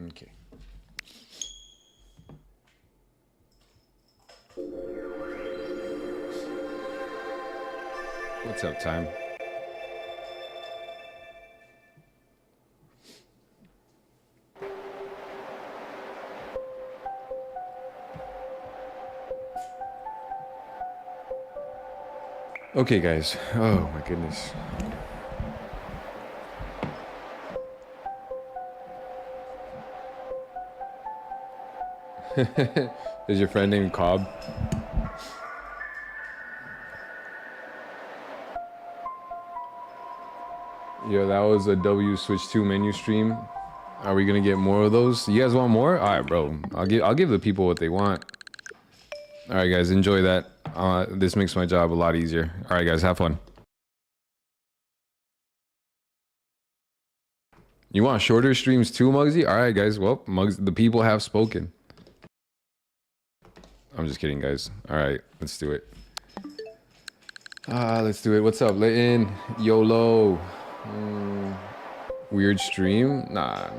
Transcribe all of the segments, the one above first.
Okay. What's up, time? Okay, guys. Oh my goodness. Is your friend named Cobb? Yo, that was a W Switch 2 menu stream. Are we gonna get more of those? You guys want more? All right, bro. I'll give the people what they want. All right, guys, enjoy that. This makes my job a lot easier. All right, guys, have fun. You want shorter streams too, Muggsy? All right, guys. Well, Muggs, the people have spoken. I'm just kidding, guys. All right, let's do it. Let's do it. What's up, Layton? YOLO. Weird stream? Nah.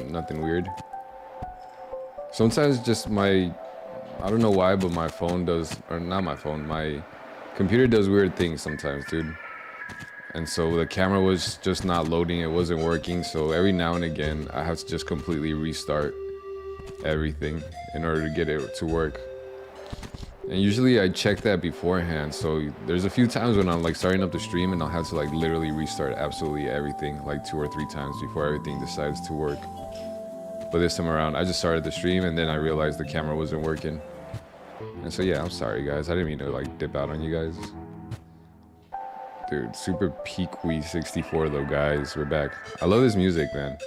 Nothing weird. Sometimes just I don't know why, but my phone does, or not my phone, my computer does weird things sometimes, dude. And so the camera was just not loading, it wasn't working. So every now and again, I have to just completely restart everything in order to get it to work. And usually I check that beforehand. So there's a few times when I'm like starting up the stream and I'll have to like literally restart absolutely everything like 2 or 3 times before everything decides to work. But this time around, I just started the stream and then I realized the camera wasn't working. And so yeah, I'm sorry guys. I didn't mean to like dip out on you guys. Dude, super peakwi 64 though, guys. We're back. I love this music, man.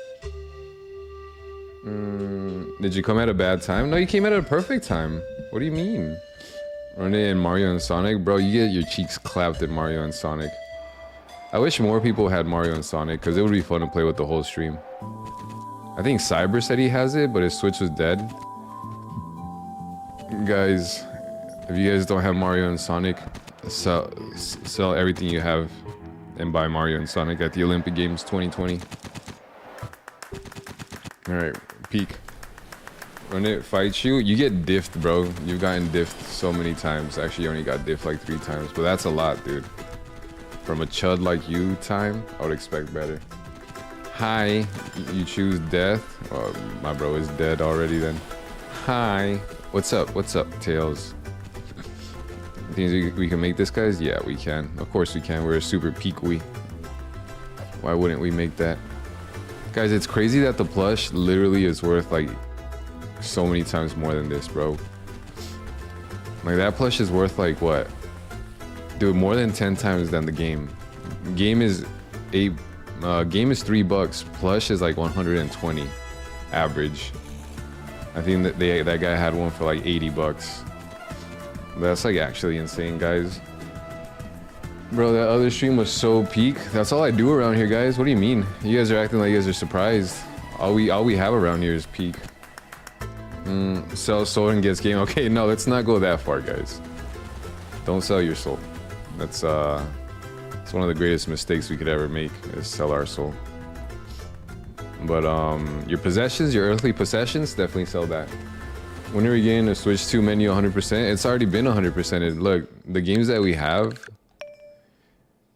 Did you come at a bad time? No, you came at a perfect time. What do you mean? Running in Mario and Sonic? Bro, you get your cheeks clapped at Mario and Sonic. I wish more people had Mario and Sonic because it would be fun to play with the whole stream. I think Cyber said he has it, but his Switch was dead. Guys, if you guys don't have Mario and Sonic, sell everything you have and buy Mario and Sonic at the Olympic Games 2020. Alright, peek. When it fights you, you get diffed, bro. You've gotten diffed so many times. Actually, you only got diffed like 3 times, but that's a lot, dude. From a chud like you time, I would expect better. Hi, you choose death? Oh, my bro is dead already then. Hi, what's up, Tails? Think we can make this, guys? Yeah, we can. Of course we can. We're a super peakwi. Why wouldn't we make that? Guys, it's crazy that the plush literally is worth like so many times more than this, bro. Like that plush is worth like what? Dude, more than 10 times than the game. Game is $3. Plush is like 120 average. I think that that guy had one for like 80 bucks. That's like actually insane, guys. Bro, that other stream was so peak. That's all I do around here, guys. What do you mean? You guys are acting like you guys are surprised. All we have around here is peak. Sell soul and gets game. Okay, no, let's not go that far, guys. Don't sell your soul. That's it's one of the greatest mistakes we could ever make, is sell our soul. But your possessions, your earthly possessions, definitely sell that. When are we getting a Switch 2 menu 100%? It's already been 100%. Look, the games that we have,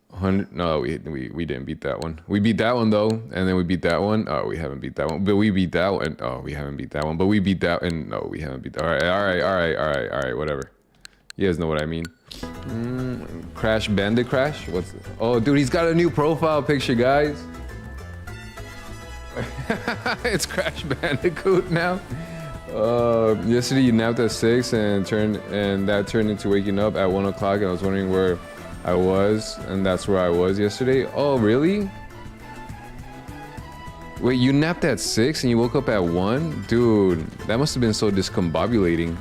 100. No, we didn't beat that one. We beat that one though, and then we beat that one. Oh, we haven't beat that one, but we beat that one. Oh, we haven't beat that one, but we beat that, and no, we haven't beat that. All right, whatever. You guys know what I mean. Crash Bandit Crash. What's? Oh, dude, he's got a new profile picture, guys. It's Crash Bandicoot now. Yesterday you napped at 6 and that turned into waking up at 1 o'clock, and I was wondering where I was, and that's where I was yesterday. Oh, really? Wait, you napped at 6 and you woke up at 1? Dude, that must have been so discombobulating.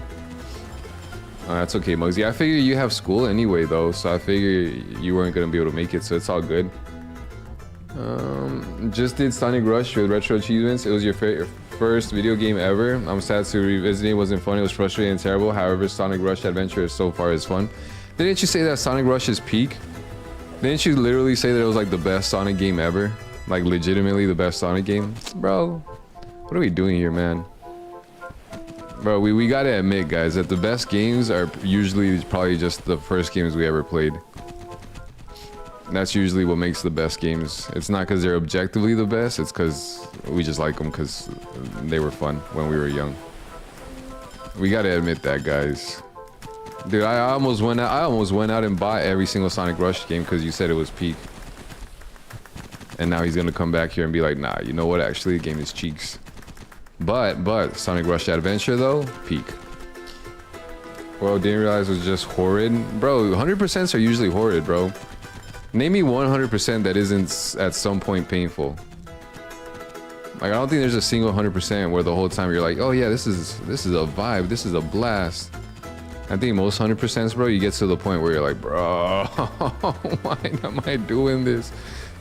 That's okay, Muggsy. I figure you have school anyway, though, so I figure you weren't gonna be able to make it, so it's all good. Just did Sonic Rush with Retro Achievements. It was your first video game ever. I'm sad to revisit it. It wasn't fun. It was frustrating and terrible. However, Sonic Rush Adventure so far is fun. Didn't you say that Sonic Rush is peak? Didn't you literally say that it was like the best Sonic game ever? Like legitimately the best Sonic game? Bro, What are we doing here, man? Bro, we gotta admit, guys, that the best games are usually probably just the first games we ever played. That's usually what makes the best games. It's not because they're objectively the best, it's because we just like them because they were fun when we were young. We gotta admit that, guys. Dude, I almost went out and bought every single Sonic Rush game because you said it was peak. And now he's gonna come back here and be like, nah, you know what? Actually, the game is cheeks. But Sonic Rush Adventure though, peak. Well, didn't realize it was just horrid, bro. 100% are usually horrid, bro. Name me 100% that isn't at some point painful. Like, I don't think there's a single 100% where the whole time you're like, oh yeah, this is a vibe, this is a blast. I think most 100%s, bro, you get to the point where you're like, bro, why am I doing this?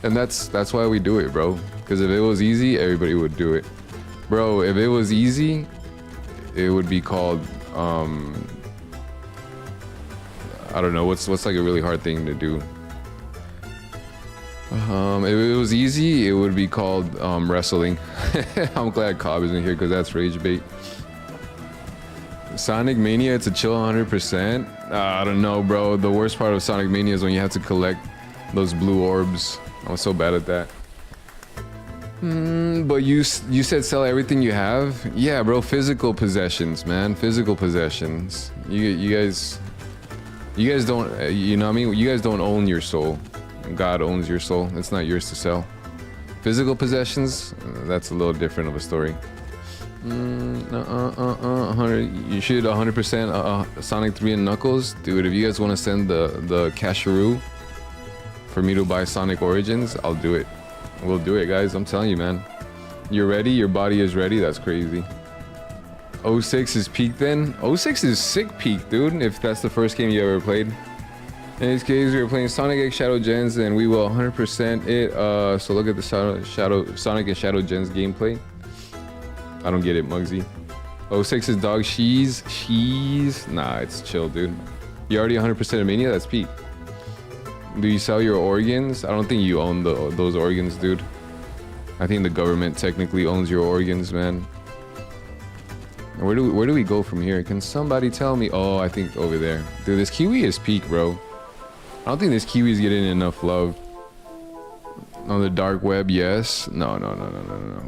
And that's why we do it, bro. Because if it was easy, everybody would do it. Bro, if it was easy, it would be called, I don't know, what's like a really hard thing to do? If it was easy, it would be called wrestling. I'm glad Cobb isn't here because that's rage bait. Sonic Mania, it's a chill 100%. I don't know, bro. The worst part of Sonic Mania is when you have to collect those blue orbs. I'm so bad at that. But you said sell everything you have? Yeah, bro. Physical possessions, man. Physical possessions. You guys don't. You know what I mean? You guys don't own your soul. God owns your soul. It's not yours to sell. Physical possessions, that's a little different of a story. 100. You should 100% Sonic 3 and Knuckles, dude. If you guys want to send the casharoo for me to buy Sonic Origins, I'll do it. We'll do it, guys. I'm telling you, man. You're ready. Your body is ready. That's crazy. 06 is peak then. 06 is sick peak, dude. If that's the first game you ever played. In this case, we were playing Sonic X Shadow Gens, and we will 100% it. So look at the Sonic and Shadow Gens gameplay. I don't get it, Muggsy. 06 is dog cheese. Nah, it's chill, dude. You already 100% of Mania? That's peak. Do you sell your organs? I don't think you own those organs, dude. I think the government technically owns your organs, man. Where do we go from here? Can somebody tell me? Oh, I think over there. Dude, this kiwi is peak, bro. I don't think this kiwi is getting enough love. On the dark web, yes. No.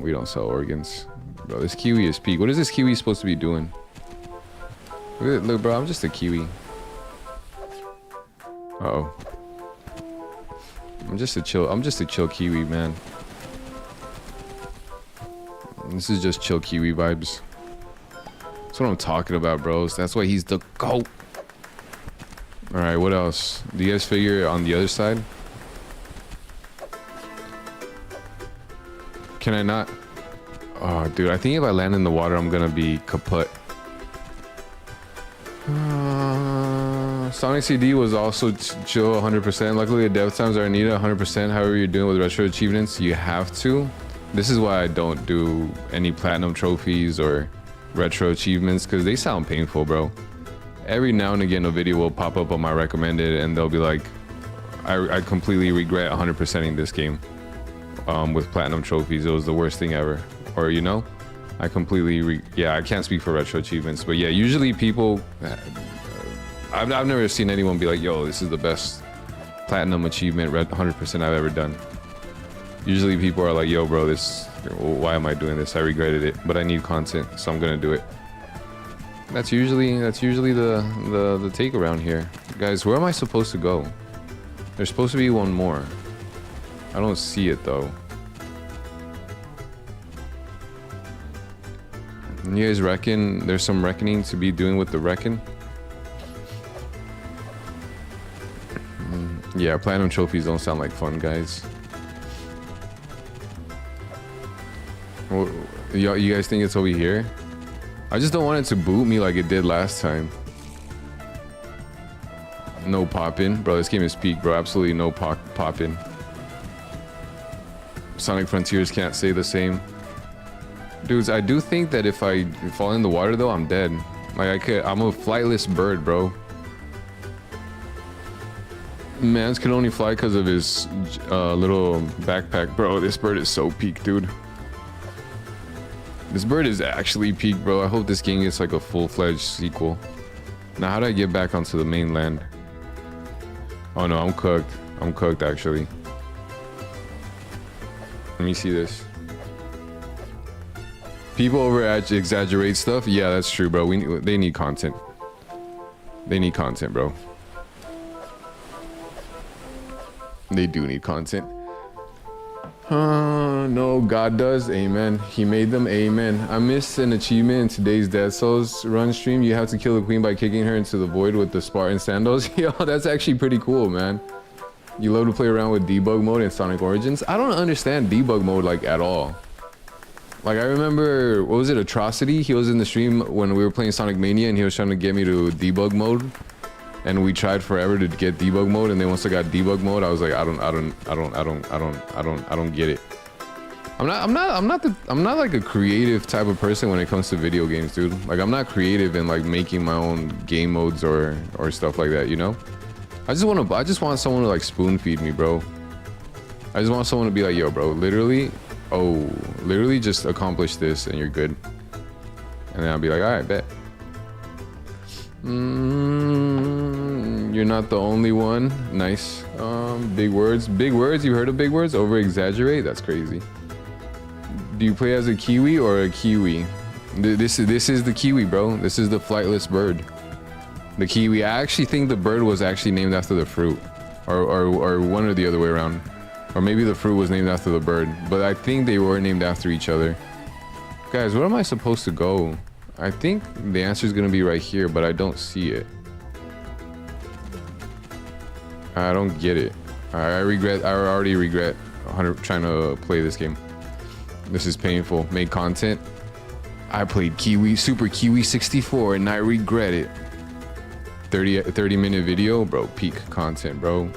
We don't sell organs. Bro, this kiwi is peak. What is this kiwi supposed to be doing? Look, bro, I'm just a kiwi. Uh-oh. I'm just a chill kiwi, man. This is just chill kiwi vibes. That's what I'm talking about, bros. That's why he's the GOAT. Alright, what else? Do you guys figure on the other side? Can I not? Oh, dude, I think if I land in the water, I'm gonna be kaput. Sonic CD was also chill 100%. Luckily, the dev times are needed 100%. However you're doing with retro achievements, you have to. This is why I don't do any platinum trophies or retro achievements, because they sound painful, bro. Every now and again, a video will pop up on my recommended, and they'll be like, I completely regret 100%ing this game with platinum trophies. It was the worst thing ever. Or, you know, I completely, yeah, I can't speak for retro achievements, but yeah, usually people, I've never seen anyone be like, yo, this is the best platinum achievement 100% I've ever done. Usually people are like, yo, bro, why am I doing this? I regretted it, but I need content, so I'm gonna do it. That's usually the take around here. Guys, where am I supposed to go? There's supposed to be one more. I don't see it though. You guys reckon there's some reckoning to be doing with the reckon? Yeah, platinum trophies don't sound like fun, guys. You guys think it's over here? I just don't want it to boot me like it did last time. No pop-in. Bro, this game is peak, bro. Absolutely no pop-in. Sonic Frontiers can't say the same. Dudes, I do think that if I fall in the water, though, I'm dead. Like, I'm a flightless bird, bro. Mans can only fly because of his little backpack. Bro, this bird is so peak, dude. This bird is actually peak, bro. I hope this game gets like a full-fledged sequel. Now, how do I get back onto the mainland? Oh no, I'm cooked. I'm cooked, actually. Let me see this. People over-exaggerate stuff. Yeah, that's true, bro. They need content. They need content, bro. They do need content. No, God does. Amen. He made them. Amen. I missed an achievement in today's Dead Souls run stream. You have to kill the queen by kicking her into the void with the Spartan sandals. Yo, that's actually pretty cool, man. You love to play around with debug mode in Sonic Origins. I don't understand debug mode like at all. Like, I remember, what was it, Atrocity? He was in the stream when we were playing Sonic Mania and he was trying to get me to debug mode. And we tried forever to get debug mode, and then once I got debug mode, I was like, I don't get it. I'm not like a creative type of person when it comes to video games, dude. Like, I'm not creative in like making my own game modes or stuff like that, you know? I just want someone to like spoon feed me, bro. I just want someone to be like, yo, bro, literally just accomplish this and you're good. And then I'll be like, all right, bet. You're not the only one. Nice. Big words. Big words. You heard of big words? Over exaggerate? That's crazy. Do you play as a kiwi or a kiwi? This is the kiwi, bro. This is the flightless bird. The kiwi. I actually think the bird was actually named after the fruit, or one or the other way around, or maybe the fruit was named after the bird. But I think they were named after each other. Guys, where am I supposed to go? I think the answer is gonna be right here, but I don't see it. I don't get it. I already regret trying to play this game. This is painful. Make content. I played Super Kiwi 64 and I regret it. 30-minute video, bro. Peak content, bro.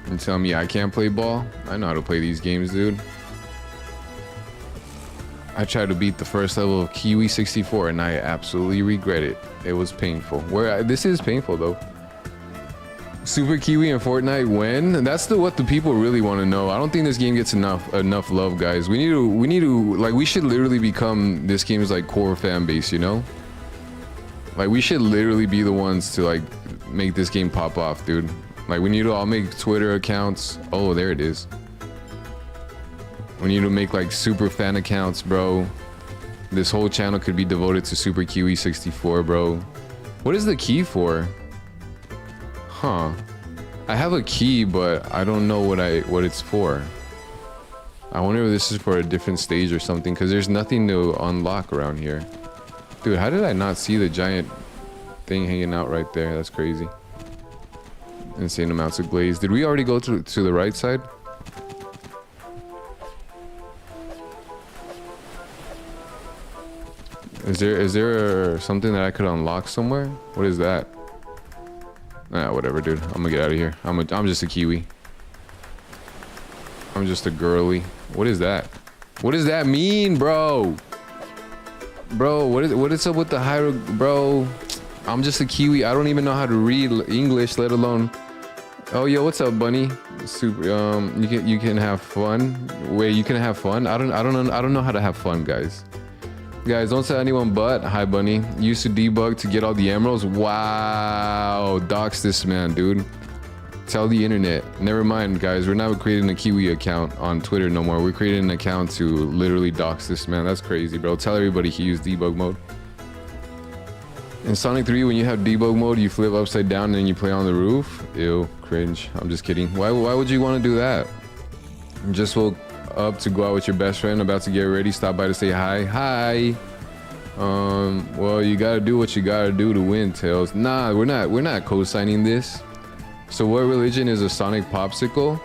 You tell me I can't play ball? I know how to play these games, dude. I tried to beat the first level of Kiwi 64 and I absolutely regret it. It was painful. This is painful though. Super Kiwi and Fortnite when? That's what the people really want to know. I don't think this game gets enough love, guys. We need to like, we should literally become this game's like core fan base, you know? Like, we should literally be the ones to like make this game pop off, dude. Like, we need to all make Twitter accounts. Oh, there it is. We need to make like super fan accounts, bro. This whole channel could be devoted to Super Kiwi 64, bro. What is the key for? Huh. I have a key, but I don't know what it's for. I wonder if this is for a different stage or something, because there's nothing to unlock around here. Dude, how did I not see the giant thing hanging out right there? That's crazy. Insane amounts of glaze. Did we already go to the right side? Is there something that I could unlock somewhere? What is that? Nah, whatever, dude. I'm gonna get out of here. I'm just a kiwi. I'm just a girly. What is that? What does that mean, bro? Bro, what is up with the hieroglyph, bro? I'm just a kiwi. I don't even know how to read English, let alone. Oh, yo, what's up, bunny? Super. You can have fun. Wait, you can have fun? I don't know how to have fun, guys. Guys, don't tell anyone but. Hi, bunny. Used to debug to get all the emeralds. Wow. Dox this man, dude. Tell the internet. Never mind, guys. We're not creating a Kiwi account on Twitter no more. We're creating an account to literally dox this man. That's crazy, bro. Tell everybody he used debug mode. In Sonic 3, when you have debug mode, you flip upside down and then you play on the roof. Ew, cringe. I'm just kidding. Why would you want to do that? Just woke up to go out with your best friend, about to get ready, stop by to say hi. Hi. Well, you gotta do what you gotta do to win, Tails. Nah, we're not co-signing this. So what religion is a Sonic popsicle?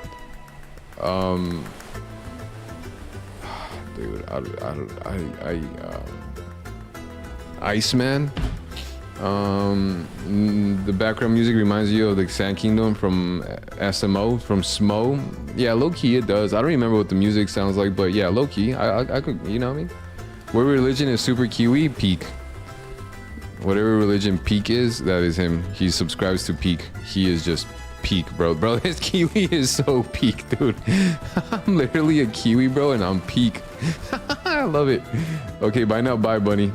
Dude, Iceman. The background music reminds you of the Sand Kingdom from SMO, from SMO. Yeah, low-key it does. I don't remember what the music sounds like, but yeah, low-key, I could, you know what I mean? What religion is Super Kiwi? Peak. Whatever religion Peak is, that is him. He subscribes to Peak. He is just peak, bro. Bro, his kiwi is so peak, dude. I'm literally a kiwi, bro, and I'm peak. I love it. Okay, bye now. Bye, bunny.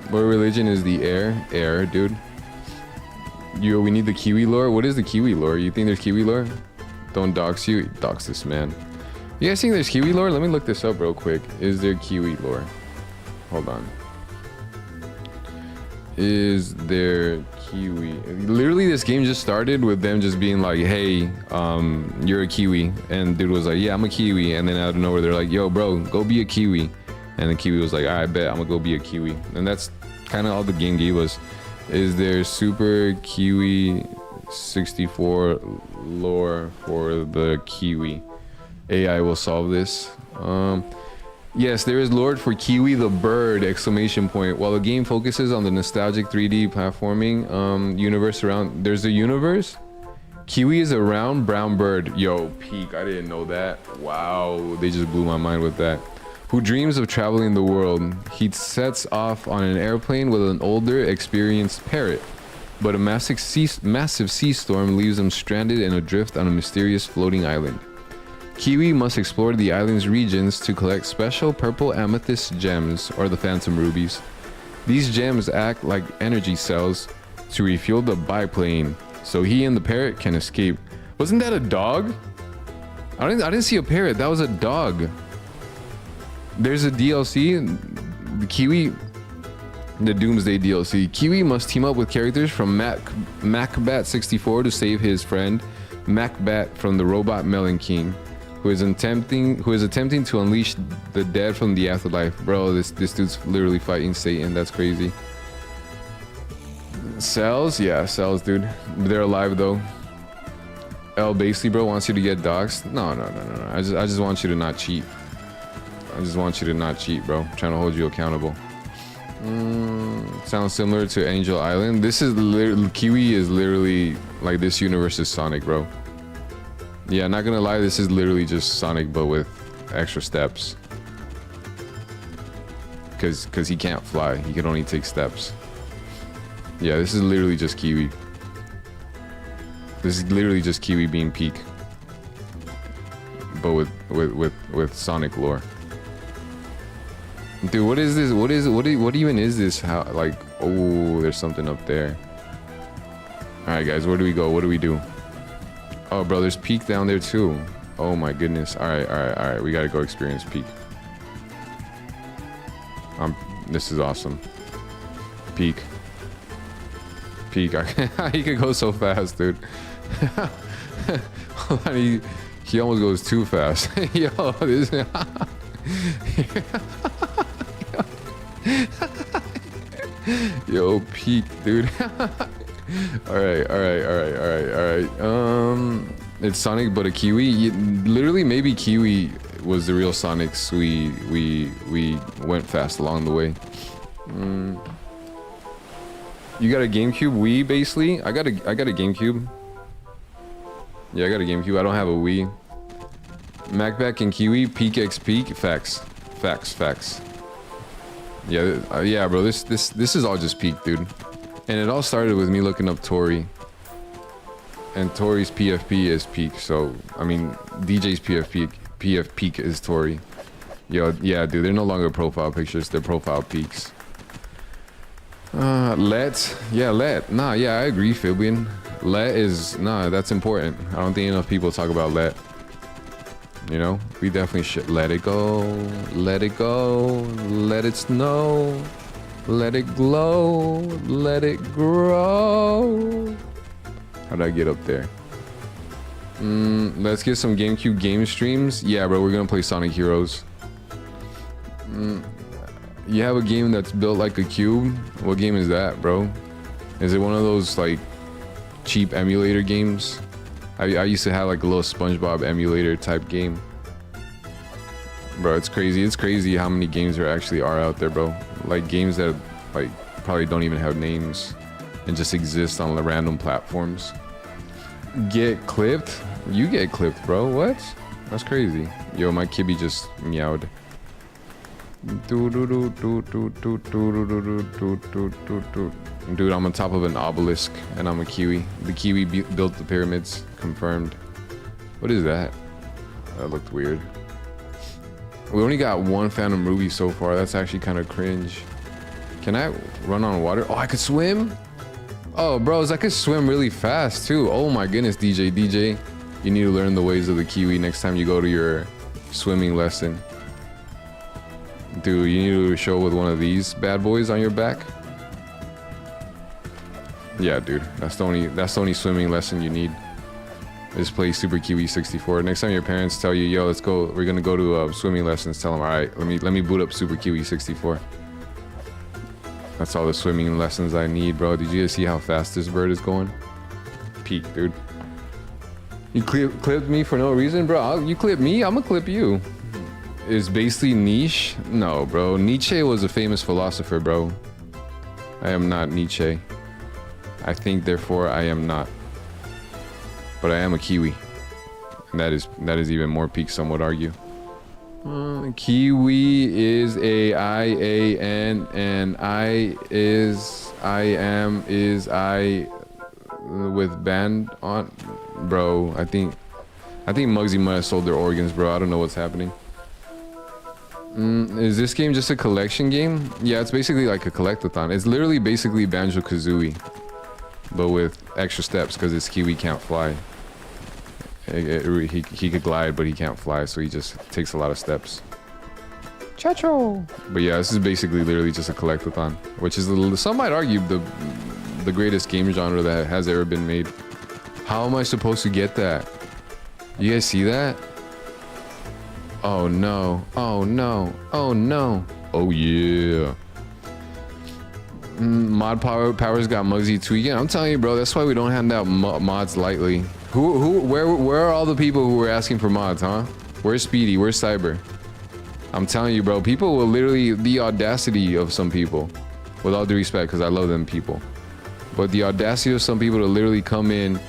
What religion is the air? Air, dude. We need the Kiwi lore. What is the Kiwi lore? You think there's Kiwi lore? Don't dox you. Dox this man. You guys think there's Kiwi lore? Let me look this up real quick. Is there Kiwi lore? Hold on. Is there Kiwi? Literally, this game just started with them just being like, hey, you're a Kiwi. And dude was like, yeah, I'm a Kiwi. And then out of nowhere, they're like, yo, bro, go be a Kiwi. And the Kiwi was like, I bet I'm gonna go be a Kiwi. And that's kind of all the game gave us. Is there Super Kiwi 64 lore for the Kiwi? AI will solve this. Yes, there is lore for Kiwi the bird! Exclamation point. While the game focuses on the nostalgic 3D platforming universe around, there's a universe. Kiwi is a round brown bird. Yo, peak! I didn't know that. Wow, they just blew my mind with that. Who dreams of traveling the world. He sets off on an airplane with an older, experienced parrot, but a massive sea storm leaves him stranded and adrift on a mysterious floating island. Kiwi must explore the island's regions to collect special purple amethyst gems, or the phantom rubies. These gems act like energy cells to refuel the biplane, so he and the parrot can escape. Wasn't that a dog? I didn't see a parrot. That was a dog. There's a DLC, the Kiwi, the Doomsday DLC. Kiwi must team up with characters from Macbat 64 to save his friend Macbat from the robot Melon King, who is attempting to unleash the dead from the afterlife. Bro, this dude's literally fighting Satan. That's crazy. Cells, yeah, cells, dude. They're alive though. L basically, bro, wants you to get doxxed. No. I just want you to not cheat. I just want you to not cheat, bro. I'm trying to hold you accountable. Sounds similar to Angel Island. This is Kiwi is literally like this universe is Sonic, bro. Yeah, not gonna lie, this is literally just Sonic, but with extra steps. Cause he can't fly. He can only take steps. Yeah, this is literally just Kiwi. This is literally just Kiwi being Peak, but with Sonic lore. Dude, what is this? What even is this? How, like, oh, there's something up there. All right, guys, where do we go? What do we do? Oh, bro, there's Peak down there too. Oh my goodness. All right. We gotta go experience Peak. This is awesome. Peak. He could go so fast, dude. He almost goes too fast. Yo, this. Yo, Peak, dude. all right. It's Sonic, but a Kiwi. Literally, maybe Kiwi was the real Sonics. We went fast along the way. You got a GameCube Wii, basically. I got a GameCube. Yeah, I got a GameCube. I don't have a Wii. Macback and Kiwi, Peak X Peak. Facts. Yeah, bro. This is all just Peak, dude. And it all started with me looking up Tori. And Tori's PFP is Peak. So I mean, DJ's PF Peak is Tori. Yo, yeah, dude. They're no longer profile pictures. They're profile peaks. Let. Nah, yeah, I agree, Fabian. Let is, nah, that's important. I don't think enough people talk about let. You know, we definitely should let it go, let it snow, let it glow, let it grow. How'd I get up there? Let's get some GameCube game streams. Yeah, bro, we're gonna play Sonic Heroes. You have a game that's built like a cube? What game is that, bro? Is it one of those like cheap emulator games? I used to have like a little SpongeBob emulator type game. Bro, it's crazy. It's crazy how many games there actually are out there, bro. Like games that like probably don't even have names and just exist on the random platforms. Get clipped? You get clipped, bro. What? That's crazy. Yo, my kibby just meowed. Dude, I'm on top of an obelisk and I'm a Kiwi. The Kiwi built the pyramids. Confirmed. What is that? That looked weird. We only got one Phantom Ruby so far. That's actually kind of cringe. Can I run on water? Oh, I could swim? Oh, bros, I could swim really fast too. Oh my goodness, DJ. You need to learn the ways of the kiwi next time you go to your swimming lesson. Dude, you need to show with one of these bad boys on your back. Yeah, dude, that's the only swimming lesson you need. Just play Super Kiwi 64. Next time your parents tell you, yo, let's go, we're gonna go to swimming lessons, tell them, all right, let me boot up Super Kiwi 64. That's all the swimming lessons I need, bro. Did you guys see how fast this bird is going? Peak, dude. You clipped me for no reason, bro. You clip me, I'm gonna clip you. Is basically niche? No, bro. Nietzsche was a famous philosopher, bro. I am not Nietzsche. I think, therefore, I am not. But I am a kiwi, and that is even more peak. Some would argue. Kiwi is A-I-A-N, and I am with band on, bro. I think Muggsy might have sold their organs, bro. I don't know what's happening. Is this game just a collection game? Yeah, it's basically like a collectathon. It's literally basically Banjo-Kazooie, but with extra steps because this kiwi can't fly. He could glide, but he can't fly, so he just takes a lot of steps. Chacho! But yeah, this is basically literally just a collectathon, which is some might argue the greatest game genre that has ever been made. How am I supposed to get that? You guys see that? Oh no! Oh no! Oh no! Oh yeah! Mod powers got Muggsy tweaking. I'm telling you, bro. That's why we don't hand out mods lightly. Where are all the people who were asking for mods, huh? Where's Speedy? Where's Cyber? I'm telling you, bro. People will literally, the audacity of some people, with all due respect, because I love them people, but the audacity of some people to literally come in,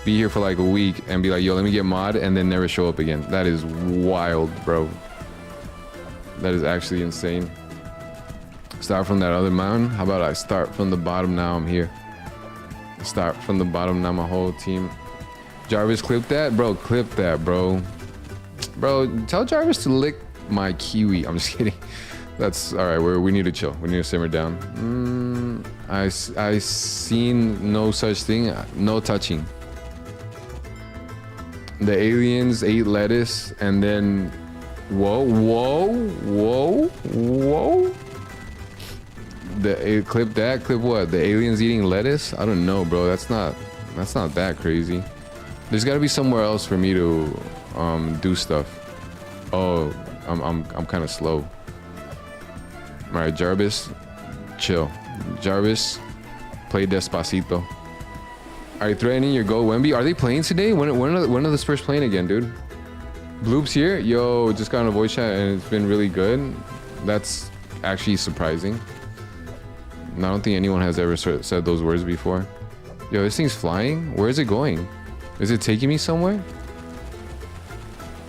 be here for like a week, and be like, yo, let me get mod, and then never show up again. That is wild, bro. That is actually insane. Start from that other mountain. How about I start from the bottom? Now I'm here. Start from the bottom. Now my whole team. Jarvis, clip that, bro. Clip that, bro. Bro, tell Jarvis to lick my kiwi. I'm just kidding. That's all right. We need to chill. We need to simmer down. I seen no such thing. No touching. The aliens ate lettuce and then, whoa. Clip that. Clip what? The aliens eating lettuce? I don't know, bro. That's not that crazy. There's got to be somewhere else for me to do stuff. Oh, I'm kind of slow. All right, Jarvis, chill. Jarvis, play Despacito. All right, threatening your goal, Wemby. Are they playing today? When are the Spurs playing again, dude? Bloop's here. Yo, just got on a voice chat and it's been really good. That's actually surprising. I don't think anyone has ever said those words before. Yo, this thing's flying. Where is it going? Is it taking me somewhere?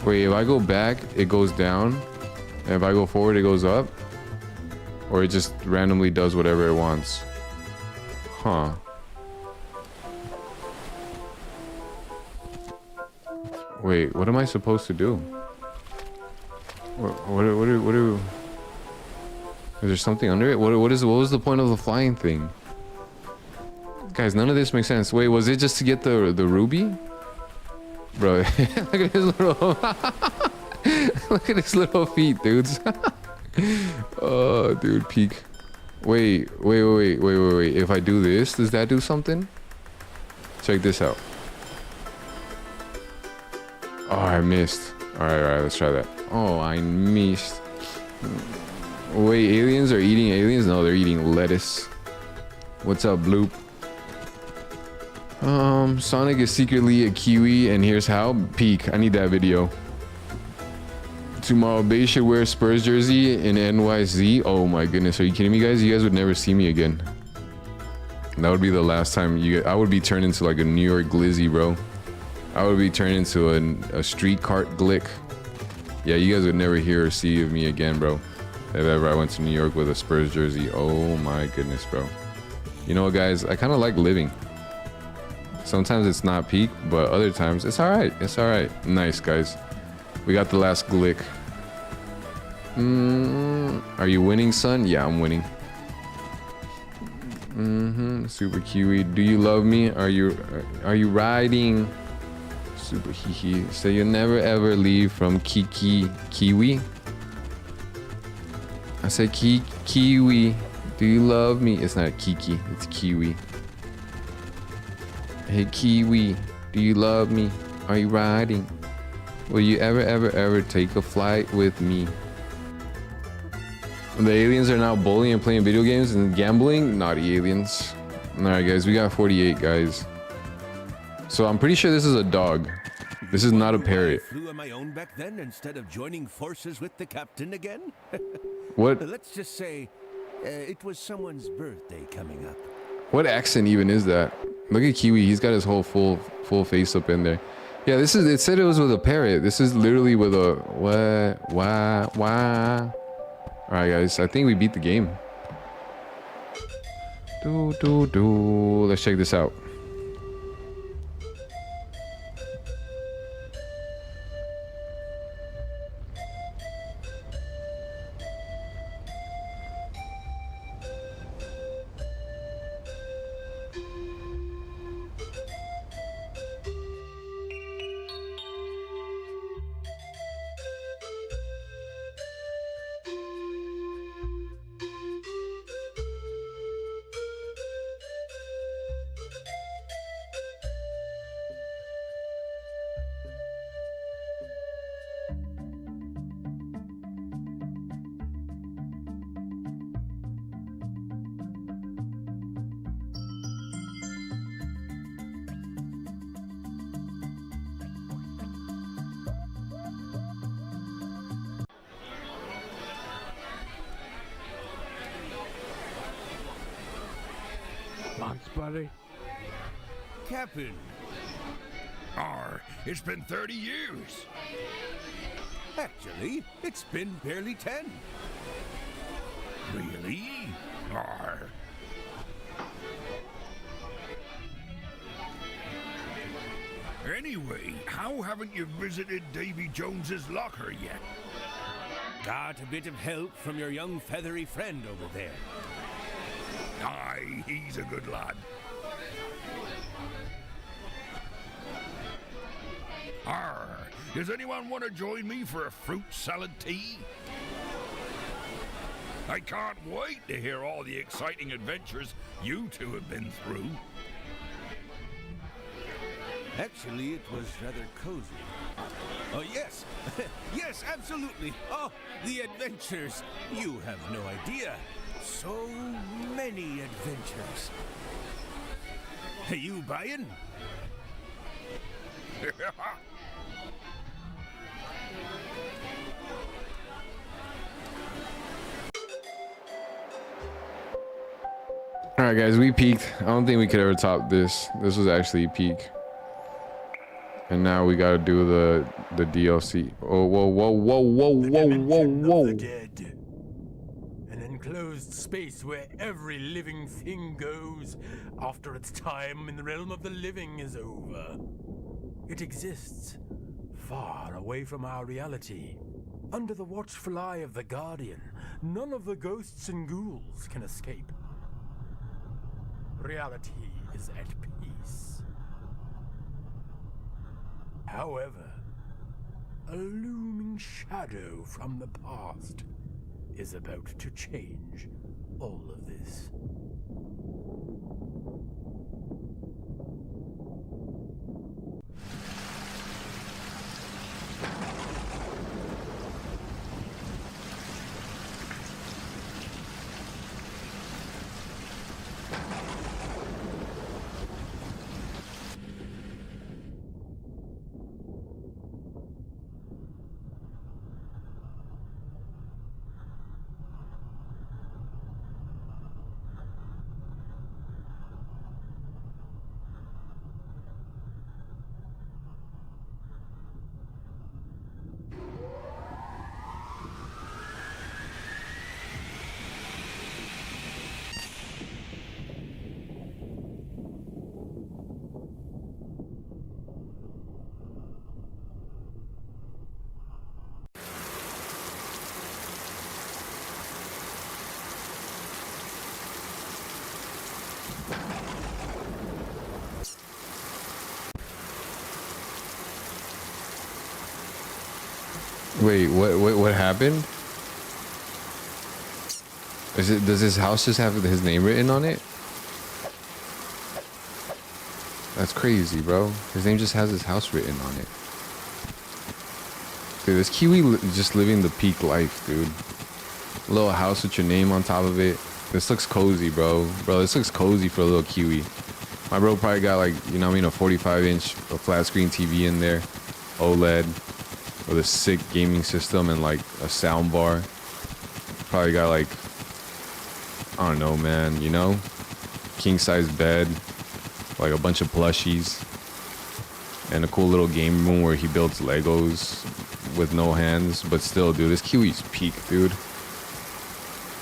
Wait, if I go back, it goes down. And if I go forward, it goes up. Or it just randomly does whatever it wants. Huh. Wait, what am I supposed to do? What do? Is there something under it? What was the point of the flying thing? Guys, none of this makes sense. Wait, was it just to get the ruby? Bro, look at his little look at his little feet, dudes. Oh, dude, peak. Wait. If I do this, does that do something? Check this out. Oh, I missed. All right, let's try that. Oh, I missed. Wait, aliens are eating aliens? No, they're eating lettuce. What's up, Bloop? Sonic is secretly a kiwi, and here's how. Peak. I need that video. Tomorrow, Bay should wear Spurs jersey in NYC. Oh my goodness, are you kidding me, guys? You guys would never see me again. That would be the last time I would be turned into like a New York glizzy, bro. I would be turned into a street cart glick. Yeah, you guys would never hear or see of me again, bro. If ever I went to New York with a Spurs jersey. Oh my goodness, bro. You know what, guys? I kind of like living. Sometimes it's not peak, but other times it's all right. It's all right. Nice, guys. We got the last glick. Are you winning, son? Yeah, I'm winning. Super Kiwi. Do you love me? Are you riding? Super Hee. So you'll never ever leave from Kiwi. I said Kiwi. Do you love me? It's not Kiki. It's Kiwi. Hey Kiwi. Do you love me? Are you riding? Will you ever take a flight with me? The aliens are now bullying and playing video games and gambling. Naughty aliens. Alright guys, we got 48 guys. So I'm pretty sure this is a dog. This is not a parrot. I flew on my own back then instead of joining forces with the captain again. What? Let's just say it was someone's birthday coming up. What accent even is that? Look at Kiwi. He's got his whole full face up in there. Yeah, this is. It said it was with a parrot. This is literally with a what? Wah. All right, guys. I think we beat the game. Let's check this out. Thanks, buddy. Captain. It's been 30 years. Actually, it's been barely 10. Really? Arr. Anyway, how haven't you visited Davy Jones's locker yet? Got a bit of help from your young feathery friend over there. Aye, he's a good lad. Arr, does anyone want to join me for a fruit salad tea? I can't wait to hear all the exciting adventures you two have been through. Actually, it was rather cozy. Oh, yes. Yes, absolutely. Oh, the adventures. You have no idea. So many adventures. Are you buying? All right, guys, we peaked. I don't think we could ever top this. This was actually peak. And now we gotta do the DLC. Oh, whoa. The dead. An enclosed space where every living thing goes after its time in the realm of the living is over. It exists far away from our reality. Under the watchful eye of the Guardian, none of the ghosts and ghouls can escape. Reality is at peace. However, a looming shadow from the past is about to change all of this. Wait, what happened? Does his house just have his name written on it? That's crazy, bro. His name just has his house written on it. Dude, this Kiwi just living the peak life, dude. A little house with your name on top of it. This looks cozy, bro. Bro, this looks cozy for a little Kiwi. My bro probably got like, you know what I mean, a 45-inch flat screen TV in there. OLED. With a sick gaming system and like a sound bar. Probably got like, I don't know, man, you know? King size bed. Like a bunch of plushies. And a cool little game room where he builds Legos with no hands. But still, dude, this Kiwi's peak, dude.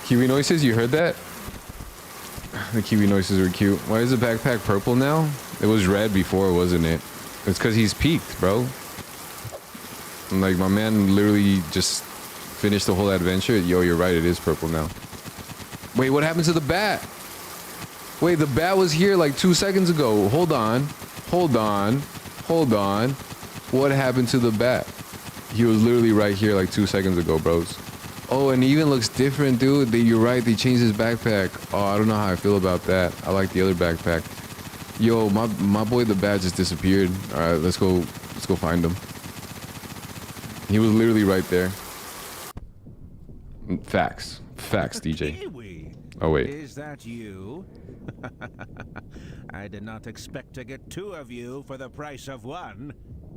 Kiwi noises, you heard that? The Kiwi noises are cute. Why is the backpack purple now? It was red before, wasn't it? It's because he's peaked, bro. And like, my man literally just finished the whole adventure. Yo, you're right, it is purple now. Wait, what happened to the bat? Wait, the bat was here like 2 seconds ago. Hold on. Hold on. Hold on. What happened to the bat? He was literally right here like 2 seconds ago, bros. Oh, and he even looks different, dude. You're right, they changed his backpack. Oh, I don't know how I feel about that. I like the other backpack. Yo, my boy the bat just disappeared. All right, let's go find him. He was literally right there. Facts, DJ. Peewee, Oh wait. is that you? I did not expect to get two of you for the price of one.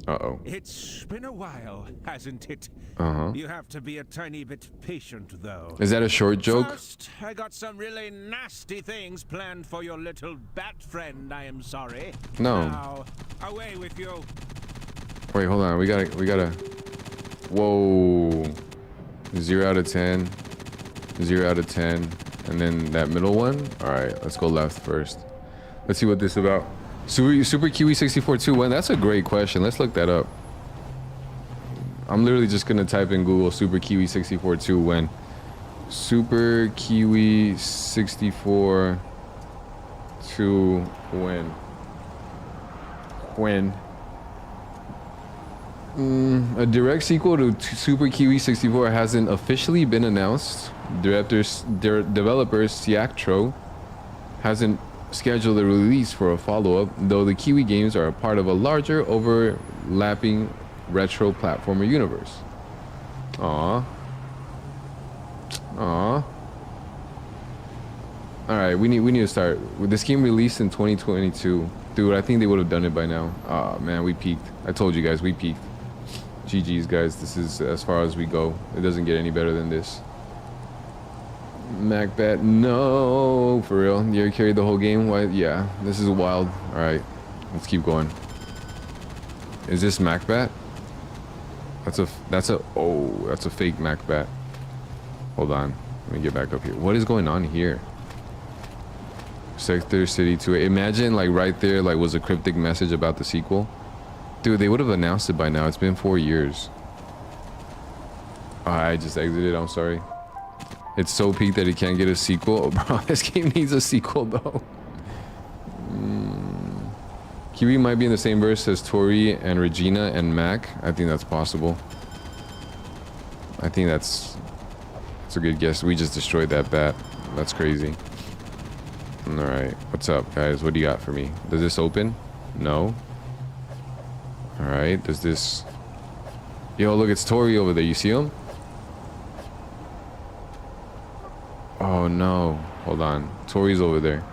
Uh-oh. It's been a while, hasn't it? Uh-huh. You have to be a tiny bit patient, though. Is that a short joke? First, I got some really nasty things planned for your little bat friend, I am sorry. No. Now, away with you. Wait, hold on. We gotta. Whoa. 0 out of 10. 0 out of 10. And then that middle one. All right, let's go left first. Let's see what this is about. Super Kiwi 64-2 when? That's a great question. Let's look that up. I'm literally just gonna type in Google Super Kiwi 64-2 when. Super Kiwi 64-2 when. When. A direct sequel to Super Kiwi 64 hasn't officially been announced. Developers Siactro hasn't scheduled a release for a follow-up, though the Kiwi games are a part of a larger, overlapping retro platformer universe. Aww. Aww. Alright, we need to start. With this game released in 2022. Dude, I think they would have done it by now. Aw, man, we peaked. I told you guys, we peaked. GG's, guys. This is as far as we go. It doesn't get any better than this. MacBat, no, for real. You ever carried the whole game? Why? Yeah, this is wild. All right, let's keep going. Is this MacBat? That's a fake MacBat. Hold on, let me get back up here. What is going on here? Sector City 2. Imagine like right there, like was a cryptic message about the sequel. Dude, they would have announced it by now. It's been 4 years. Oh, I just exited. I'm sorry. It's so peak that it can't get a sequel. Oh, bro, this game needs a sequel though. Kiwi might be in the same verse as Tori and Regina and Mac. I think that's possible. I think that's a good guess. We just destroyed that bat. That's crazy. All right, what's up, guys? What do you got for me? Does this open? No. All right, does this... Yo, look, it's Tori over there. You see him? Oh, no. Hold on. Tori's over there.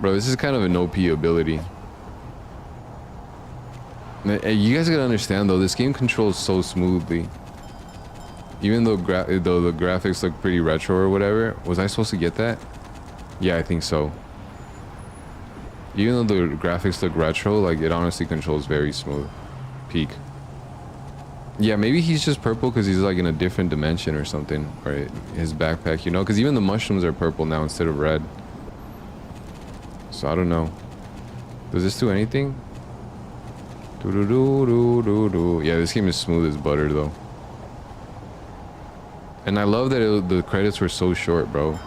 Bro, this is kind of an OP ability. You guys gotta understand, though, this game controls so smoothly. Even though the graphics look pretty retro or whatever. Was I supposed to get that? Yeah, I think so. Even though the graphics look retro, like, it honestly controls very smooth. Peak. Yeah, maybe he's just purple because he's like in a different dimension or something. Right, his backpack, you know? Because even the mushrooms are purple now instead of red. So I don't know. Does this do anything? Yeah, this game is smooth as butter, though. And I love that the credits were so short, bro.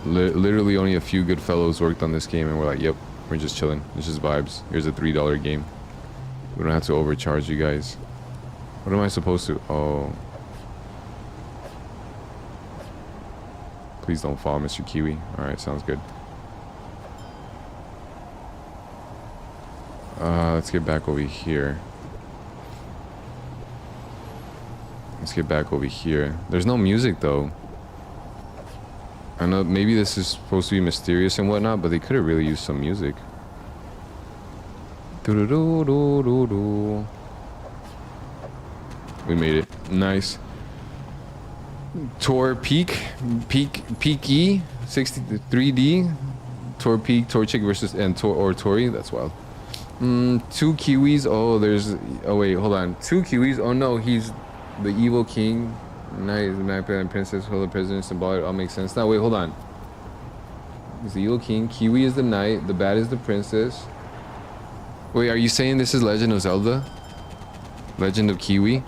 Literally only a few good fellows worked on this game and we're like, yep, we're just chilling. It's just vibes. Here's a $3 game. We don't have to overcharge you guys. What am I supposed to? Oh. Please don't fall, Mr. Kiwi. Alright, sounds good. Let's get back over here. Let's get back over here. There's no music, though. I know maybe this is supposed to be mysterious and whatnot, but they could have really used some music. Do-do-do-do-do-do. We made it. Nice. Tor peakwi 63D. Tor peak, Tor chick versus and Tori. That's wild. 2 Kiwis. Oh, there's. Oh wait, hold on. 2 Kiwis. Oh no, he's the evil king. Knight is the map and princess. Hold the president symbolic. All makes sense. Now wait, hold on. He's the evil king. Kiwi is the knight. The bad is the princess. Wait, are you saying this is Legend of Zelda? Legend of Kiwi?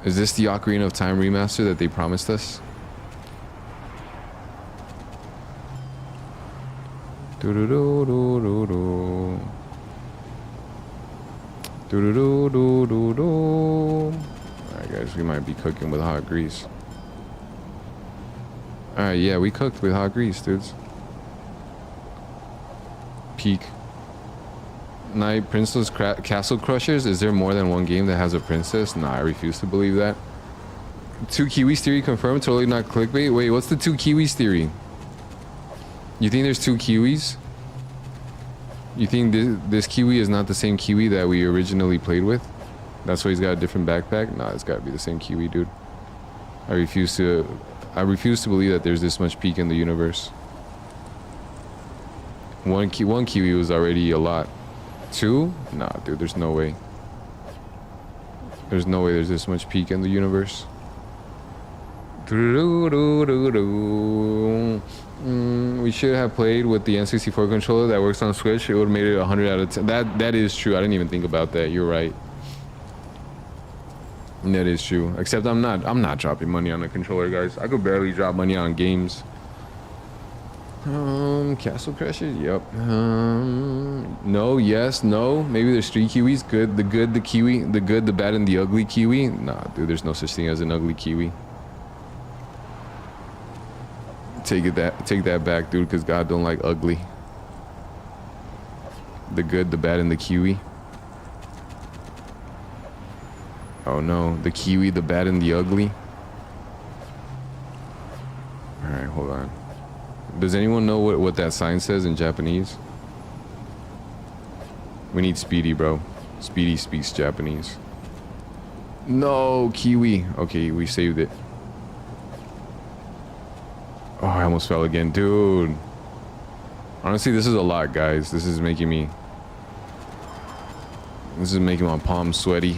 Is this the Ocarina of Time remaster that they promised us? Do do do do do do. Do do do do do. Alright guys, we might be cooking with hot grease. Alright, yeah, we cooked with hot grease, dudes. Peak. Knight Princess Castle Crushers. Is there more than one game that has a princess? Nah, I refuse to believe that. 2 Kiwis theory confirmed. Totally not clickbait. Wait, what's the 2 Kiwis theory? You think there's 2 Kiwis? You think this Kiwi is not the same Kiwi that we originally played with? That's why he's got a different backpack? Nah, it's gotta be the same Kiwi, dude. I refuse to believe that there's this much peak in the universe. One Kiwi was already a lot. 2? Nah, dude, there's no way. There's no way there's this much peak in the universe. We should have played with the N64 controller that works on Switch. It would have made it 100 out of 10. That is true. I didn't even think about that. You're right. That is true. Except I'm not dropping money on a controller, guys. I could barely drop money on games. Castle Crashers? Yep. No, yes, no. Maybe there's 3 Kiwis. Good, the good, the Kiwi. The good, the bad, and the ugly Kiwi. Nah, dude, there's no such thing as an ugly Kiwi. Take that back, dude, because God don't like ugly. The good, the bad, and the Kiwi. Oh no, the Kiwi, the bad, and the ugly. Alright, hold on. Does anyone know what that sign says in Japanese? We need Speedy, bro. Speedy speaks Japanese. No, Kiwi. Okay, we saved it. Oh, I almost fell again, dude. Honestly, this is a lot, guys. This is making my palms sweaty.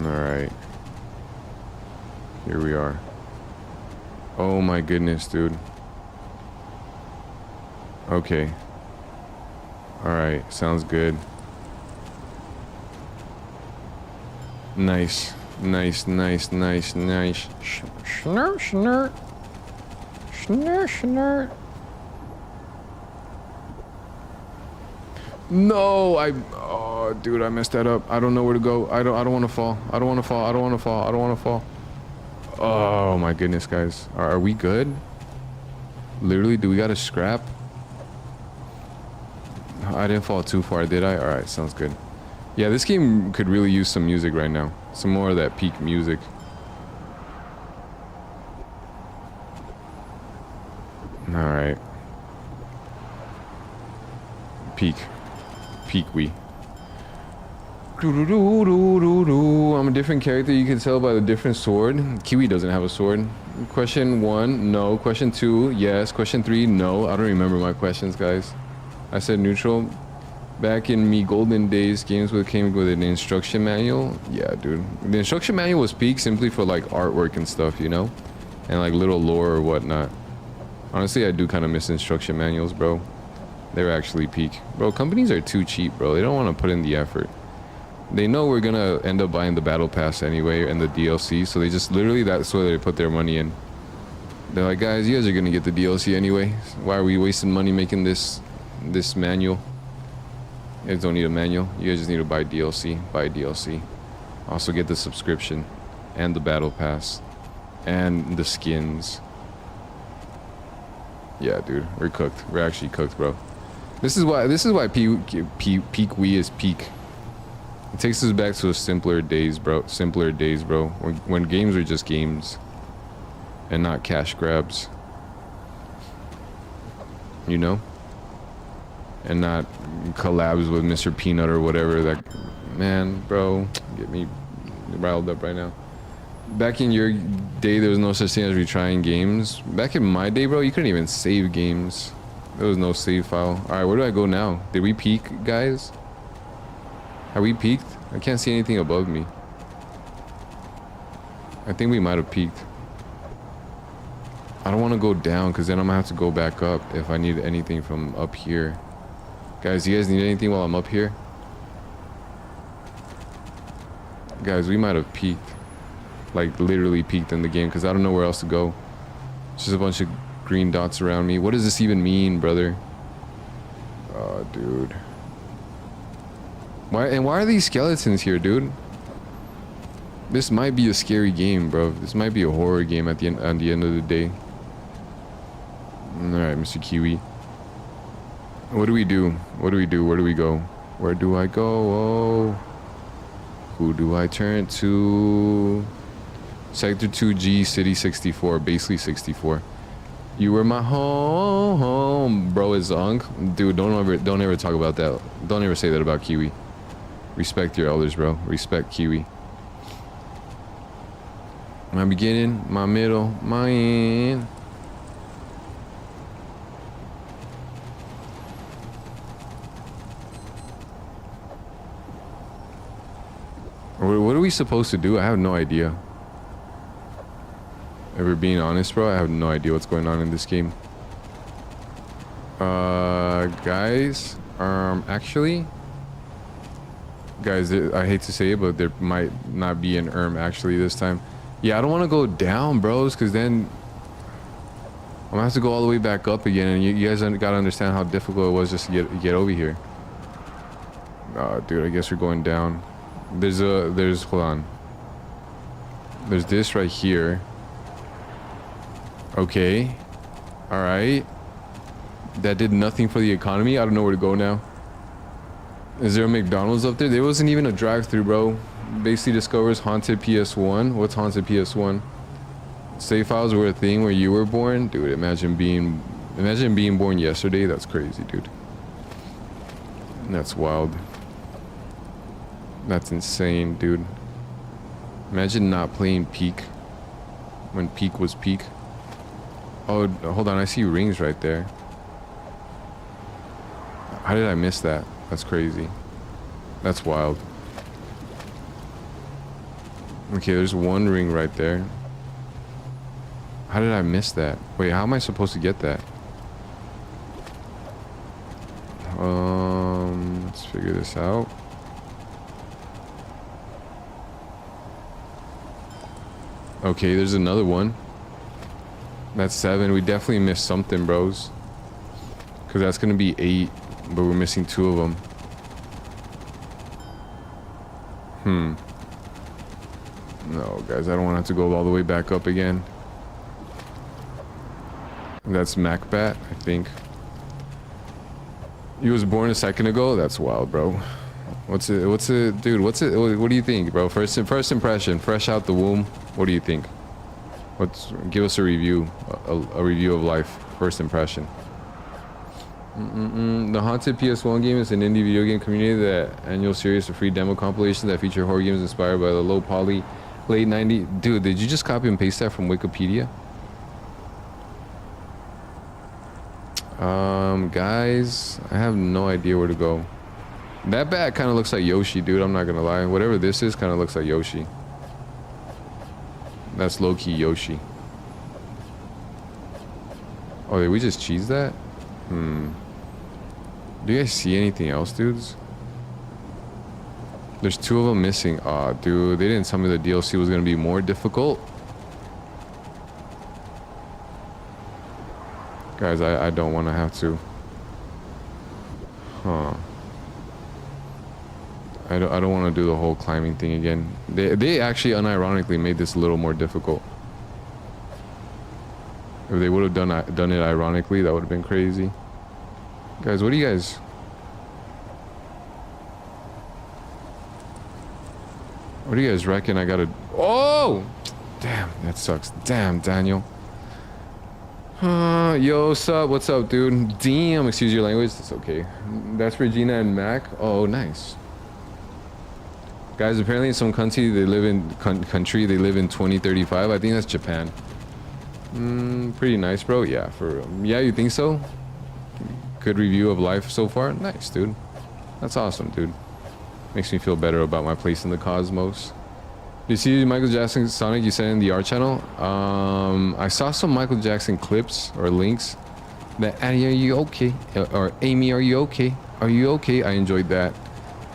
Alright. Here we are. Oh my goodness, dude. Okay. Alright, sounds good. Nice. Nice, nice, nice, nice. Snort, snort. Snort, snort. No, oh, dude, I messed that up. I don't know where to go. I don't want to fall. I don't want to fall. I don't want to fall. I don't want to fall. Oh my goodness, guys. Are we good? Literally, do we got to scrap? I didn't fall too far, did I? All right, sounds good. Yeah, this game could really use some music right now. Some more of that peak music. All right. Peakwi. I'm a different character. You can tell by the different sword. Kiwi doesn't have a sword. Question 1, no. Question 2, yes. Question 3, no. I don't remember my questions, guys. I said neutral. Back in me golden days, games came with an instruction manual. Yeah, dude. The instruction manual was peak simply for like artwork and stuff, you know? And like little lore or whatnot. Honestly, I do kind of miss instruction manuals, bro. They're actually peak. Bro, companies are too cheap, bro. They don't want to put in the effort. They know we're gonna end up buying the battle pass anyway and the DLC, so they just literally, that's where they put their money in. They're like, guys, you guys are gonna get the DLC anyway. Why are we wasting money making this manual? You guys don't need a manual. You guys just need to buy DLC. Buy DLC. Also get the subscription and the battle pass and the skins. Yeah, dude, we're cooked. We're actually cooked, bro. This is why peakwi is peak. It takes us back to a simpler days, bro. Simpler days, bro. When games were just games and not cash grabs. You know? And not collabs with Mr. Peanut or whatever. That, man, bro, get me riled up right now. Back in your day, there was no such thing as retrying games. Back in my day, bro, you couldn't even save games. There was no save file. All right, where do I go now? Did we peak, guys? Have we peaked? I can't see anything above me. I think we might have peaked. I don't want to go down because then I'm gonna have to go back up if I need anything from up here. Guys, you guys need anything while I'm up here? Guys, we might have peaked. Like literally peaked in the game because I don't know where else to go. It's just a bunch of green dots around me. What does this even mean, brother? Oh, dude. Why are these skeletons here, dude? This might be a scary game, bro. This might be a horror game at the end of the day. All right, Mr. Kiwi. What do we do? What do we do? Where do we go? Where do I go? Oh. Who do I turn to? Sector 2G, City 64, basically 64. You were my home, bro. Is Unk, dude? Don't ever talk about that. Don't ever say that about Kiwi. Respect your elders, bro. Respect Kiwi. My beginning, my middle, my end. What are we supposed to do? I have no idea. If we're being honest, bro, I have no idea what's going on in this game. Guys, actually, guys, I hate to say it, but there might not be an actually this time. Yeah, I don't want to go down, bros, because then I'm gonna have to go all the way back up again, and you guys gotta understand how difficult it was just to get over here. Dude, I guess we're going down. Hold on. There's this right here. Okay. All right. That did nothing for the economy. I don't know where to go now. Is there a McDonald's up there? There wasn't even a drive-thru, bro. Basically discovers haunted PS1. What's haunted PS1? Save files were a thing where you were born? Dude, imagine being born yesterday. That's crazy, dude. That's wild. That's insane, dude. Imagine not playing Peak when Peak was Peak. Oh, hold on. I see rings right there. How did I miss that? That's crazy. That's wild. Okay, there's one ring right there. How did I miss that? Wait, how am I supposed to get that? Let's figure this out. Okay, there's another one. That's 7. We definitely missed something, bros. Because that's going to be 8, but we're missing 2 of them. No, guys, I don't want to have to go all the way back up again. That's Macbat, I think. He was born a second ago? That's wild, bro. What do you think, bro? First impression, fresh out the womb. What do you think? Give us a review, a review of life. First impression. The Haunted PS1 game is an indie video game community that annual series of free demo compilations that feature horror games inspired by the low poly late 90s. Dude, did you just copy and paste that from Wikipedia? Guys, I have no idea where to go. That bat kind of looks like Yoshi, dude. I'm not gonna lie. Whatever this is kind of looks like Yoshi. That's low-key Yoshi. Oh, did we just cheese that? Do you guys see anything else, dudes? There's 2 of them missing. Aw, dude, they didn't tell me the DLC was gonna be more difficult. Guys, I don't want to have to. Huh. I don't want to do the whole climbing thing again. They actually unironically made this a little more difficult. If they would have done it ironically, that would have been crazy. Guys, what do you guys... What do you guys reckon I gotta... Oh! Damn, that sucks. Damn, Daniel. Yo, what's up, dude? Damn, excuse your language. It's okay. That's Regina and Mac. Oh, nice. Guys, apparently in some country they live in 2035. I think that's Japan. Pretty nice, bro. Yeah, for real. Yeah, you think so? Good review of life so far. Nice, dude. That's awesome, dude. Makes me feel better about my place in the cosmos. You see Michael Jackson Sonic you sent in the art channel? I saw some Michael Jackson clips or links. That Annie, are you okay? Or Amy, are you okay? Are you okay? I enjoyed that,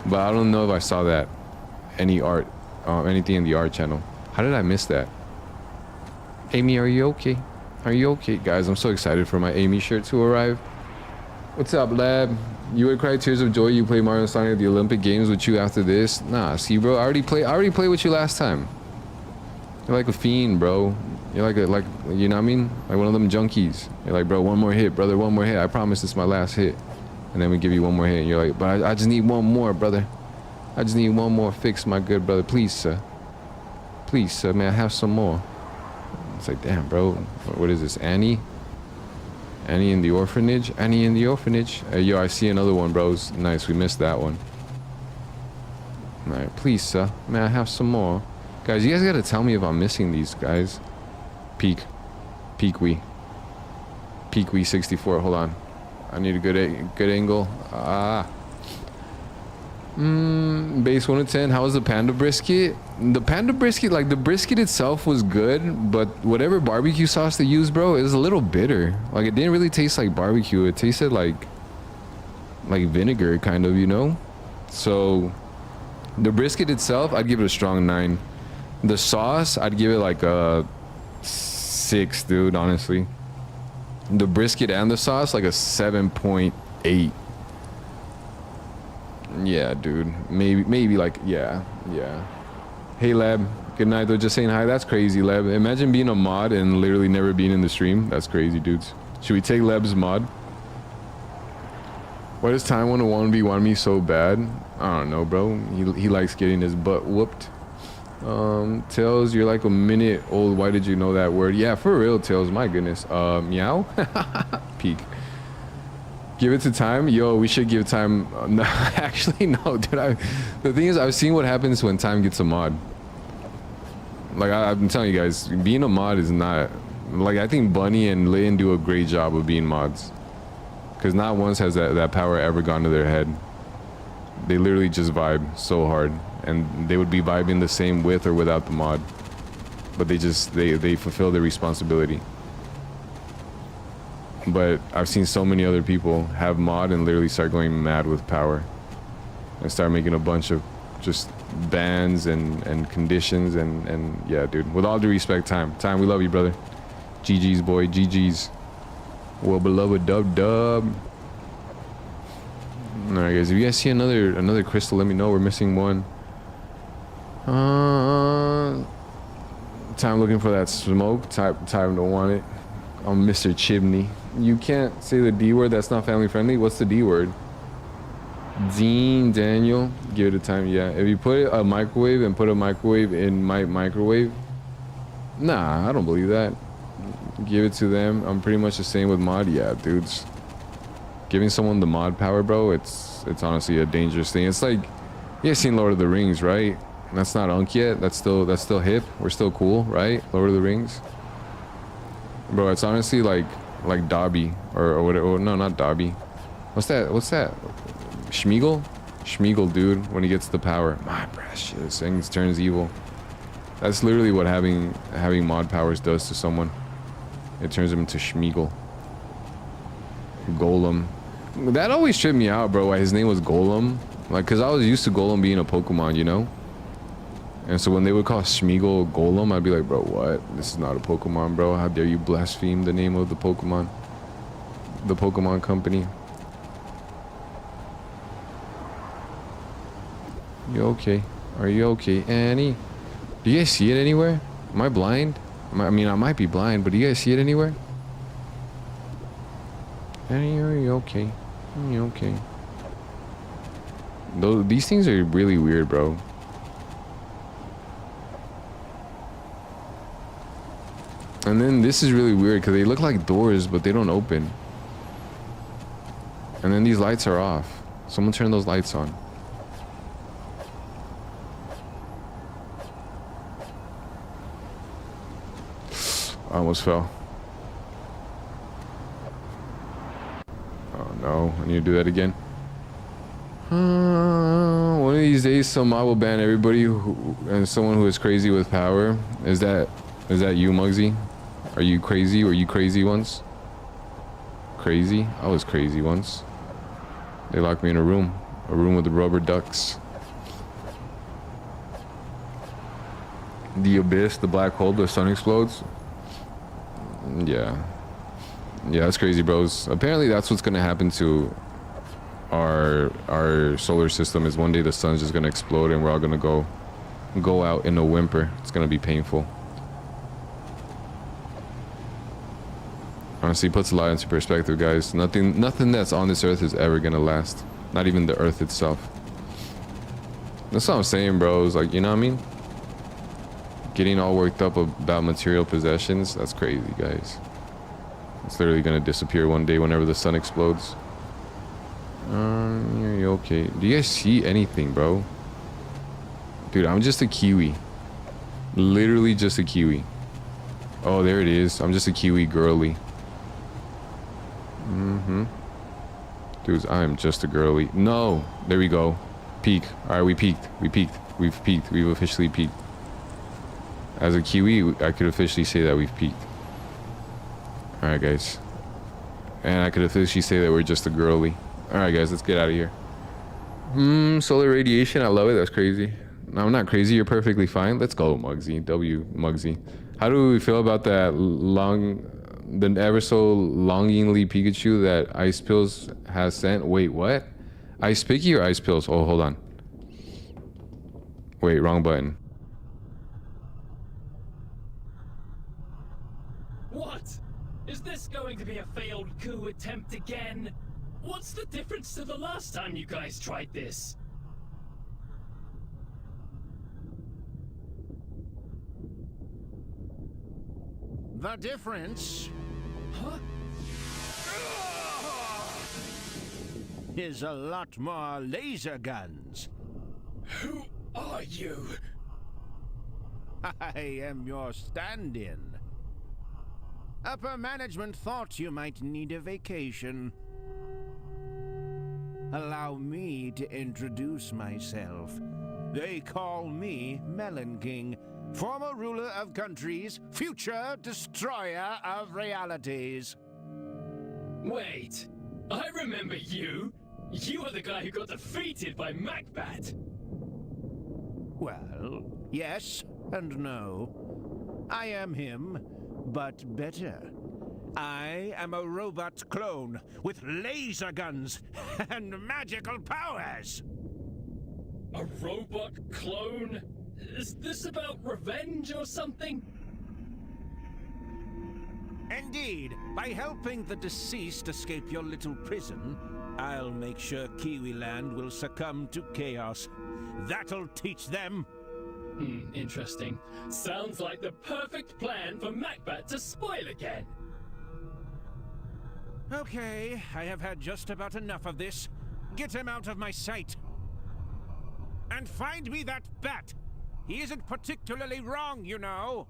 but I don't know if I saw that any art, anything in the art channel. How did I miss that? Amy, are you okay? Are you okay, guys? I'm so excited for my Amy shirt to arrive. What's up, lab? You would cry tears of joy. You play Mario Sonic at the Olympic Games with you after this? Nah, see, bro. I already played with you last time. You're like a fiend, bro. You're like you know what I mean? Like one of them junkies. You're like, bro, one more hit, brother. One more hit. I promise this is my last hit. And then we give you one more hit. And you're like, but I just need one more, brother. I just need one more fix, my good brother. Please, sir. Please, sir. May I have some more? It's like, damn, bro. What is this? Annie? Annie in the orphanage? Annie in the orphanage? Yo, I see another one, bros. Nice, we missed that one. Alright, please, sir. May I have some more? Guys, you guys gotta tell me if I'm missing these, guys. Peakwi 64. Hold on. I need a good angle. Base 1 to 10. How was the panda brisket? The panda brisket, like the brisket itself was good, but whatever barbecue sauce they used, bro, it was a little bitter. Like it didn't really taste like barbecue. It tasted like vinegar, kind of, you know. So the brisket itself, I'd give it a strong 9. The sauce, I'd give it like a 6, dude. Honestly, the brisket and the sauce, like a 7.8. Yeah, dude. Maybe like, yeah. Hey, Lab. Good night, though. Just saying hi. That's crazy, Lab. Imagine being a mod and literally never being in the stream. That's crazy, dudes. Should we take Lab's mod? Why does Time 101 want me so bad? I don't know, bro. He likes getting his butt whooped. Tails, you're like a minute old. Why did you know that word? Yeah, for real, Tails. My goodness. Meow? Peak. Give it to Time? Yo, we should give Time... no, actually, no, dude. The thing is, I've seen what happens when Time gets a mod. Like, I've been telling you guys, being a mod is not... Like, I think Bunny and Lynn do a great job of being mods. Because not once has that power ever gone to their head. They literally just vibe so hard. And they would be vibing the same with or without the mod. But they fulfill their responsibility. But I've seen so many other people have mod and literally start going mad with power and start making a bunch of just bans and conditions and yeah, dude. With all due respect, Time, we love you, brother. GG's, boy. GG's. Well beloved, dub. All right, guys. If you guys see another crystal, let me know. We're missing one. Time looking for that smoke. Time don't want it. I'm Mr. Chimney. You can't say the D word. That's not family friendly. What's the D word? Dean Daniel. Give it a time. Yeah. If you put a microwave and put a microwave in my microwave. Nah, I don't believe that. Give it to them. I'm pretty much the same with mod. Yeah, dudes. Giving someone the mod power, bro. It's honestly a dangerous thing. It's like, you guys seen Lord of the Rings, right? That's not unk yet. That's still hip. We're still cool, right? Lord of the Rings. Bro, it's honestly like Dobby or whatever. No, not Dobby. What's that? Schmeagol, dude, when he gets the power. My precious, things turns evil. That's literally what having mod powers does to someone. It turns him into Schmeagol. Golem. That always tripped me out, bro, why his name was Golem. Like, cause I was used to Golem being a Pokemon, you know? And so when they would call Schmeagol Golem, I'd be like, bro, what? This is not a Pokemon, bro. How dare you blaspheme the name of the Pokemon? the Pokemon company. You okay? Are you okay, Annie? Do you guys see it anywhere? Am I blind? I mean, I might be blind, but do you guys see it anywhere? Annie, are you okay? Are you okay? These things are really weird, bro. And then this is really weird because they look like doors, but they don't open. And then these lights are off. Someone turn those lights on. I almost fell. Oh no, I need to do that again. One of these days, some mob will ban everybody and someone who is crazy with power. Is that you, Muggsy? Are you crazy? Were you crazy once? Crazy? I was crazy once. They locked me in a room with the rubber ducks. The abyss, the black hole, the sun explodes. Yeah, that's crazy, bros. Apparently, that's what's gonna happen to our solar system. Is one day the sun's just gonna explode and we're all gonna go out in a whimper. It's gonna be painful. Honestly, puts a lot into perspective, guys. Nothing that's on this earth is ever gonna last. Not even the earth itself. That's what I'm saying, bros. Like, you know what I mean? Getting all worked up about material possessions, that's crazy, guys. It's literally gonna disappear one day whenever the sun explodes. Are you okay? Do you guys see anything, bro? Dude, I'm just a kiwi. Literally just a kiwi. Oh, there it is. I'm just a kiwi girly. Dudes, I'm just a girly. No, there we go. Peak. All right, we peaked. We've peaked. We've officially peaked. As a kiwi, I could officially say that we've peaked. All right, guys. And I could officially say that we're just a girly. All right, guys, let's get out of here. Solar radiation. I love it. That's crazy. No, I'm not crazy. You're perfectly fine. Let's go, Muggsy. Muggsy. How do we feel about that the ever so longingly Pikachu that Ice Pills has sent? Wait, what? Ice Picky or Ice Pills? Oh, hold on. Wait, wrong button. What? Is this going to be a failed coup attempt again? What's the difference to the last time you guys tried this? The difference Huh? is a lot more laser guns. Who are you? I am your stand-in. Upper management thought you might need a vacation. Allow me to introduce myself. They call me Melon King, former ruler of countries, future destroyer of realities. Wait, I remember you. You were the guy who got defeated by Macbat. Well, yes and no. I am him, but better. I am a robot clone with laser guns and magical powers. A robot clone? Is this about revenge or something? Indeed, by helping the deceased escape your little prison, I'll make sure Kiwiland will succumb to chaos. That'll teach them. Interesting. Sounds like the perfect plan for Macbat to spoil again. Okay, I have had just about enough of this. Get him out of my sight. And find me that bat. He isn't particularly wrong, you know.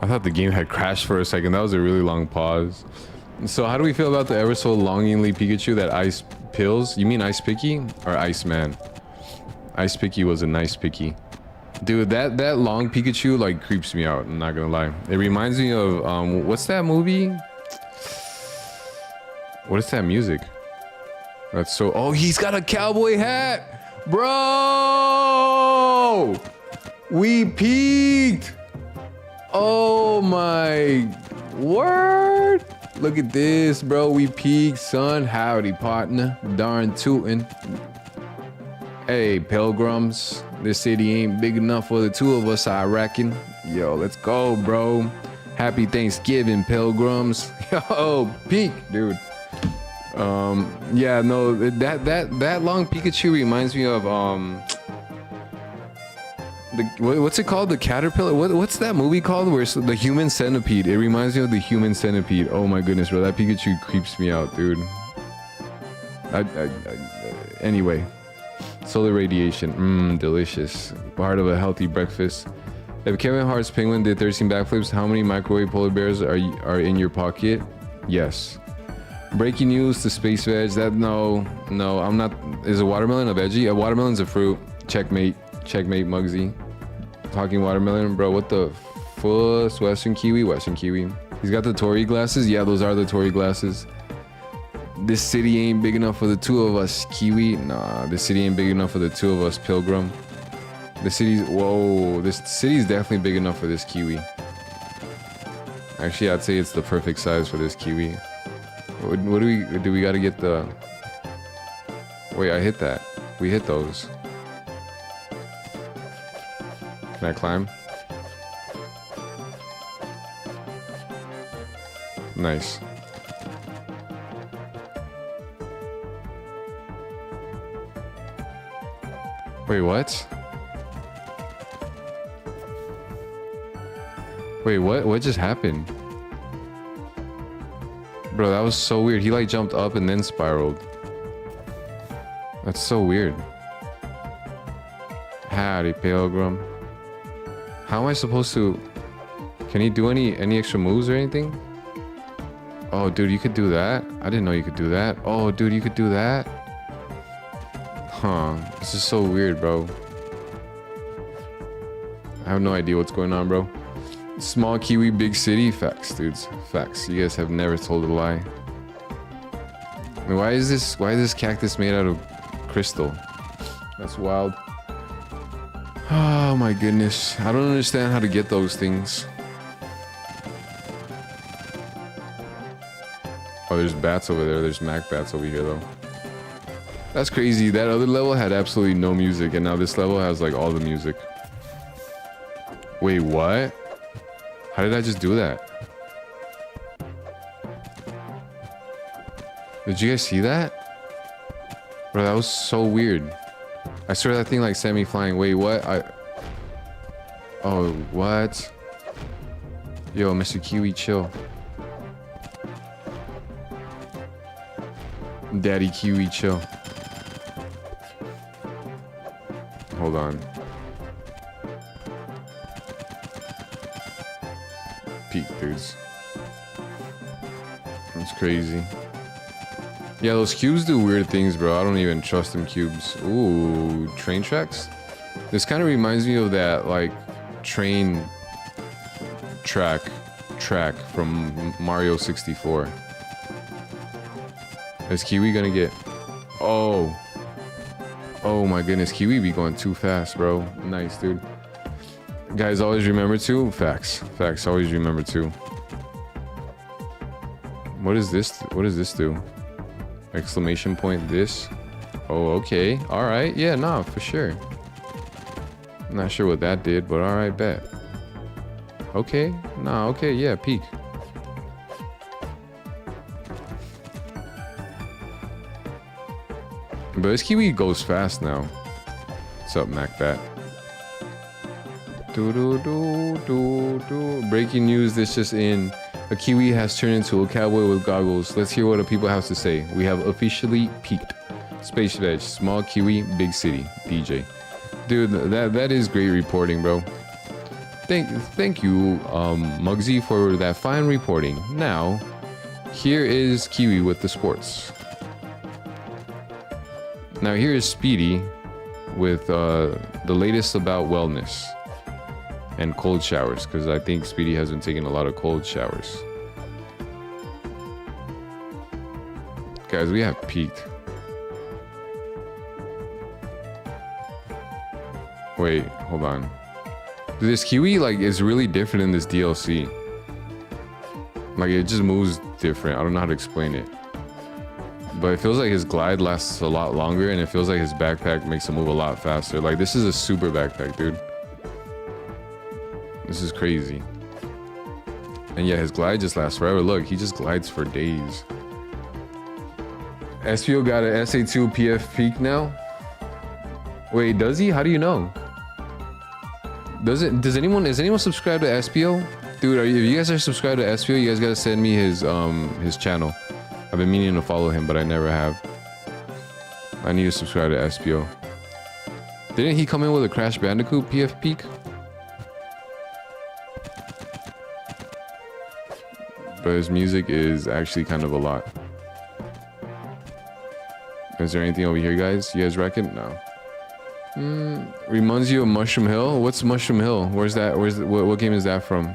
I thought the game had crashed for a second. That was a really long pause. So how do we feel about the ever so longingly Pikachu that Ice Pills? You mean Ice Picky or Ice Man? Ice Picky was a nice picky. Dude, that long Pikachu like creeps me out, I'm not gonna lie. It reminds me of what's that movie? What is that music? That's so... Oh, he's got a cowboy hat! Bro! Bro, we peaked. Oh my word. Look at this, bro. We peaked, son. Howdy, partner. Darn tootin'. Hey, pilgrims. This city ain't big enough for the two of us, I reckon. Yo, let's go, bro. Happy Thanksgiving, pilgrims. Yo, peak, dude. Yeah, no, that long Pikachu reminds me of what's it called? The caterpillar? What's that movie called? Where it's the human centipede? It reminds me of the human centipede. Oh my goodness, bro, that Pikachu creeps me out, dude. Anyway, solar radiation, delicious. Part of a healthy breakfast. If Kevin Hart's penguin did 13 backflips, how many microwave polar bears are in your pocket? Yes. Breaking news to Space Veg. That no, I'm not. Is a watermelon a veggie? A watermelon's a fruit. Checkmate, Muggsy. Talking watermelon, bro. What the fuss? Western kiwi. He's got the Tory glasses. Yeah, those are the Tory glasses. This city ain't big enough for the two of us, Kiwi. Nah, this city ain't big enough for the two of us, Pilgrim. This city's definitely big enough for this Kiwi. Actually, I'd say it's the perfect size for this Kiwi. What do we gotta get the... Wait, I hit that. We hit those. Can I climb? Nice. Wait, what? Wait, what just happened? Bro, that was so weird. He like jumped up and then spiraled. That's so weird. Howdy, Pilgrim. How am I supposed to... Can he do any extra moves or anything? Oh, dude, you could do that? I didn't know you could do that. Oh, dude, you could do that? Huh. This is so weird, bro. I have no idea what's going on, bro. Small Kiwi, big city. Facts, dudes. Facts. You guys have never told a lie. I mean, why is this cactus made out of crystal? That's wild. Oh my goodness. I don't understand how to get those things. Oh, there's bats over there. There's Mac bats over here, though. That's crazy. That other level had absolutely no music, and now this level has like all the music. Wait, what? How did I just do that? Did you guys see that? Bro, that was so weird. I swear that thing like sent me flying. Wait, what? Oh, what? Yo, Mr. Kiwi, chill. Daddy Kiwi, chill. Hold on. Peak, dudes. That's crazy. Yeah, those cubes do weird things, bro. I don't even trust them cubes. Ooh, train tracks? This kind of reminds me of that, like, train track from Mario 64. Is Kiwi gonna get... Oh. Oh my goodness, Kiwi be going too fast, bro. Nice, dude. Guys, always remember to... Facts. Facts, always remember to. What is this? What does this do? Exclamation point this? Oh, okay. Alright, yeah, nah, for sure. I'm not sure what that did, but alright, bet. Okay, nah, okay, yeah, peak. But this Kiwi goes fast now. What's up, MacBat? Breaking news, this just in. A Kiwi has turned into a cowboy with goggles. Let's hear what the people have to say. We have officially peaked. Space Veg, small Kiwi, big city. DJ. Dude, that is great reporting, bro. Thank you, Muggsy, for that fine reporting. Now, here is Kiwi with the sports. Now here is Speedy with the latest about wellness and cold showers, because I think Speedy has been taking a lot of cold showers. Guys, we have peaked. Wait, hold on. Dude, this Kiwi like is really different in this DLC. Like it just moves different. I don't know how to explain it. But it feels like his glide lasts a lot longer, and it feels like his backpack makes him move a lot faster. Like this is a super backpack, dude. This is crazy. And yeah, his glide just lasts forever. Look, he just glides for days. SPO got an SA2 PF peak now? Wait, does he? How do you know? Is anyone subscribed to SPO? Dude, if you guys are subscribed to SPO, you guys gotta send me his channel. I've been meaning to follow him, but I never have. I need to subscribe to SPO. Didn't he come in with a Crash Bandicoot PF peak? But his music is actually kind of a lot. Is there anything over here, guys? You guys reckon? No. Reminds you of Mushroom Hill? What's Mushroom Hill? Where's that? What game is that from?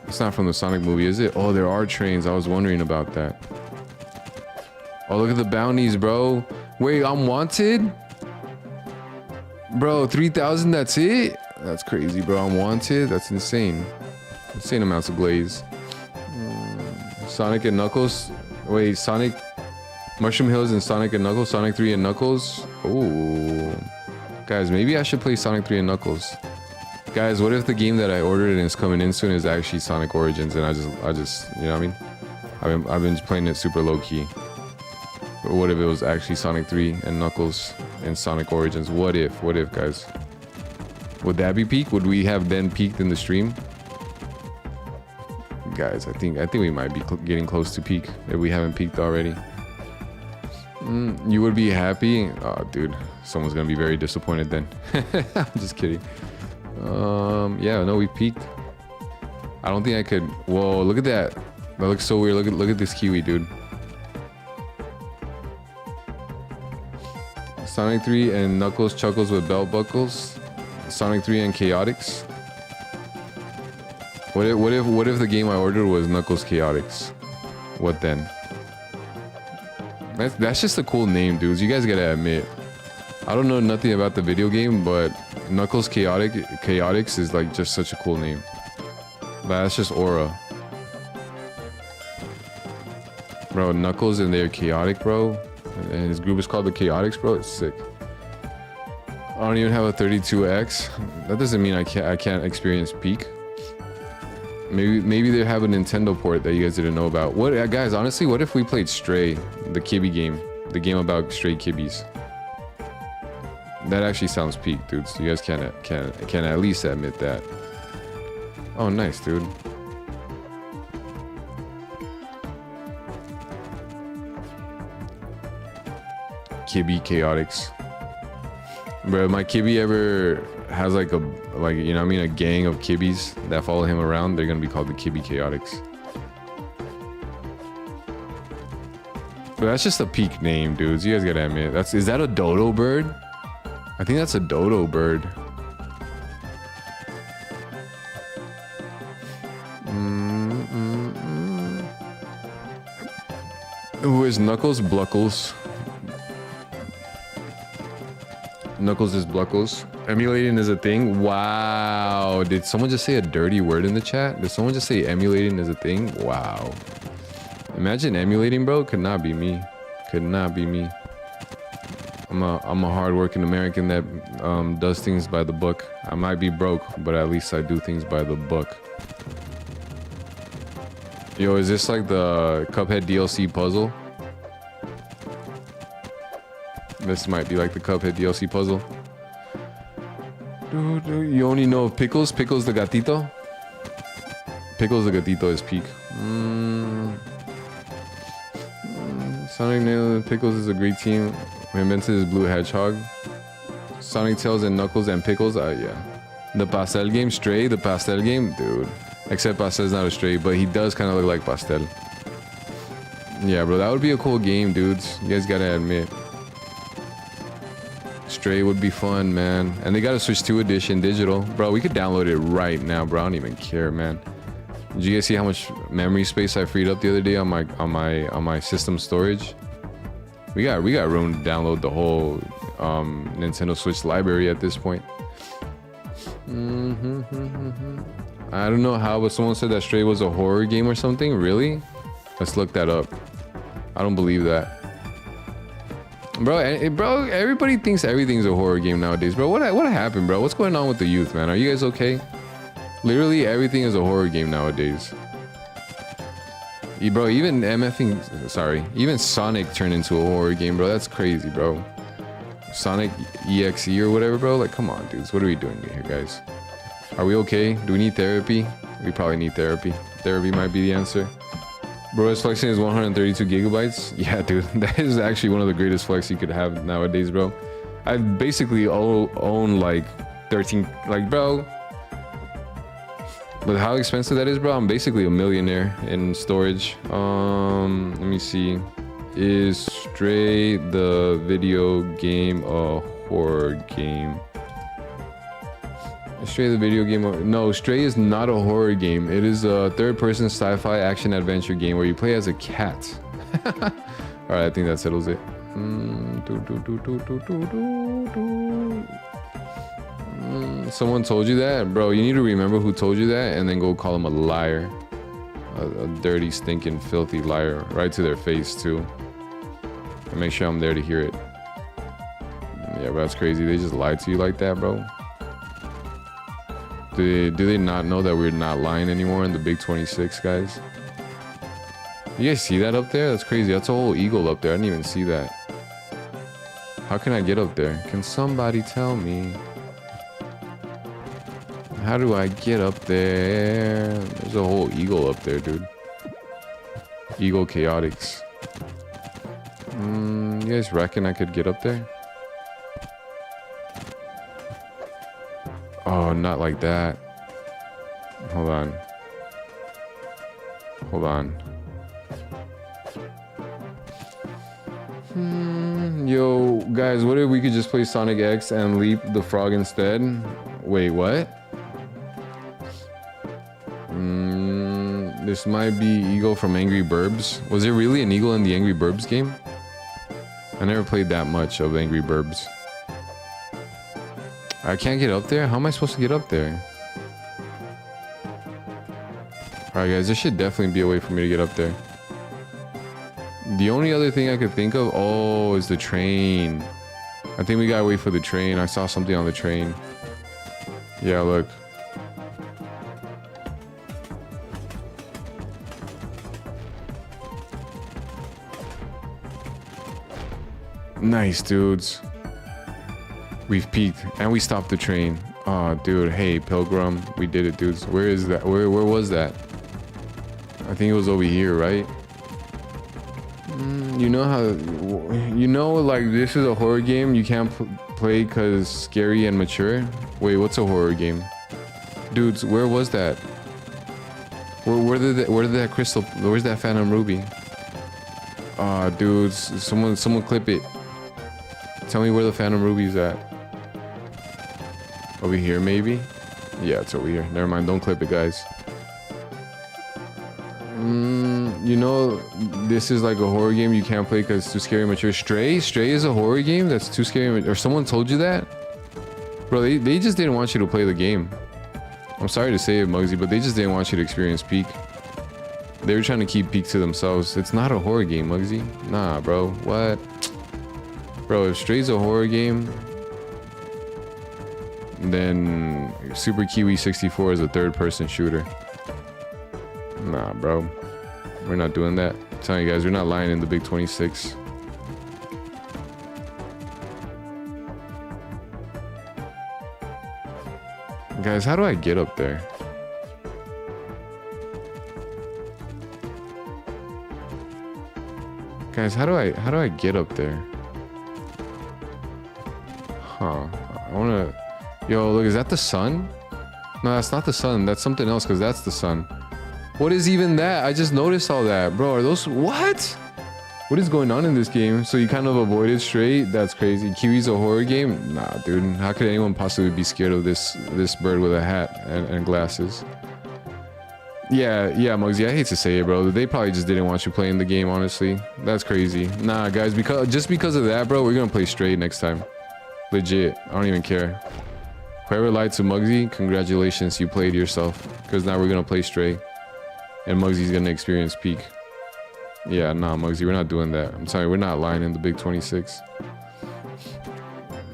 It's not from the Sonic movie, is it? Oh, there are trains. I was wondering about that. Oh, look at the bounties, bro. Wait, I'm wanted? Bro, 3,000, that's it? That's crazy, bro. I'm wanted? That's insane. Insane amounts of glaze. Sonic and Knuckles? Wait, Sonic... Mushroom Hills and Sonic and Knuckles? Sonic 3 and Knuckles? Oh. Guys, maybe I should play Sonic 3 and Knuckles. Guys, what if the game that I ordered and is coming in soon is actually Sonic Origins, and I just, you know what I mean? I've been playing it super low key. But what if it was actually Sonic 3 and Knuckles and Sonic Origins? What if, guys? Would that be peak? Would we have then peaked in the stream? Guys, I think we might be getting close to peak if we haven't peaked already. You would be happy? Oh, dude, someone's gonna be very disappointed then. I'm just kidding. Yeah, no, we peaked. I don't think I could. Whoa, look at that. That looks so weird. Look at this Kiwi, dude. Sonic 3 and Knuckles chuckles with belt buckles. Sonic 3 and Chaotix. What if the game I ordered was Knuckles Chaotix? What then? That's just a cool name, dudes. You guys gotta admit. I don't know nothing about the video game, but Knuckles Chaotix is like just such a cool name. But that's just aura. Bro, Knuckles and they're chaotic, bro. And his group is called the Chaotix, bro. It's sick. I don't even have a 32X. That doesn't mean I can't experience peak. Maybe they have a Nintendo port that you guys didn't know about. What, guys? Honestly, what if we played Stray, the Kibby game, the game about stray kibbies? That actually sounds peak, dudes. You guys can at least admit that. Oh, nice, dude. Kibby Chaotix. Bro, my Kibby ever has like you know what I mean, a gang of Kibbies that follow him around, they're gonna be called the Kibby Chaotix. But that's just a peak name, dudes. You guys gotta admit. Is that a dodo bird? I think that's a dodo bird. Who is Knuckles? Bluckles. Knuckles is Bluckles. Emulating is a thing? Wow. Did someone just say a dirty word in the chat? Did someone just say emulating is a thing? Wow. Imagine emulating, bro. Could not be me. Could not be me. I'm a hard-working American that does things by the book. I might be broke, but at least I do things by the book. Yo, is this like the Cuphead DLC puzzle? This might be like the Cuphead DLC puzzle. Dude, you only know of Pickles? Pickles the gatito? Pickles the gatito is peak. Sonic Nail and Pickles is a great team. Who invented his blue hedgehog. Sonic Tails and Knuckles and Pickles. Yeah. The Pastel game, Stray, the Pastel game, dude. Except Pastel's not a stray, but he does kind of look like Pastel. Yeah, bro, that would be a cool game, dudes. You guys gotta admit. Stray would be fun, man. And they got a Switch 2 edition digital. Bro, we could download it right now, bro. I don't even care, man. Did you guys see how much memory space I freed up the other day on my system storage? We got room to download the whole Nintendo Switch library at this point. I don't know how, but someone said that Stray was a horror game or something. Really? Let's look that up. I don't believe that. Bro, everybody thinks everything's a horror game nowadays, bro. What happened, bro? What's going on with the youth, man? Are you guys okay? Literally everything is a horror game nowadays. Bro, even even Sonic turned into a horror game, bro. That's crazy, bro. Sonic EXE or whatever, bro. Like, come on, dudes. What are we doing here, guys? Are we okay? Do we need therapy? We probably need therapy. Therapy might be the answer. Bro, his flexing is 132 gigabytes. Yeah, dude. That is actually one of the greatest flex you could have nowadays, bro. I basically own like 13, like, bro. With how expensive that is, bro, I'm basically a millionaire in storage. Let me see. Is Stray the video game a horror game? Is Stray the video game? No, Stray is not a horror game. It is a third-person sci-fi action adventure game where you play as a cat. All right, I think that settles it. Someone told you that? Bro, you need to remember who told you that and then go call them a liar. A dirty, stinking, filthy liar. Right to their face, too. And make sure I'm there to hear it. Yeah, bro, that's crazy. They just lied to you like that, bro. Do they not know that we're not lying anymore in the Big 26, guys? You guys see that up there? That's crazy. That's a whole eagle up there. I didn't even see that. How can I get up there? Can somebody tell me? How do I get up there? There's a whole eagle up there, dude. Eagle Chaotix. You guys reckon I could get up there? Oh, not like that. Hold on. Hold on. Yo, guys, what if we could just play Sonic X and Leap the Frog instead? Wait, what? This might be Eagle from Angry Birds. Was there really an eagle in the Angry Birds game? I never played that much of Angry Birds. I can't get up there? How am I supposed to get up there? Alright, guys, there should definitely be a way for me to get up there. The only other thing I could think of, oh, is the train. I think we gotta wait for the train. I saw something on the train. Yeah, look. Nice, dudes. We've peaked and we stopped the train. Oh, dude. Hey, Pilgrim. We did it, dudes. Where is that? Where was that? I think it was over here, right? You know how... You know, like, this is a horror game you can't play because scary and mature? Wait, what's a horror game? Dudes, where was that? Where did that crystal... Where's that Phantom Ruby? Dudes. Someone clip it. Tell me where the Phantom Ruby's at. Over here, maybe? Yeah, it's over here. Never mind. Don't clip it, guys. You know, this is like a horror game you can't play because it's too scary and mature. Stray is a horror game that's too scary. Or someone told you that? Bro, they just didn't want you to play the game. I'm sorry to say it, Muggsy, but they just didn't want you to experience Peak. They were trying to keep Peak to themselves. It's not a horror game, Muggsy. Nah, bro. What? Bro, if Stray's a horror game, then Super Kiwi 64 is a third-person shooter. Nah, bro. We're not doing that. I'm telling you guys, we're not lying in the Big 26. Guys, how do I get up there? Guys, how do I get up there? Huh. I wanna... Yo, look, is that the sun? No, that's not the sun. That's something else, because that's the sun. What is even that? I just noticed all that. Bro, are those... What? What is going on in this game? So you kind of avoided Stray? That's crazy. Kiwi's a horror game? Nah, dude. How could anyone possibly be scared of this bird with a hat and glasses? Yeah, Muggsy, I hate to say it, bro. They probably just didn't want you playing the game, honestly. That's crazy. Nah, guys, because of that, bro, we're gonna play straight next time. Legit. I don't even care. Whoever lied to Muggsy, congratulations, you played yourself. Because now we're gonna play straight. And Muggsy's gonna experience peak. Yeah, nah, Muggsy, we're not doing that. I'm telling you, we're not lying in the big 26.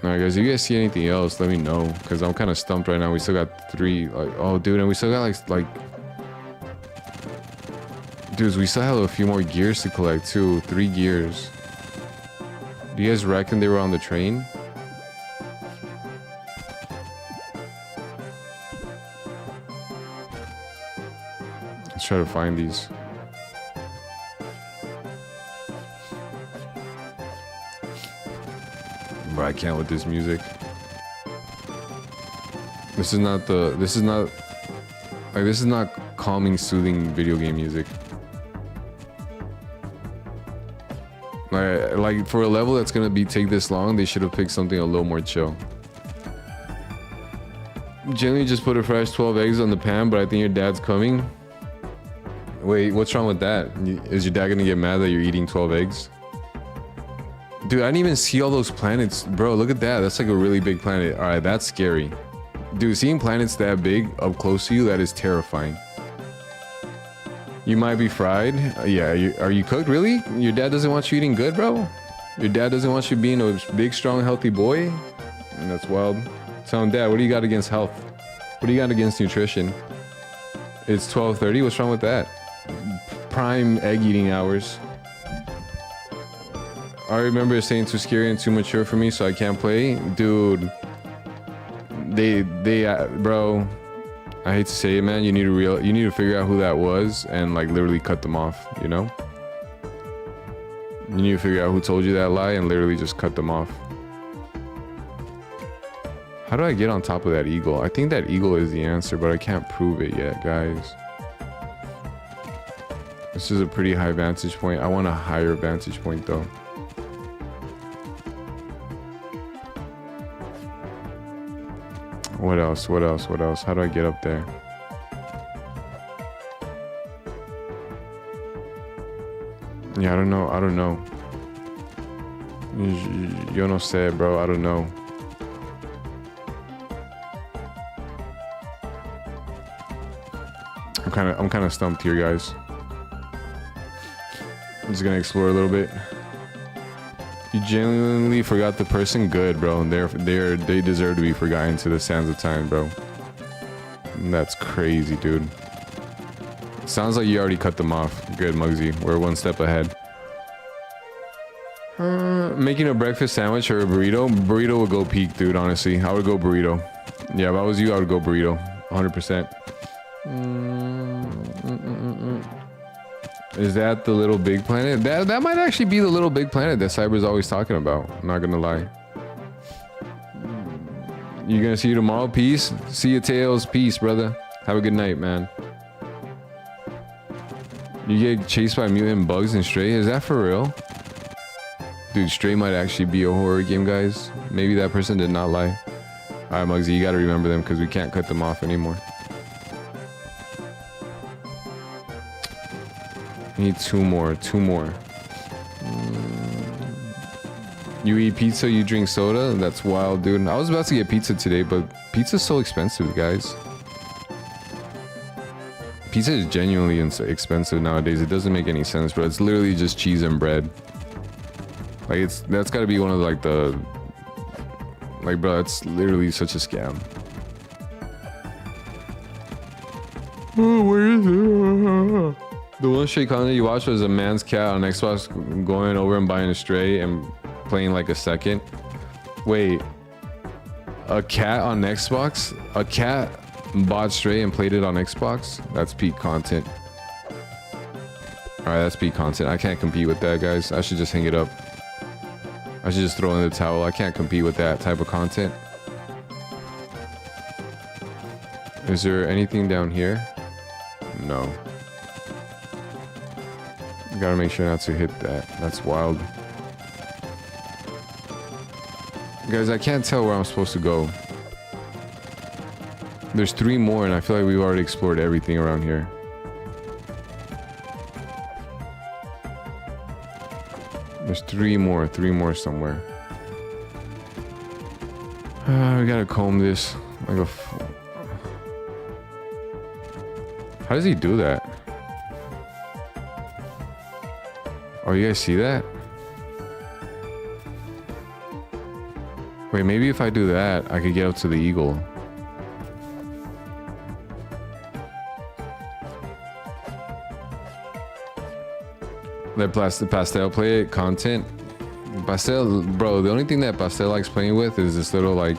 Alright, guys, if you guys see anything else, let me know. Because I'm kind of stumped right now. We still got 3. Like, oh, dude, and we still got like... Dudes, we still have a few more gears to collect too. 3 gears. Do you guys reckon they were on the train? Let's try to find these. Bro, I can't with this music. This is not calming, soothing video game music. Like for a level that's gonna take this long, they should have picked something a little more chill. Generally just put a fresh 12 eggs on the pan, but I think your dad's coming. Wait, what's wrong with that? Is your dad gonna get mad that you're eating 12 eggs? Dude, I didn't even see all those planets. Bro, look at that. That's like a really big planet. All right, that's scary. Dude, seeing planets that big up close to you, that is terrifying. You might be fried. Yeah, are you cooked? Really? Your dad doesn't want you eating good, bro? Your dad doesn't want you being a big, strong, healthy boy? And that's wild. Tell him, Dad, what do you got against health? What do you got against nutrition? It's 12:30. What's wrong with that? Prime egg eating hours. I remember saying too scary and too mature for me, so I can't play. Dude, bro, I hate to say it, man. You need to figure out who that was and like literally cut them off, you know? You need to figure out who told you that lie and literally just cut them off. How do I get on top of that eagle? I think that eagle is the answer, but I can't prove it yet, guys. This is a pretty high vantage point. I want a higher vantage point though. What else? What else? What else? How do I get up there? Yeah, I don't know. I don't know. Yo no sé, bro. I don't know. I'm kind of stumped here, guys. I'm just gonna explore a little bit. You genuinely forgot the person? Good, bro. They deserve to be forgotten to the sands of time, bro. That's crazy, dude. Sounds like you already cut them off. Good, Muggsy. We're one step ahead. Making a breakfast sandwich or a burrito? Burrito would go peak, dude, honestly. I would go burrito. Yeah, if I was you, I would go burrito. 100%. Is that the little big planet? That might actually be the little big planet that Cyber's always talking about. I'm not gonna lie. You gonna see you tomorrow? Peace. See you, Tails. Peace, brother. Have a good night, man. You get chased by mutant bugs and Stray? Is that for real? Dude, Stray might actually be a horror game, guys. Maybe that person did not lie. Alright, Muggsy, you gotta remember them because we can't cut them off anymore. Need two more. You eat pizza, you drink soda? That's wild, dude. I was about to get pizza today, but pizza's so expensive, guys. Pizza is genuinely expensive nowadays. It doesn't make any sense, but it's literally just cheese and bread. Like that's gotta be one of like bro, it's literally such a scam. Oh, where is it? The one straight content you watched was a man's cat on Xbox going over and buying a Stray and playing like a second. Wait, a cat on Xbox? A cat bought Stray and played it on Xbox? That's peak content. Alright, that's peak content. I can't compete with that, guys. I should just hang it up. I should just throw in the towel. I can't compete with that type of content. Is there anything down here? No. Gotta make sure not to hit that. That's wild. Guys, I can't tell where I'm supposed to go. There's 3 more and I feel like we've already explored everything around here. There's three more somewhere. We gotta comb this like a. How does he do that? Oh, you guys see that? Wait, maybe if I do that, I could get up to the eagle. Let Pastel play it. Content. Pastel, bro, the only thing that Pastel likes playing with is this little like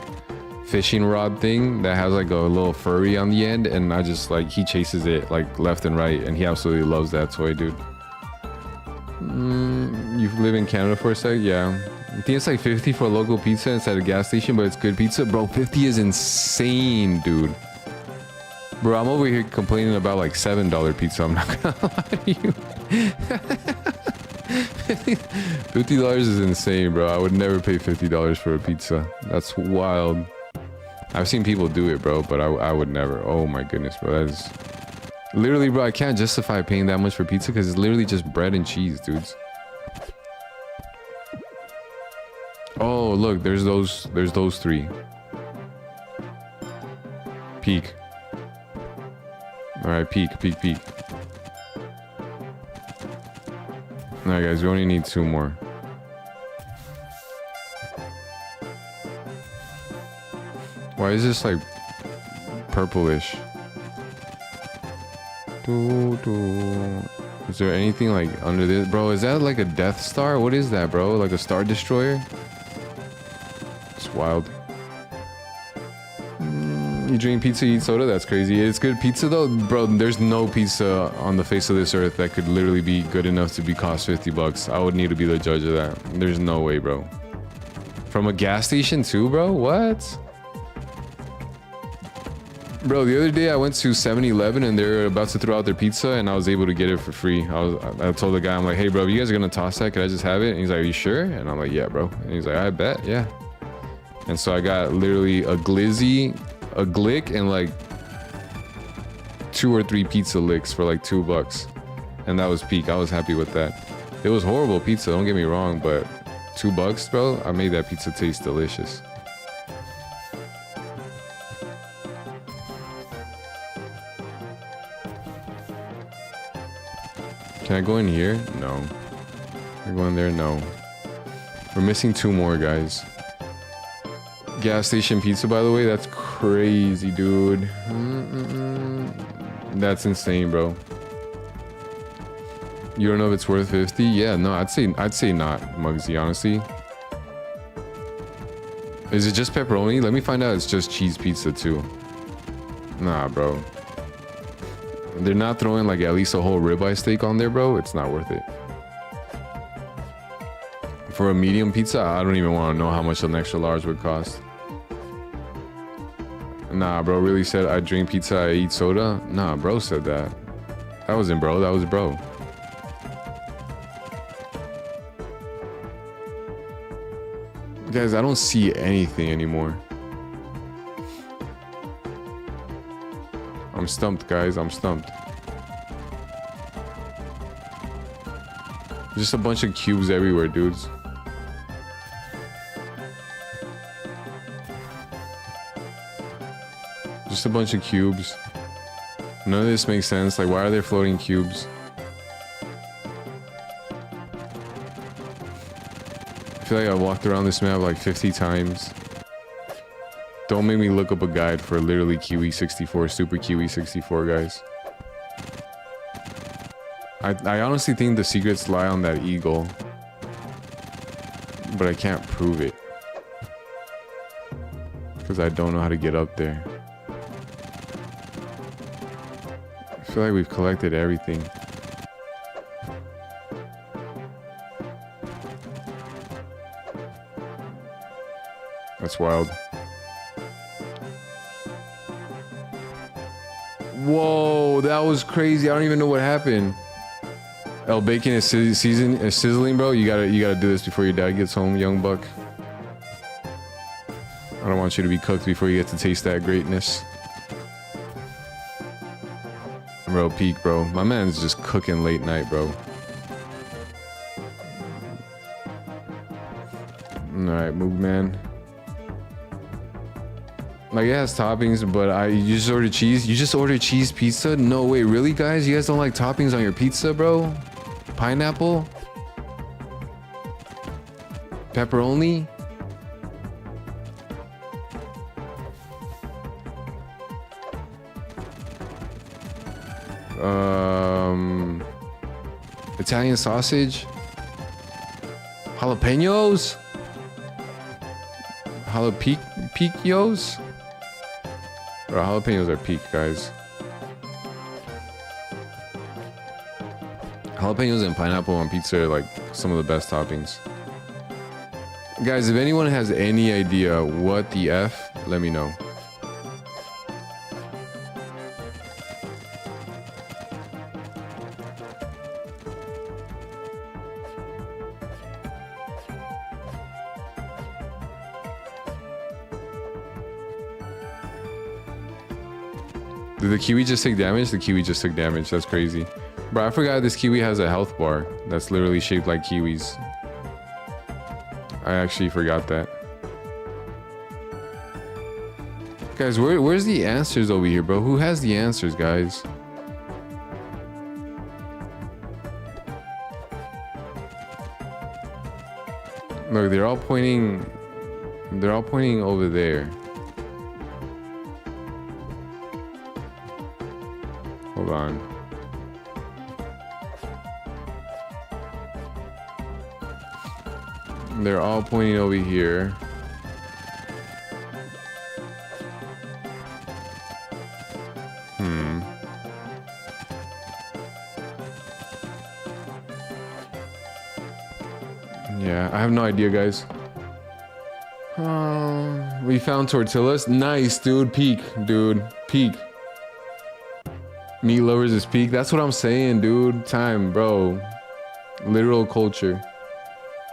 fishing rod thing that has like a little furry on the end, and I just like, he chases it like left and right, and he absolutely loves that toy, dude. You live in Canada for a sec? Yeah. I think it's like 50 for a local pizza inside a gas station, but it's good pizza. Bro, 50 is insane, dude. Bro, I'm over here complaining about like $7 pizza. I'm not gonna lie to you. $50 is insane, bro. I would never pay $50 for a pizza. That's wild. I've seen people do it, bro, but I would never. Oh my goodness, bro. That is literally, bro, I can't justify paying that much for pizza because it's literally just bread and cheese, dudes. Oh, look, there's those three. Peak. All right, peak. All right, guys, we only need 2 more. Why is this like purplish? Is there anything like under this? Bro, is that like a Death Star? What is that, bro? Like a Star Destroyer? It's wild. You drink pizza, you eat soda? That's crazy. It's good pizza though, bro. There's no pizza on the face of this earth that could literally be good enough to be cost $50. I would need to be the judge of that. There's no way, bro. From a gas station too, bro? What? Bro, the other day I went to 7-Eleven and they're about to throw out their pizza and I was able to get it for free. I told the guy, I'm like, hey, bro, if you guys are gonna toss that, could I just have it? And he's like, are you sure? And I'm like, yeah, bro. And he's like, I bet, yeah. And so I got literally a glizzy, a glick, and like 2 or 3 pizza licks for like $2. And that was peak. I was happy with that. It was horrible pizza, don't get me wrong, but $2, bro, I made that pizza taste delicious. Can I go in here? No. Can I go in there? No. We're missing 2 more, guys. Gas station pizza, by the way, that's crazy, dude. That's insane, bro. You don't know if it's worth 50? Yeah, no, I'd say not, Muggsy, honestly. Is it just pepperoni? Let me find out it's just cheese pizza too. Nah, bro. They're not throwing like at least a whole ribeye steak on there, bro. It's not worth it. For a medium pizza, I don't even want to know how much an extra large would cost. Nah, bro really said I drink pizza, I eat soda? Nah, bro said that. That wasn't bro, that was bro. Guys, I don't see anything anymore. I'm stumped, guys. I'm stumped. Just a bunch of cubes everywhere, dudes. Just a bunch of cubes. None of this makes sense. Like, why are there floating cubes? I feel like I walked around this map like 50 times. Don't make me look up a guide for literally Kiwi 64, Super Kiwi 64, guys. I honestly think the secrets lie on that eagle. But I can't prove it. Because I don't know how to get up there. I feel like we've collected everything. That's wild. Whoa, that was crazy. I don't even know what happened. El bacon is sizzling, bro. You gotta do this before your dad gets home, young buck. I don't want you to be cooked before you get to taste that greatness. Bro, peak, bro. My man's just cooking late night, bro. right, Moog Man. Like, it has toppings, but you just ordered cheese? You just ordered cheese pizza? No way, really, guys? You guys don't like toppings on your pizza, bro? Pineapple? Pepperoni? Italian sausage? Jalapenos? Jalapenos? Bro, jalapenos are peak, guys. Jalapenos and pineapple on pizza are like some of the best toppings. Guys, if anyone has any idea what the F, let me know. Did the kiwi just take damage? The kiwi just took damage. That's crazy. Bro, I forgot this kiwi has a health bar that's literally shaped like kiwis. I actually forgot that. Guys, where's the answers over here, bro? Who has the answers, guys? Look, they're all pointing over there. Hold on. They're all pointing over here. Yeah, I have no idea, guys. We found tortillas. Nice, dude. Peak, dude. Peak. Meat lovers is peak. That's what I'm saying, dude. Time, bro. Literal culture.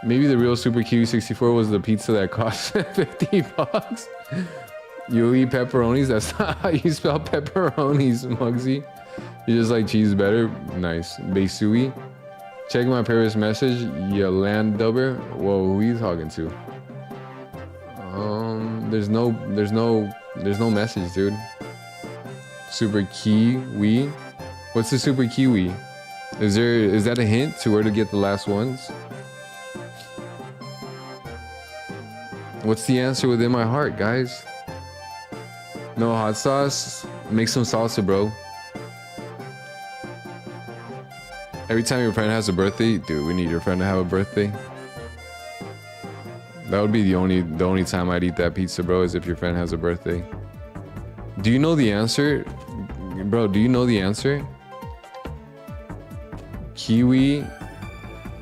Maybe the real Super Kiwi 64 was the pizza that cost 50 bucks. You eat pepperonis? That's not how you spell pepperonis, Muggsy. You just like cheese better? Nice. Beisui. Check my Paris message. You land dubber. Whoa, who are you talking to? There's no message, dude. Super Kiwi. What's the Super Kiwi? Is that a hint to where to get the last ones? What's the answer within my heart, guys? No hot sauce? Make some salsa, bro. Every time your friend has a birthday, dude, we need your friend to have a birthday. That would be the only time I'd eat that pizza, bro, is if your friend has a birthday. Do you know the answer? Bro, do you know the answer? Kiwi,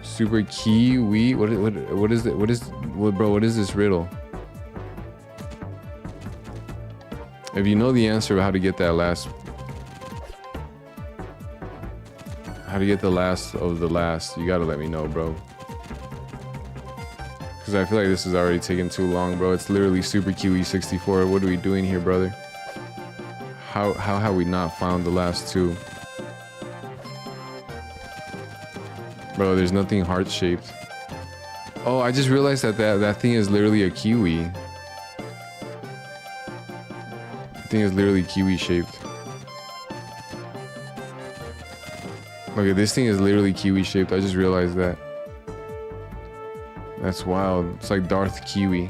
Super Kiwi. What is it? Bro, what is this riddle? If you know the answer of how to get that last, how to get the last of the last, you gotta let me know, bro. Because I feel like this is already taking too long, bro. It's literally Super Kiwi 64. What are we doing here, brother? How have we not found the last two? Bro, there's nothing heart-shaped. Oh, I just realized that thing is literally a kiwi. The thing is literally kiwi-shaped. Okay, this thing is literally kiwi-shaped. I just realized that. That's wild. It's like Darth Kiwi.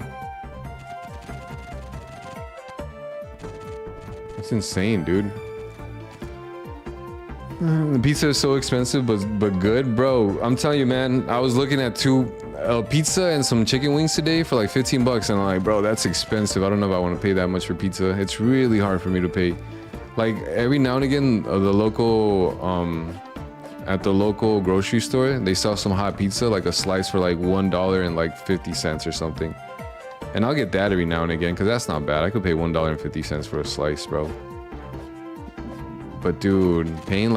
That's insane, dude. The pizza is so expensive, but good, bro. I'm telling you, man. I was looking at pizza and some chicken wings today for like 15 bucks, and I'm like, bro, that's expensive. I don't know if I want to pay that much for pizza. It's really hard for me to pay. Like every now and again, at the local grocery store, they sell some hot pizza, like a slice for like $1 and like 50 cents or something. And I'll get that every now and again, because that's not bad. I could pay $1.50 for a slice, bro. But dude, paying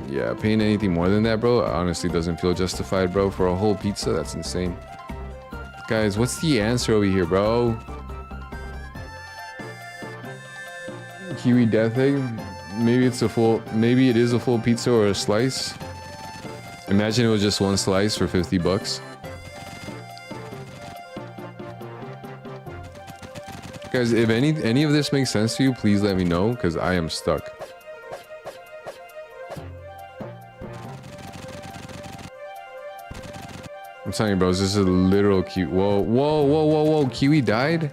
anything more than that, bro, honestly doesn't feel justified, bro. For a whole pizza, that's insane. Guys, what's the answer over here, bro? Kiwi death egg? Maybe it is a full pizza or a slice. Imagine it was just one slice for 50 bucks. Guys, if any of this makes sense to you, please let me know, because I am stuck. I'm telling you, bros, this is a literal kiwi. Whoa, whoa, whoa, whoa, whoa. Kiwi died?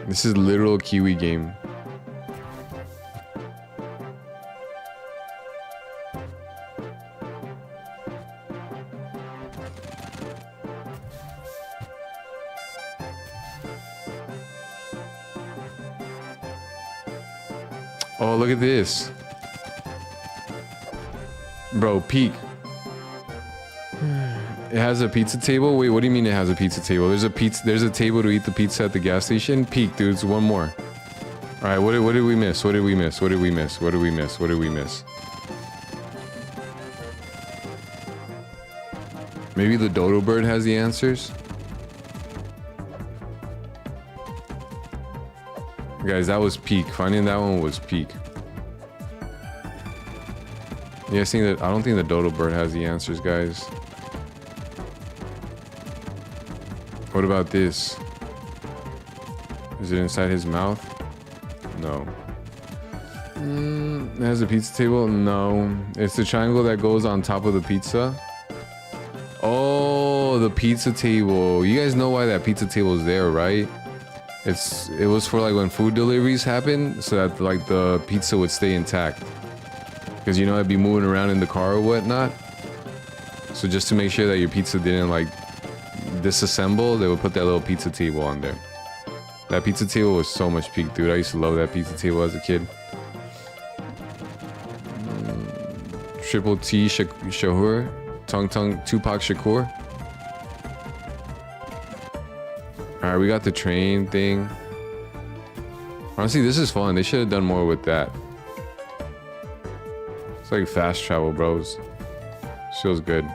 This is literal kiwi game. Oh, look at this. Bro, peek. It has a pizza table? Wait, what do you mean it has a pizza table? There's a table to eat the pizza at the gas station? Peek, dudes, one more. Alright, what did we miss? What did we miss? What did we miss? What did we miss? What did we miss? Maybe the dodo bird has the answers? Guys, that was peak. Finding that one was peak. You guys think that? I don't think the dodo bird has the answers, guys. What about this? Is it inside his mouth? No. It has a pizza table? No. It's the triangle that goes on top of the pizza. Oh, the pizza table. You guys know why that pizza table is there, right? It was for like when food deliveries happen, so that like the pizza would stay intact. Because you know it'd be moving around in the car or whatnot. So just to make sure that your pizza didn't like disassemble, they would put that little pizza table on there. That pizza table was so much peak, dude. I used to love that pizza table as a kid. Triple T Shahur, Tung Tupac Shakur. Alright, we got the train thing. Honestly, this is fun. They should have done more with that. It's like fast travel, bros. Feels good.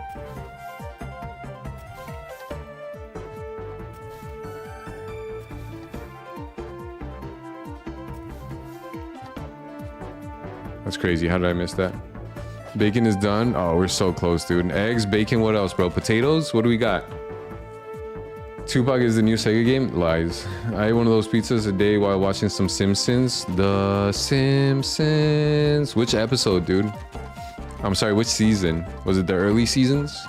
That's crazy. How did I miss that? Bacon is done. Oh, we're so close, dude. Eggs, bacon, what else, bro? Potatoes? What do we got? Tupac is the new Sega game? Lies. I ate one of those pizzas a day while watching some Simpsons. The Simpsons. Which episode, dude? I'm sorry, which season? Was it the early seasons?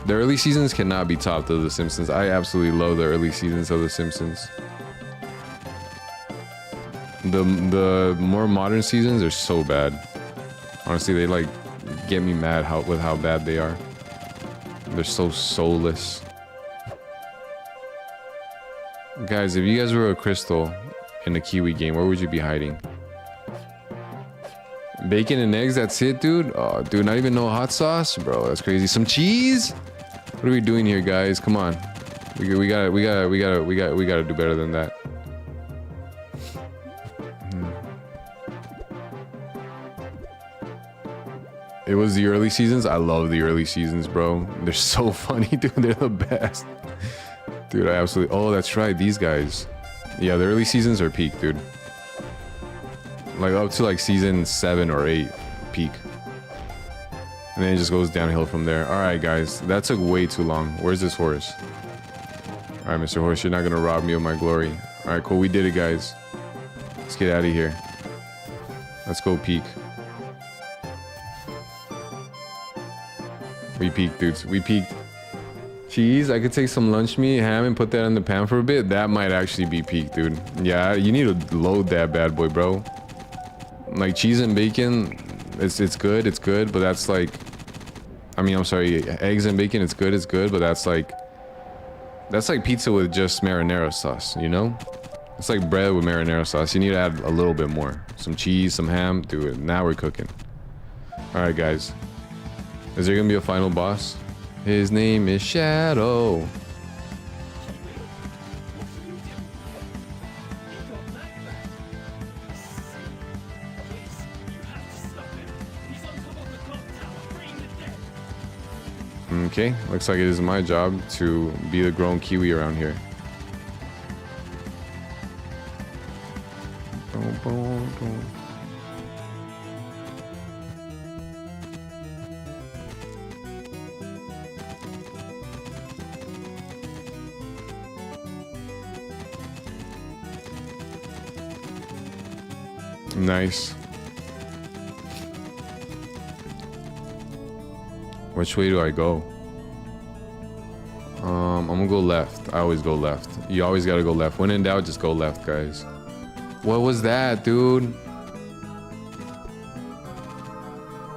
The early seasons cannot be topped of The Simpsons. I absolutely love the early seasons of The Simpsons. The more modern seasons are so bad. Honestly, they like get me mad with how bad they are. They're so soulless. Guys, if you guys were a crystal in a Kiwi game, where would you be hiding? Bacon and eggs, that's it, dude? Oh, dude, not even no hot sauce? Bro, that's crazy. Some cheese? What are we doing here, guys? Come on. We gotta do better than that. It was the early seasons. I love the early seasons, bro. They're so funny, dude. They're the best. Dude, I absolutely... Oh, that's right. These guys. Yeah, the early seasons are peak, dude. Like up to like season 7 or 8 peak. And then it just goes downhill from there. Alright, guys. That took way too long. Where's this horse? Alright, Mr. Horse. You're not going to rob me of my glory. Alright, cool. We did it, guys. Let's get out of here. Let's go peak. We peaked, dudes. We peaked. Cheese. I could take some lunch meat, ham, and put that in the pan for a bit. That might actually be peak, dude. Yeah, you need to load that bad boy, bro. Like cheese and bacon, it's good, but that's like, I mean, I'm sorry, eggs and bacon, it's good, but that's like pizza with just marinara sauce, you know? It's like bread with marinara sauce. You need to add a little bit more. Some cheese, some ham, do it. Now we're cooking. All right, guys. Is there gonna be a final boss? His name is Shadow. Okay, looks like it is my job to be the grown Kiwi around here. Nice. Which way do I go? I'm gonna go left. I always go left. You always gotta go left. When in doubt, just go left, guys. What was that, dude?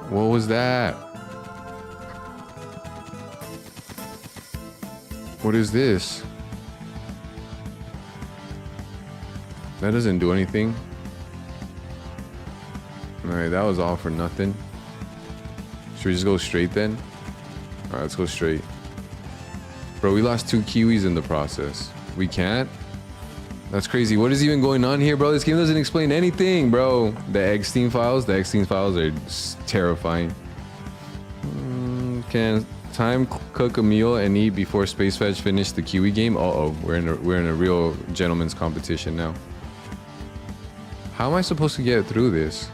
What was that? What is this? That doesn't do anything. Alright, that was all for nothing. Should we just go straight then? Alright, let's go straight. Bro, we lost 2 kiwis in the process. We can't? That's crazy. What is even going on here, bro? This game doesn't explain anything, bro. The Eggstein files are terrifying. Can time cook a meal and eat before Space Fetch finish the kiwi game? Uh-oh, we're in a real gentleman's competition now. How am I supposed to get through this?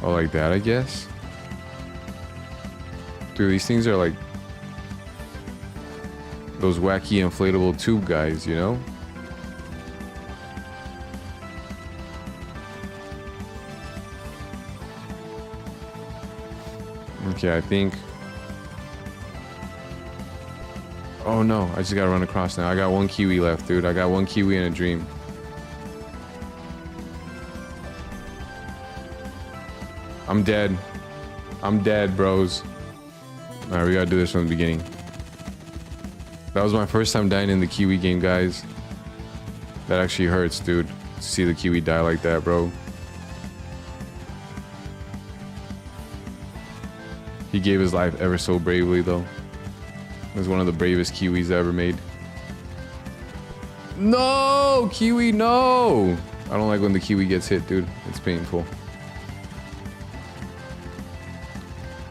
Oh, like that, I guess? Dude, these things are like those wacky inflatable tube guys, you know? Okay, I think... Oh no, I just gotta run across now. I got 1 kiwi left, dude. I got 1 kiwi in a dream. I'm dead. I'm dead, bros. Alright, we gotta do this from the beginning. That was my first time dying in the kiwi game, guys. That actually hurts, dude. To see the kiwi die like that, bro. He gave his life ever so bravely, though. He was one of the bravest kiwis ever made. No! Kiwi, no! I don't like when the kiwi gets hit, dude. It's painful.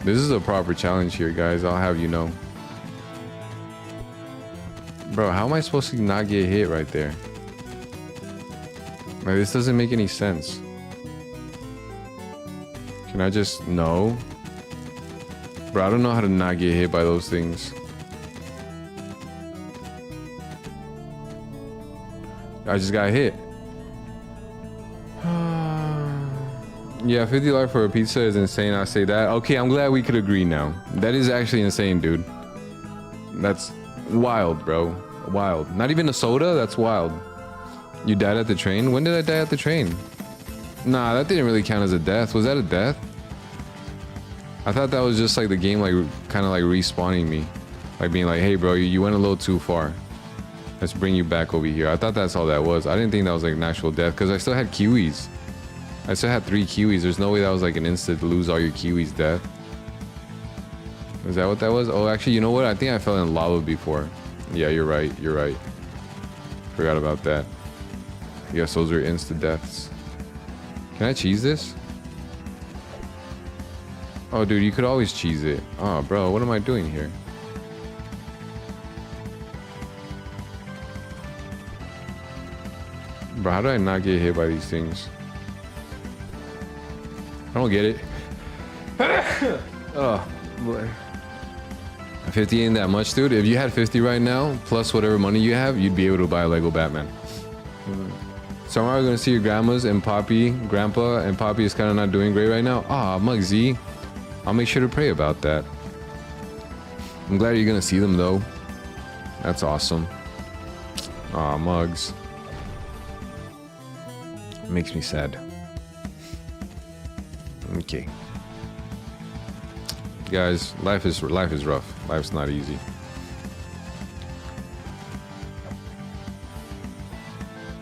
This is a proper challenge here, guys. I'll have you know. Bro, how am I supposed to not get hit right there? Like, this doesn't make any sense. Can I just... No. Bro, I don't know how to not get hit by those things. I just got hit. Yeah, 50 life for a pizza is insane. I say that. Okay, I'm glad we could agree now. That is actually insane, dude. That's wild, bro. Wild. Not even a soda? That's wild. You died at the train? When did I die at the train? Nah, that didn't really count as a death. Was that a death? I thought that was just like the game, like kind of like respawning me. Like being like, hey bro, you went a little too far. Let's bring you back over here. I thought that's all that was. I didn't think that was like an actual death because I still had kiwis. I still had 3 kiwis. There's no way that was like an instant lose all your kiwis death. Is that what that was? Oh, actually, you know what? I think I fell in lava before. Yeah, you're right. You're right. Forgot about that. Yes, those are instant deaths. Can I cheese this? Oh, dude, you could always cheese it. Oh, bro, what am I doing here? Bro, how do I not get hit by these things? I don't get it. Oh, boy. 50 ain't that much, dude. If you had 50 right now, plus whatever money you have, you'd be able to buy a Lego Batman. Tomorrow we're gonna see your grandmas and Poppy. Grandpa and Poppy is kind of not doing great right now. Ah, Muggsy. I'll make sure to pray about that. I'm glad you're gonna see them though. That's awesome. Ah, Muggs. Makes me sad. Okay. Guys, life is rough. Life's not easy.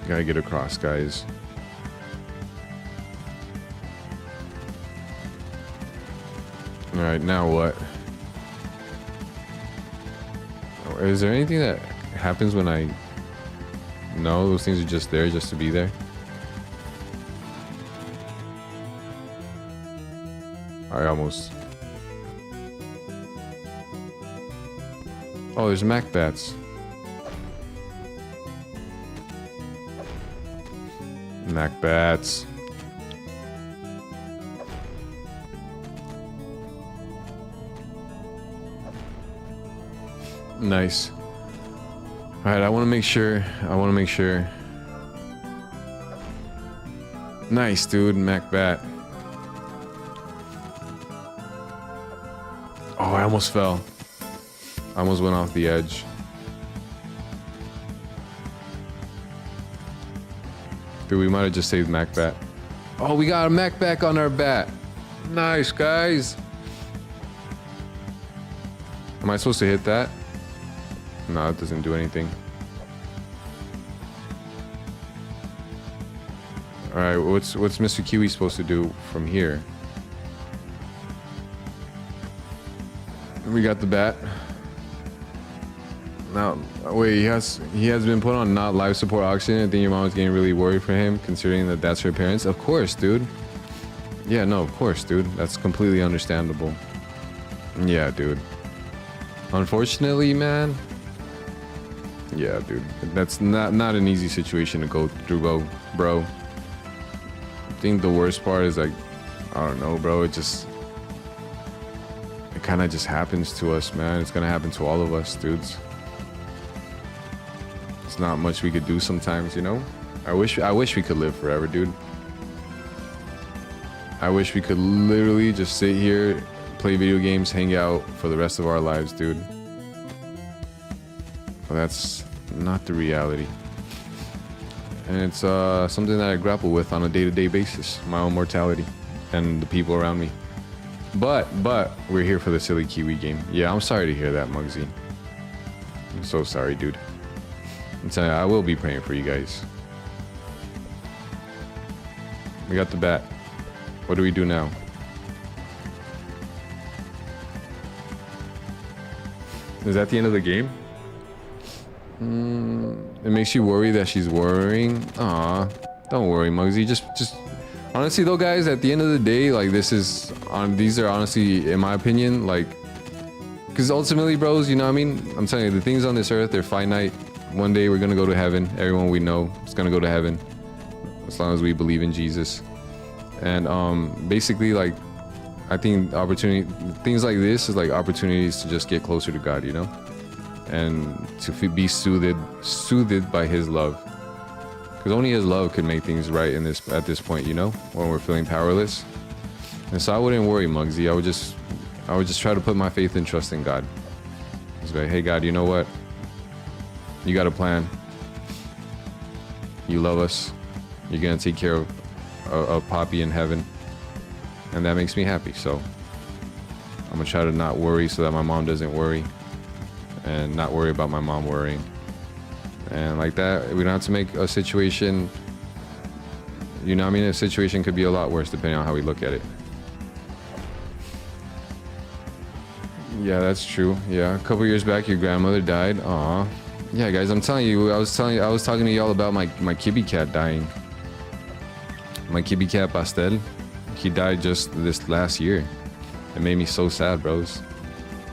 Gotta get across, guys. Alright, now what? Is there anything that happens when I... No, those things are just there just to be there. I almost... Oh, there's Mac bats. Mac bats. Nice. All right, I want to make sure. Nice, dude. Mac bat. Oh, I almost fell. I almost went off the edge. Dude, we might have just saved Mac bat. Oh, we got a Mac back on our bat. Nice, guys. Am I supposed to hit that? No, it doesn't do anything. All right, what's Mr. Kiwi supposed to do from here? We got the bat. Now, wait, he has been put on not life support oxygen. I think your mom is getting really worried for him, considering that that's her parents. Of course, dude. Yeah, no, of course, dude. That's completely understandable. Yeah, dude. Unfortunately, man. Yeah, dude. That's not an easy situation to go through, bro. I think the worst part is like, I don't know, bro. It kind of just happens to us, man. It's gonna happen to all of us, dudes. It's not much we could do sometimes, you know. I wish we could live forever, dude. I wish we could literally just sit here, play video games, hang out for the rest of our lives, dude. But that's not the reality. And it's something that I grapple with on a day-to-day basis, my own mortality and the people around me. But we're here for the silly Kiwi game. Yeah, I'm sorry to hear that, Muggsy. I'm so sorry, dude. I'm telling you, I will be praying for you guys. We got the bat. What do we do now? Is that the end of the game? It makes you worry that she's worrying. Aw, don't worry, Muggsy. Just honestly though, guys, at the end of the day, like these are honestly, in my opinion, like, because ultimately, bros, you know what I mean? I'm telling you, the things on this earth, they're finite. One day we're gonna go to heaven. Everyone we know is gonna go to heaven, as long as we believe in Jesus. And basically, like, I think things like this is like opportunities to just get closer to God, you know, and to be soothed by His love, because only His love could make things right at this point, you know, when we're feeling powerless. And so I wouldn't worry, Muggsy. I would just try to put my faith and trust in God. Just like, hey God, you know what? You got a plan. You love us. You're gonna take care of Poppy in heaven, and that makes me happy. So I'm gonna try to not worry so that my mom doesn't worry, and not worry about my mom worrying. And like that, we don't have to make a situation, you know what I mean? A situation could be a lot worse depending on how we look at it. Yeah, that's true. Yeah, a couple years back, your grandmother died. Aw. Yeah, guys, I'm telling you, I was talking to y'all about my Kibby cat dying. My Kibby cat Pastel, he died just this last year. It made me so sad, bros.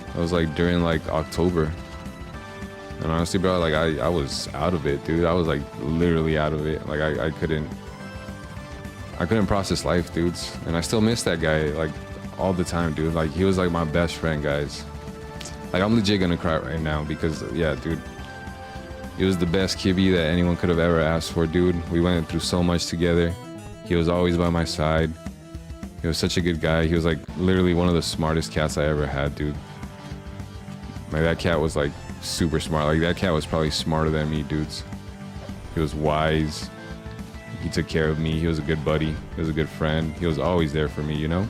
It was like during like October. And honestly, bro, like I was out of it, dude. I was like literally out of it. Like I couldn't process life, dudes. And I still miss that guy like all the time, dude. Like he was like my best friend, guys. Like I'm legit gonna cry right now because yeah, dude. He was the best Kibby that anyone could have ever asked for, dude. We went through so much together. He was always by my side. He was such a good guy. He was like literally one of the smartest cats I ever had, dude. Like that cat was like super smart. Like that cat was probably smarter than me, dudes. He was wise. He took care of me. He was a good buddy. He was a good friend. He was always there for me, you know?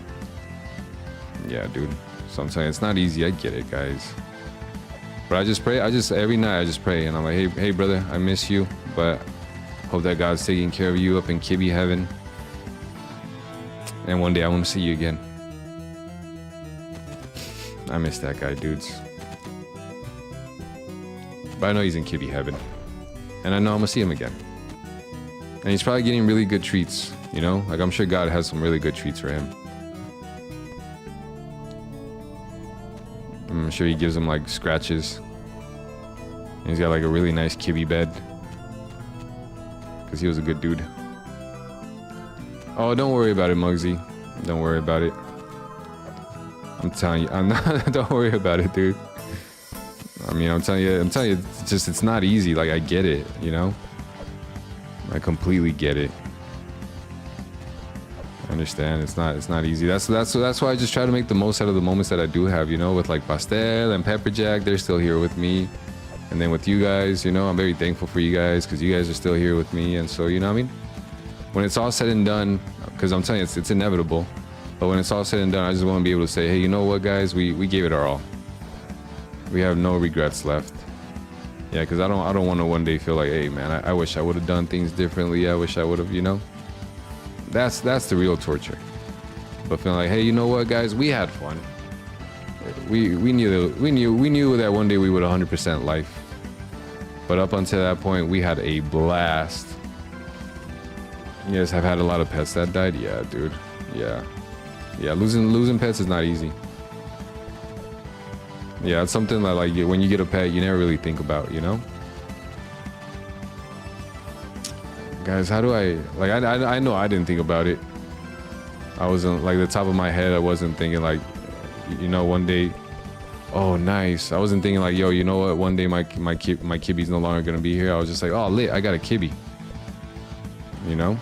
Yeah, dude. So I'm saying it's not easy. I get it, guys. But I just pray. Every night I just pray, and I'm like, hey, brother, I miss you, but hope that God's taking care of you up in Kibby heaven. And one day I want to see you again. I miss that guy, dudes. But I know he's in Kibby heaven. And I know I'm going to see him again. And he's probably getting really good treats, you know? Like, I'm sure God has some really good treats for him. I'm sure he gives him, like, scratches. And he's got, like, a really nice Kibby bed. Because he was a good dude. Oh, don't worry about it, Muggsy. Don't worry about it. I'm telling you, I'm not. Don't worry about it, dude. I mean, I'm telling you, it's not easy. Like, I get it, you know? I completely get it. understand. It's not easy. That's why I just try to make the most out of the moments that I do have, you know, with like Pastel and Pepperjack. They're still here with me. And then with you guys, you know, I'm very thankful for you guys because you guys are still here with me. And so, you know what I mean? When it's all said and done, because I'm telling you, it's inevitable. But when it's all said and done, I just want to be able to say, hey, you know what, guys? We gave it our all. We have no regrets left. Yeah, because I don't want to one day feel like, hey, man, I wish I would have done things differently. I wish I would have, you know? That's the real torture. But feeling like, hey, you know what, guys? We had fun. We knew that one day we would 100% life. But up until that point, we had a blast. You guys have had a lot of pets that died? Yeah, dude. Yeah. Yeah, losing pets is not easy. Yeah, it's something that, like, when you get a pet, you never really think about, you know? Guys, how do I... Like, I know I didn't think about it. I wasn't... Like, the top of my head, I wasn't thinking, like, you know, one day... Oh, nice. I wasn't thinking, like, yo, you know what? One day my kibby's no longer gonna be here. I was just like, oh, lit, I got a kibby. You know?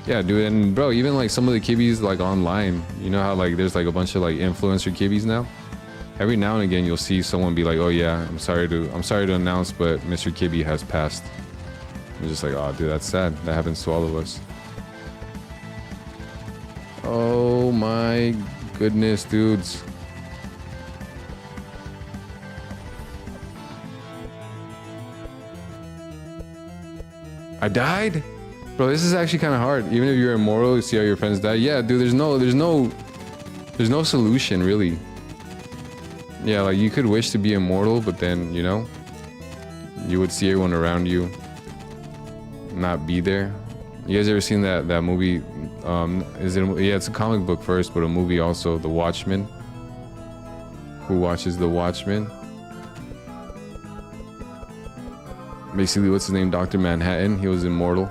Yeah, dude, and bro, even, like, some of the kibbies, like, online, you know how, like, there's, like, a bunch of, like, influencer kibbies now? Every now and again, you'll see someone be like, oh, yeah, I'm sorry to announce, but Mr. Kibby has passed. I'm just like, oh, dude, that's sad. That happens to all of us. Oh, my goodness, dudes. I died? Bro, this is actually kind of hard. Even if you're immortal, you see how your friends die. Yeah, dude, there's no solution, really. Yeah, like, you could wish to be immortal, but then, you know, you would see everyone around you not be there. You guys ever seen that movie? Yeah, it's a comic book first, but a movie also, The Watchmen. Who watches The Watchmen? Basically, what's his name? Dr. Manhattan. He was immortal.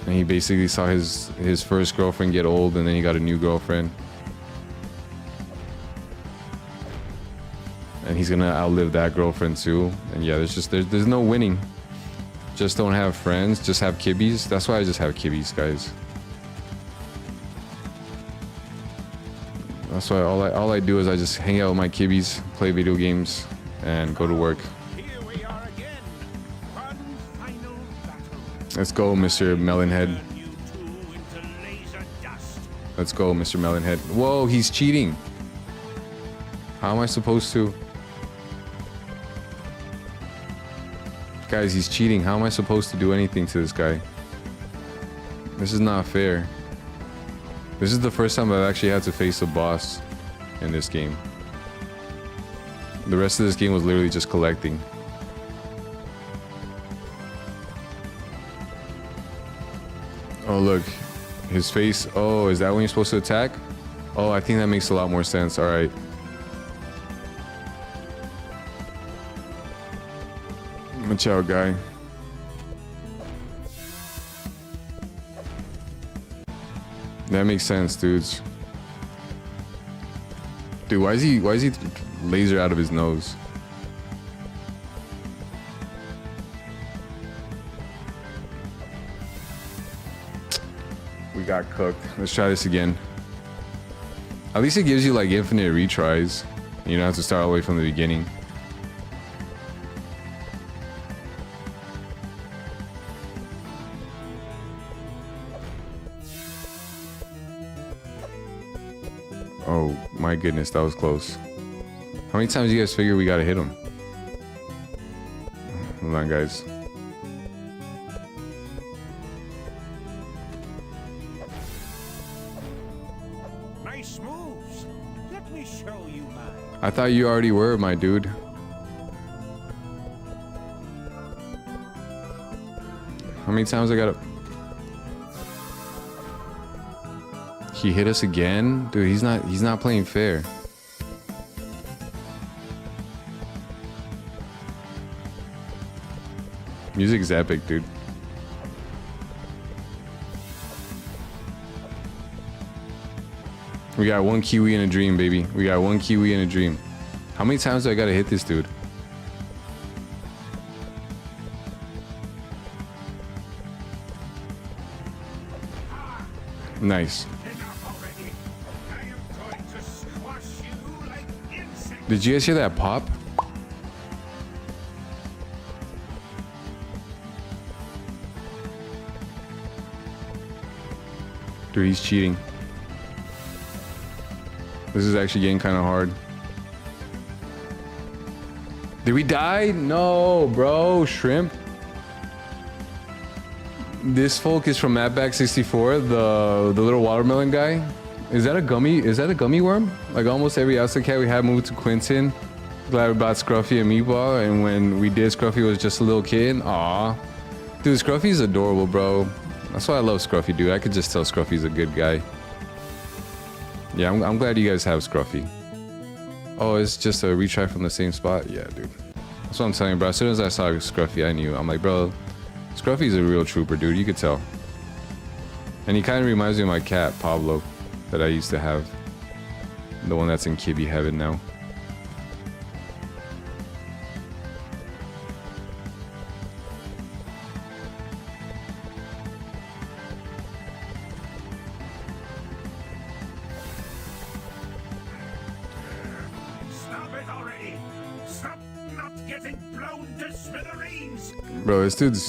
And he basically saw his first girlfriend get old, and then he got a new girlfriend. And he's gonna outlive that girlfriend too. And yeah, there's no winning. Just don't have friends. Just have kibbies. That's why I just have kibbies, guys. That's why all I do is I just hang out with my kibbies, play video games, and go to work. Here we are again. One final battle. Let's go, Mr. Melonhead. Turn you two into laser dust. Let's go, Mr. Melonhead. Whoa, he's cheating. How am I supposed to? Guys, he's cheating. How am I supposed to do anything to this guy? This is not fair. This is the first time I've actually had to face a boss in this game. The rest of this game was literally just collecting. Oh, look. His face. Oh, is that when you're supposed to attack? Oh, I think that makes a lot more sense. All right. Watch out, guy. That makes sense, dudes. Dude, why is he laser out of his nose? We got cooked. Let's try this again. At least it gives you like infinite retries. You don't have to start all the way from the beginning. Oh my goodness, that was close. How many times do you guys figure we gotta hit him? Hold on, guys. Nice moves. Let me show you mine. I thought you already were, my dude. How many times I gotta... He hit us again? Dude, he's not playing fair. Music's epic, dude. We got one Kiwi in a dream, baby. We got one Kiwi in a dream. How many times do I gotta hit this dude? Nice. Enough already. I am going to squash you like insects. Did you guys hear that pop? Dude, he's cheating. This is actually getting kind of hard. Did we die? No, bro. Shrimp. This folk is from Mattback64, the little watermelon guy. Is that a gummy? Is that a gummy worm? Like almost every outside cat we had moved to Quentin. Glad we bought Scruffy and Meatball, and when we did, Scruffy was just a little kid. Aw, dude, Scruffy's adorable, bro. That's why I love Scruffy, dude. I could just tell Scruffy's a good guy. Yeah, I'm glad you guys have Scruffy. Oh, it's just a retry from the same spot? Yeah, dude. That's what I'm telling you, bro. As soon as I saw Scruffy, I knew. I'm like, bro, Scruffy's a real trooper, dude. You could tell. And he kind of reminds me of my cat, Pablo, that I used to have. The one that's in Kibby heaven now. Stop it already. Stop not getting blown to smithereens. Bro, this dude's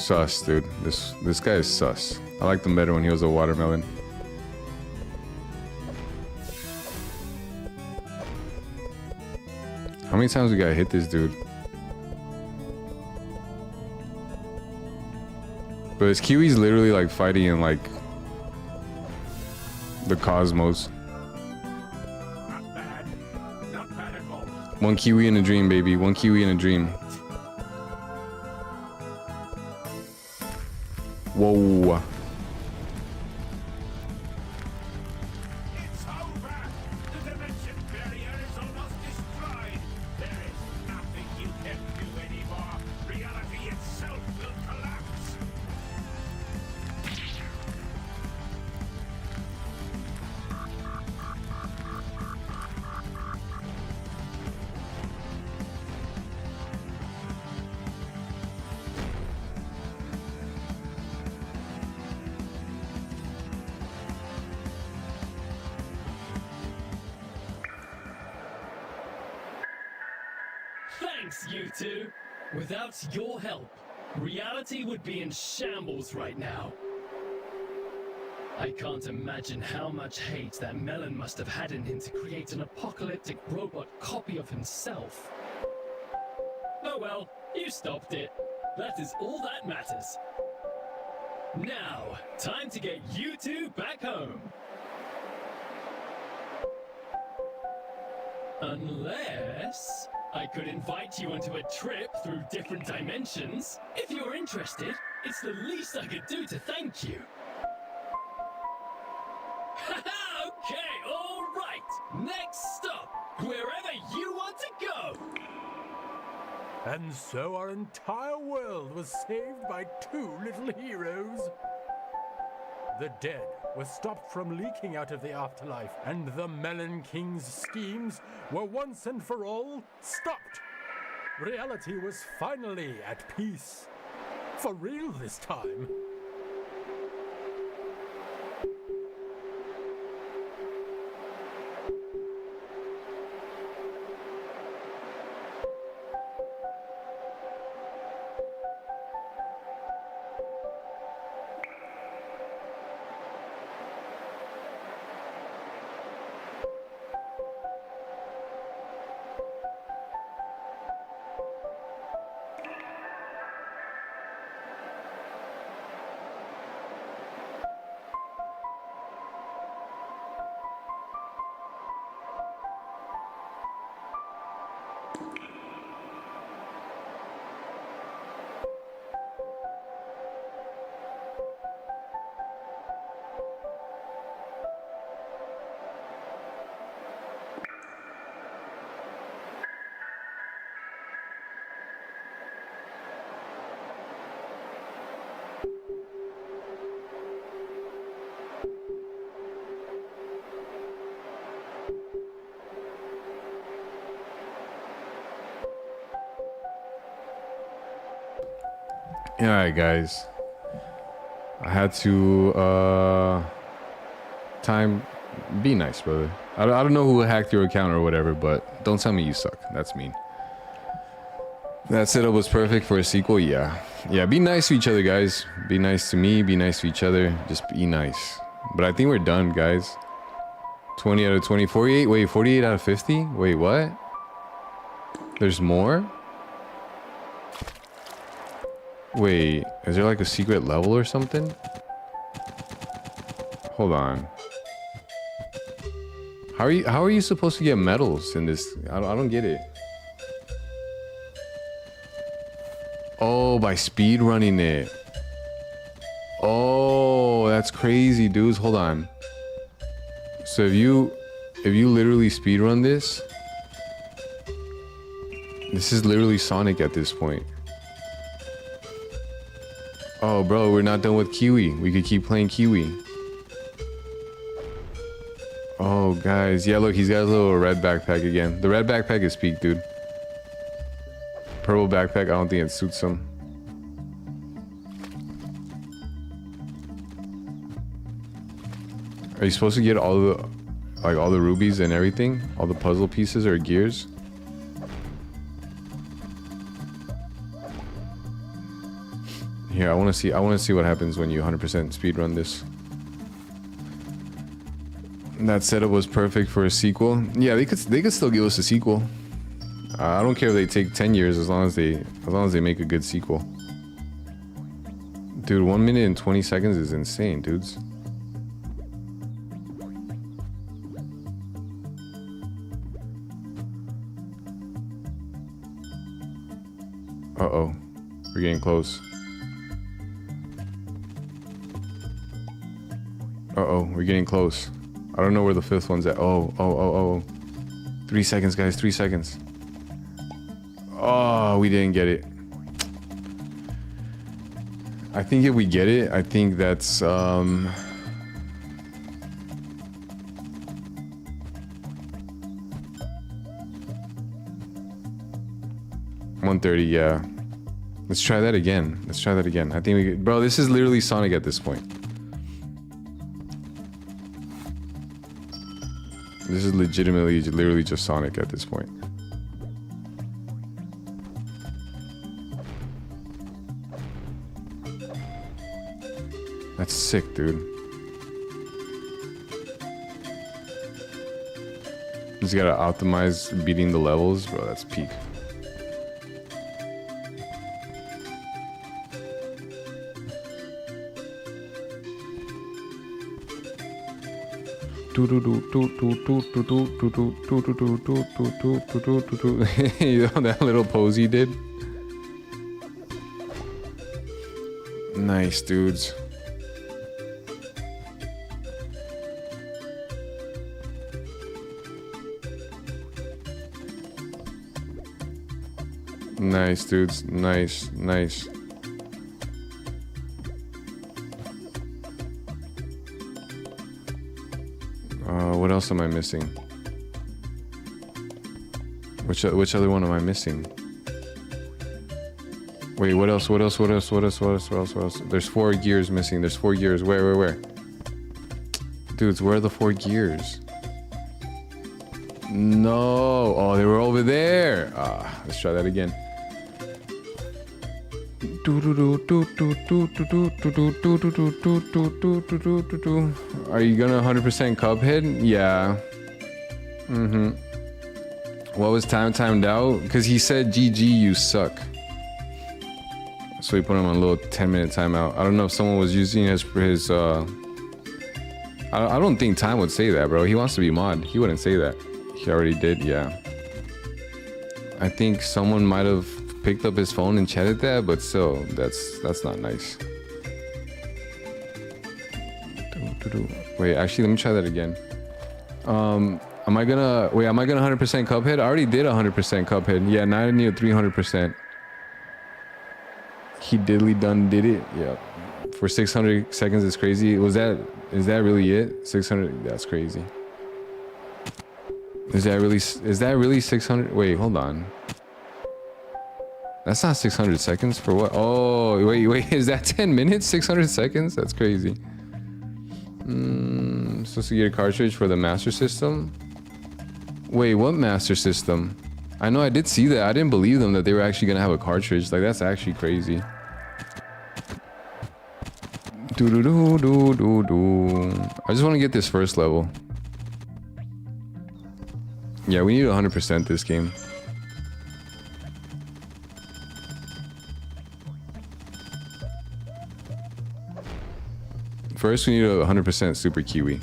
sus, dude. This guy is sus. I liked him better when he was a watermelon. How many times we gotta hit this dude? But his Kiwi's literally like fighting in like the cosmos. Not bad. Not bad at all. One Kiwi in a dream, baby. One Kiwi in a dream. Whoa. It's over. The dimension barrier is almost destroyed. There is nothing you can do anymore. Reality itself will collapse. Thanks, you two. Without your help, reality would be in shambles right now. I can't imagine how much hate that Melon must have had in him to create an apocalyptic robot copy of himself. Oh well, you stopped it. That is all that matters. Now, time to get you two back home. Unless I could invite you onto a trip through different dimensions. If you're interested, it's the least I could do to thank you. Haha, okay, all right. Next stop, wherever you want to go. And so our entire world was saved by two little heroes. The dead were stopped from leaking out of the afterlife, and the Melon King's schemes were once and for all stopped. Reality was finally at peace. For real this time. Alright guys, I had to time, be nice, brother. I don't know who hacked your account or whatever, but don't tell me you suck. That's mean. That setup was perfect for a sequel. Yeah, be nice to each other, guys. Be nice to me, be nice to each other. Just be nice. But I think we're done, guys. 20 out of 20. 48? Wait, 48 out of 50? Wait, what? There's more? Wait, is there like a secret level or something? Hold on. How are you supposed to get medals in this? I don't get it. Oh, by speed running it. Oh, that's crazy, dudes. Hold on. So if you literally speed run this is literally Sonic at this point. Oh, bro, we're not done with Kiwi. We could keep playing Kiwi. Oh, guys. Yeah, look, he's got a little red backpack again. The red backpack is peak, dude. Purple backpack, I don't think it suits him. Are you supposed to get all the rubies and everything? All the puzzle pieces or gears? Here, I want to see what happens when you 100% speedrun this. That setup was perfect for a sequel. Yeah, they could still give us a sequel. I don't care if they take 10 years as long as they make a good sequel. Dude, 1 minute and 20 seconds is insane, dudes. Uh-oh. We're getting close. Uh-oh, we're getting close. I don't know where the fifth one's at. Oh. 3 seconds, guys, 3 seconds. Oh, we didn't get it. I think if we get it, I think that's 130, yeah. Let's try that again. I think we bro, this is literally Sonic at this point. This is literally just Sonic at this point. That's sick, dude. Just gotta optimize beating the levels, bro. That's peak. You know that little pose he did? Nice, dudes. Nice, dudes. Nice. What else am I missing? Which other one am I missing? Wait, what else? There's 4 gears missing. There's 4 gears. Where? Dudes, where are the 4 gears? No. Oh, they were over there. Let's try that again. Are you gonna 100% Cuphead? Yeah. What was timed out? Because he said GG, you suck. So we put him on a little 10-minute timeout. I don't know if someone was using his I don't think Time would say that, bro. He wants to be mod. He wouldn't say that. He already did, yeah. I think someone might have picked up his phone and chatted that, but still, that's not nice. Wait, actually, let me try that again. Am I gonna 100% Cuphead? I already did 100% Cuphead. Yeah, now I need a 300%. He did it. Yeah. For 600 seconds, it's crazy. Is that really it? 600, that's crazy. Is that really 600? Wait, hold on. That's not 600 seconds for what? Oh, wait, is that 10 minutes? 600 seconds? That's crazy. I'm supposed to get a cartridge for the Master System. Wait, what Master System? I know I did see that. I didn't believe them that they were actually gonna have a cartridge. Like, that's actually crazy. Do do do do do do. I just want to get this first level. Yeah, we need 100% this game. First, we need a 100% Super Kiwi.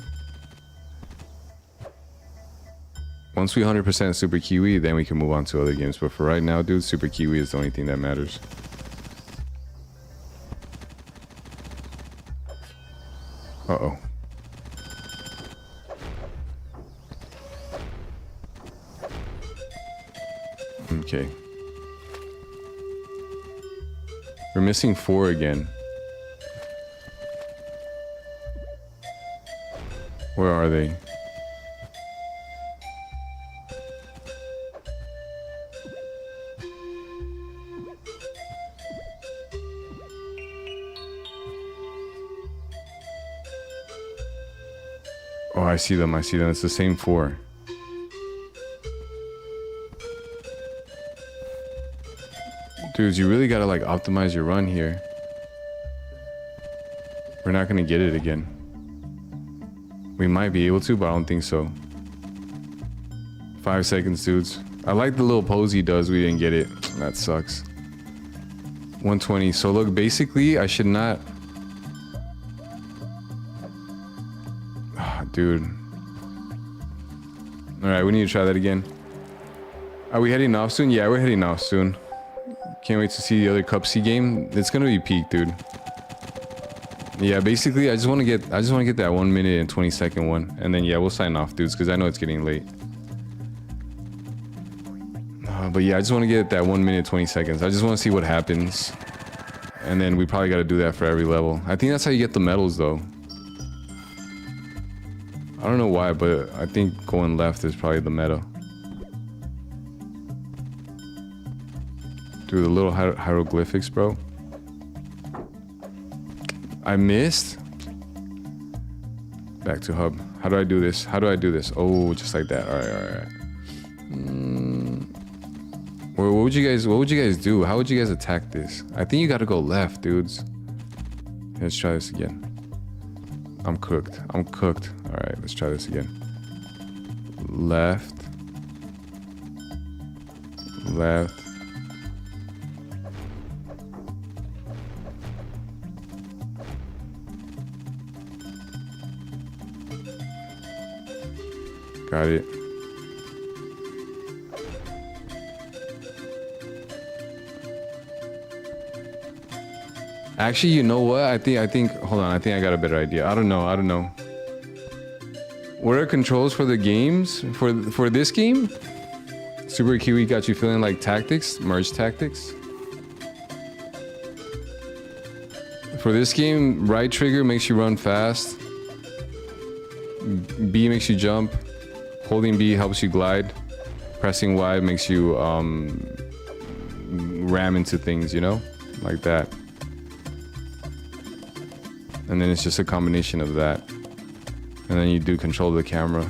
Once we 100% Super Kiwi, then we can move on to other games. But for right now, dude, Super Kiwi is the only thing that matters. Uh-oh. Okay. We're missing 4 again. Where are they? Oh, I see them. I see them. It's the same 4. Dudes, you really gotta like optimize your run here. We're not gonna get it again. We might be able to, but I don't think so. 5 seconds, dudes. I like the little pose he does. We didn't get it. That sucks. 120. So look, basically, I should not... Dude. Alright, we need to try that again. Are we heading off soon? Yeah, we're heading off soon. Can't wait to see the other Cup C game. It's gonna be peak, dude. Yeah, basically, I just want to get that 1 minute and 20 second one, and then yeah, we'll sign off, dudes, because I know it's getting late. But yeah, I just want to get that 1 minute 20 seconds. I just want to see what happens, and then we probably got to do that for every level. I think that's how you get the medals, though. I don't know why, but I think going left is probably the meta. Dude, the little hieroglyphics, bro. I missed. Back to hub. How do I do this? How do I do this? Oh, just like that. All right, all right. What would you guys do? How would you guys attack this? I think you got to go left, dudes. Let's try this again. I'm cooked. I'm cooked. All right, let's try this again. Left. Left. Got it. Actually, you know what? I think hold on, I think I got a better idea. I don't know. What are controls for the games? For this game? Super Kiwi got you feeling like tactics? Merge tactics? For this game, right trigger makes you run fast. B makes you jump. Holding B helps you glide. Pressing Y makes you ram into things, you know? Like that. And then it's just a combination of that. And then you do control the camera.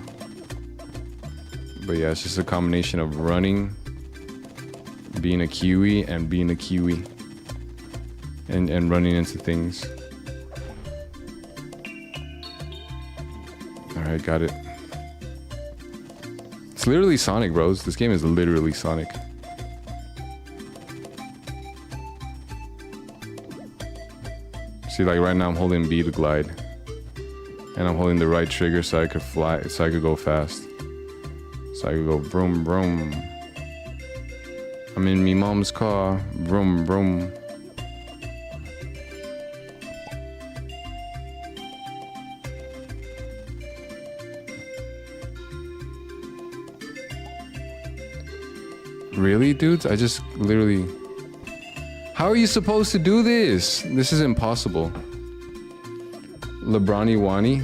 But yeah, it's just a combination of running, being a Kiwi, and being a Kiwi. And running into things. Alright, got it. It's literally Sonic, bros. This game is literally Sonic. See, like right now I'm holding B to glide. And I'm holding the right trigger so I could fly, so I could go fast. So I could go vroom vroom. I'm in me mom's car, vroom vroom. Really, dudes? I just literally... How are you supposed to do this? This is impossible. LeBron Iwani.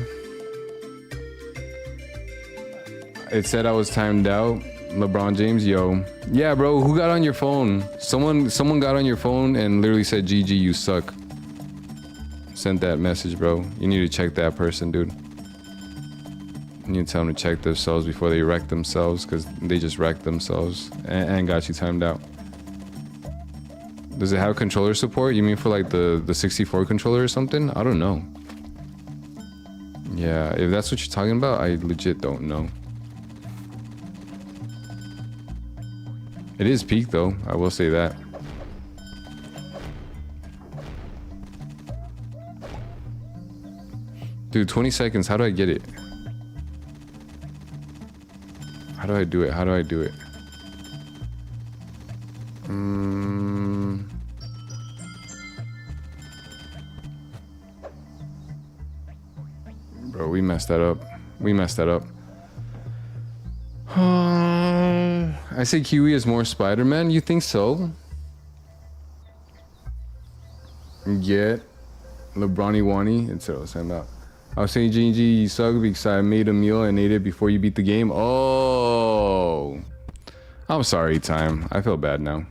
It said I was timed out. LeBron James, yo. Yeah, bro, who got on your phone? Someone got on your phone and literally said, GG, you suck. Sent that message, bro. You need to check that person, dude. You need to tell them to check themselves before they wreck themselves, because they just wrecked themselves and got you timed out. Does it have controller support? You mean for like the 64 controller or something? I don't know. Yeah, if that's what you're talking about, I legit don't know. It is peak though, I will say that. Dude, 20 seconds, how do I get it? How do I do it? How do I do it? Bro, we messed that up. We messed that up. I say Kiwi is more Spider-Man. You think so? Get LeBron Iwani. It's what I was saying about. I was saying GG, you suck because I made a meal and ate it before you beat the game. Oh, I'm sorry, Time. I feel bad now.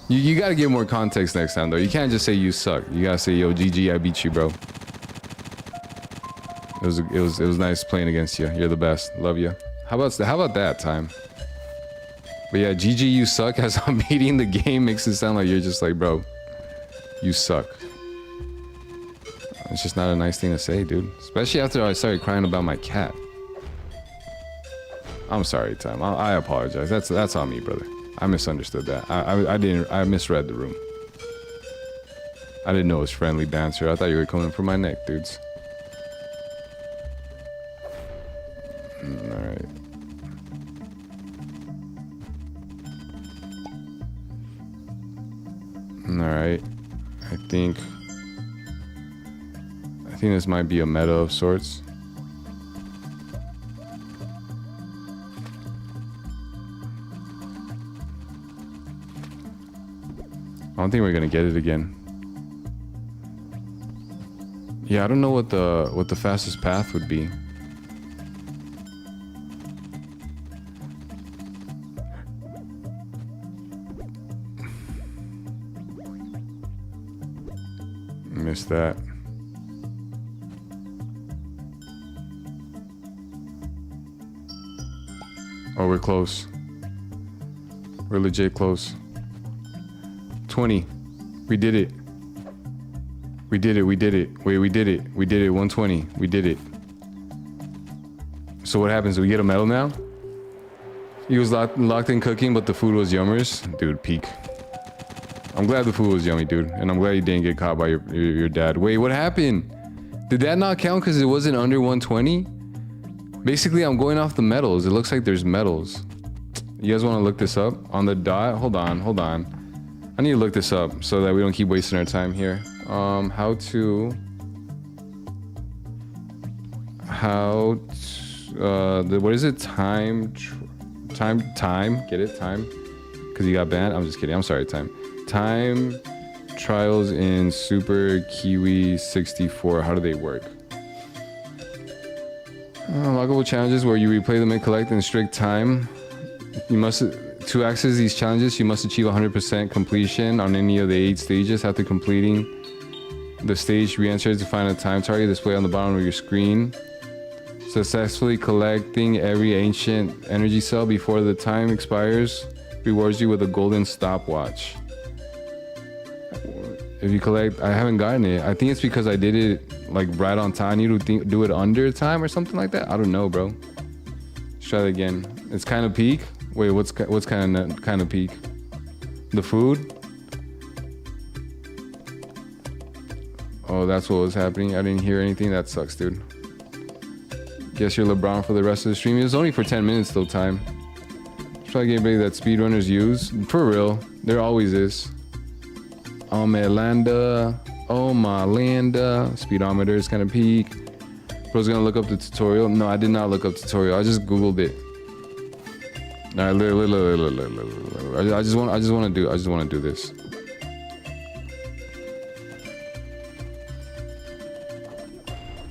You gotta give more context next time though. You can't just say you suck. You gotta say, yo, GG, I beat you, bro. It was nice playing against you. You're the best. Love you. How about that, Time? But yeah, GG, you suck as I'm beating the game makes it sound like you're just like, bro, you suck. It's just not a nice thing to say, dude. Especially after I started crying about my cat. I'm sorry, Time. I apologize. That's on me, brother. I misunderstood that. I misread the room. I didn't know it was friendly banter. I thought you were coming for my neck, dudes. Alright. Alright. I think this might be a meta of sorts. I don't think we're gonna get it again. Yeah, I don't know what the fastest path would be. Missed that. Oh, we're close. We're legit close. 20. We did it. We did it. We did it. Wait, we did it. We did it. 120. We did it. So what happens? Do we get a medal now? He was locked in cooking, but the food was yummers. Dude, peak. I'm glad the food was yummy, dude. And I'm glad you didn't get caught by your dad. Wait, what happened? Did that not count because it wasn't under 120? Basically, I'm going off the medals. It looks like there's medals. You guys want to look this up? On the dot? Hold on. I need to look this up so that we don't keep wasting our time here. What is it? Time. Get it? Time. Because you got banned? I'm just kidding. I'm sorry, Time. Time trials in Super Kiwi 64. How do they work? Lockable challenges where you replay them and collect in strict time. You must, to access these challenges, you must achieve 100% completion on any of the 8 stages. After completing the stage, re-enter to find a time target displayed on the bottom of your screen. Successfully collecting every ancient energy cell before the time expires rewards you with a golden stopwatch. If you collect, I haven't gotten it. I think it's because I did it like right on time. I need to do it under time or something like that. I don't know, bro. Let's try that again. It's kind of peak. Wait, what's kind of peak? The food? Oh, that's what was happening. I didn't hear anything. That sucks, dude. Guess you're LeBron for the rest of the stream. It was only for 10 minutes though, Time. Try to get everybody that speedrunners use. For real. There always is. Oh my Landa. Speedometer is kind of peak. Bro's gonna look up the tutorial. No, I did not look up tutorial. I just Googled it. All right, I just want to do this.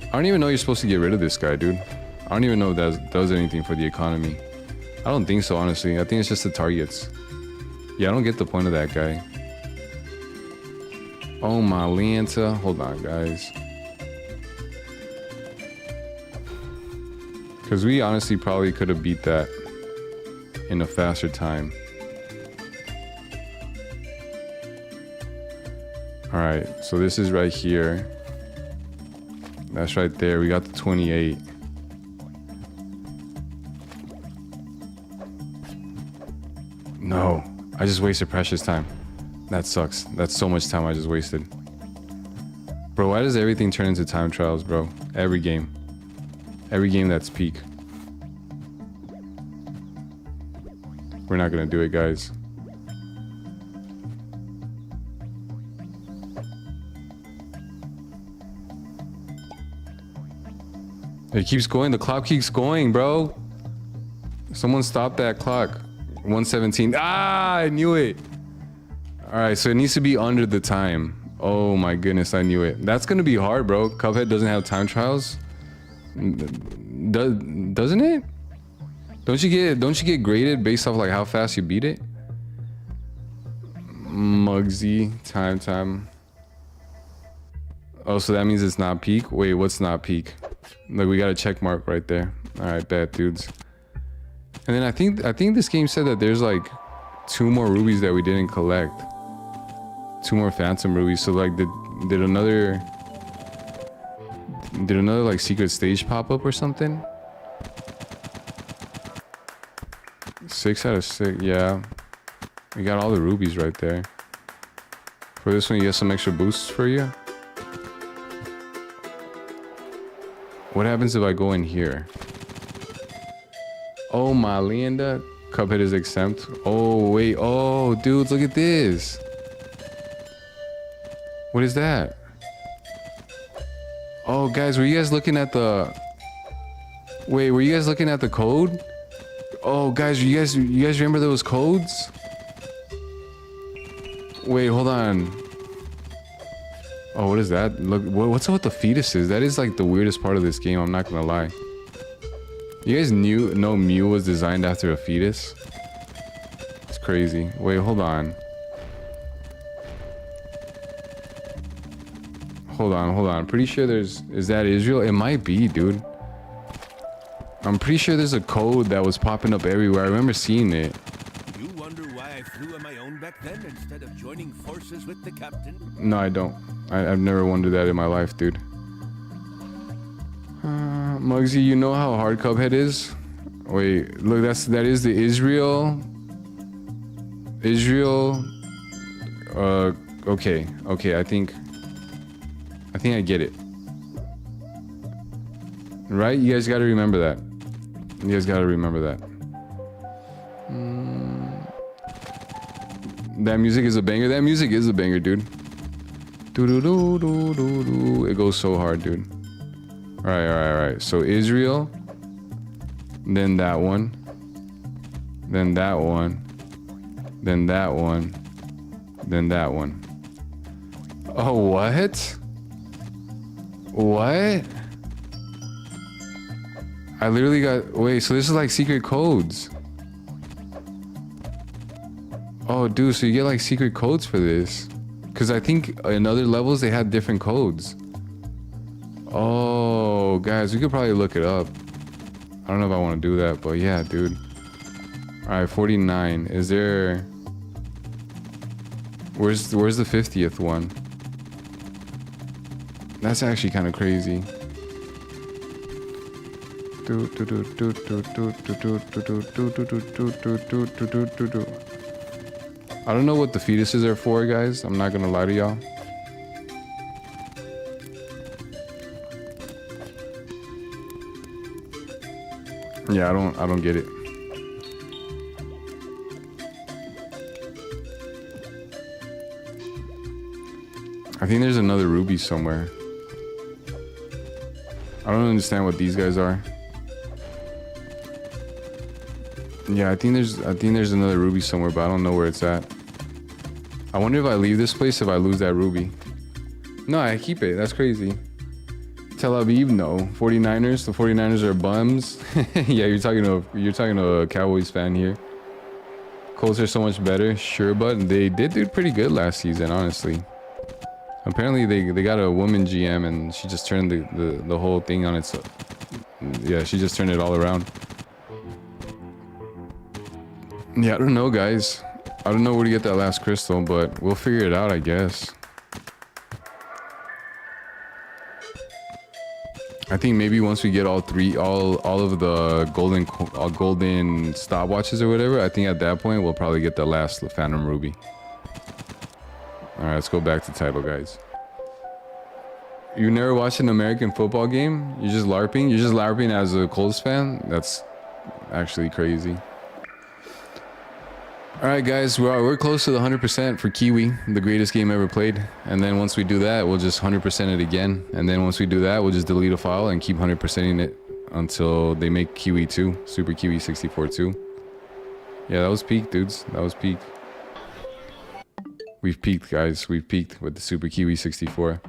I don't even know you're supposed to get rid of this guy, dude. I don't even know if that does anything for the economy. I don't think so, honestly. I think it's just the targets. Yeah, I don't get the point of that guy. Oh my Lanta. Hold on, guys. Because we honestly probably could have beat that in a faster time. Alright, so this is right here. That's right there. We got the 28. No, I just wasted precious time. That sucks. That's so much time I just wasted. Bro, why does everything turn into time trials, bro? Every game. Every game that's peak. We're not gonna do it, guys. It keeps going. The clock keeps going, bro. Someone stop that clock. 117. Ah, I knew it. All right, so it needs to be under the time. Oh my goodness, I knew it. That's gonna be hard, bro. Cuphead doesn't have time trials. Doesn't it? Don't you get graded based off like how fast you beat it? Muggsy, time. Oh, so that means it's not peak? Wait, what's not peak? Like, we got a check mark right there. All right, bad dudes. And then I think this game said that there's like 2 more rubies that we didn't collect. 2 more phantom rubies. So like, did another like secret stage pop up or something? 6 out of 6. Yeah, we got all the rubies right there. For this one, you get some extra boosts for you. What happens if I go in here? Oh my Linda, Cuphead is exempt. Oh wait, oh dudes, look at this. What is that? Oh guys, were you guys looking at the? Wait, were you guys looking at the code? Oh guys, you guys remember those codes? Wait, hold on. Oh, what is that? Look, what's up with the fetuses? That is like the weirdest part of this game. I'm not gonna lie. You guys know Mew was designed after a fetus? It's crazy. Wait, hold on. Hold on. Pretty sure is that Israel? It might be, dude. I'm pretty sure there's a code that was popping up everywhere. I remember seeing it. You wonder why I flew on my own back then instead of joining forces with the captain? No, I don't. I've never wondered that in my life, dude. Muggsy, you know how hard Cuphead is? Wait, look, that is the Israel. Okay, I think I get it. Right? You guys gotta remember that. That music is a banger. That music is a banger, dude. It goes so hard, dude. All right. So Israel, then that one, then that one, then that one, then that one. Oh, what? What? I literally got... Wait, so this is like secret codes. Oh, dude, so you get like secret codes for this. Because I think in other levels they had different codes. Oh, guys, we could probably look it up. I don't know if I want to do that, but yeah, dude. All right, 49. Is there... Where's the 50th one? That's actually kind of crazy. I don't know what the fetuses are for, guys. I'm not gonna lie to y'all. Yeah, I don't get it. I think there's another ruby somewhere. I don't understand what these guys are. Yeah, I think there's another ruby somewhere, but I don't know where it's at. I wonder if I leave this place if I lose that ruby. No, I keep it. That's crazy. Tel Aviv, no. 49ers. The 49ers are bums. Yeah, you're talking to a Cowboys fan here. Colts are so much better, sure, but they did do pretty good last season, honestly. Apparently they got a woman GM and she just turned the whole thing on its Yeah, she just turned it all around. Yeah, I don't know, guys. I don't know where to get that last crystal, but we'll figure it out, I guess. I think maybe once we get all of the golden stopwatches or whatever, I think at that point we'll probably get the last Phantom Ruby. All right, let's go back to title, guys. You never watched an American football game? You're just LARPing? You're just LARPing as a Colts fan? That's actually crazy. All right, guys, we're close to the 100% for Kiwi, the greatest game ever played. And then once we do that, we'll just 100% it again. And then once we do that, we'll just delete a file and keep 100%ing it until they make Kiwi 2, Super Kiwi 64 2. Yeah, that was peak, dudes. That was peak. We've peaked, guys. We've peaked with the Super Kiwi 64.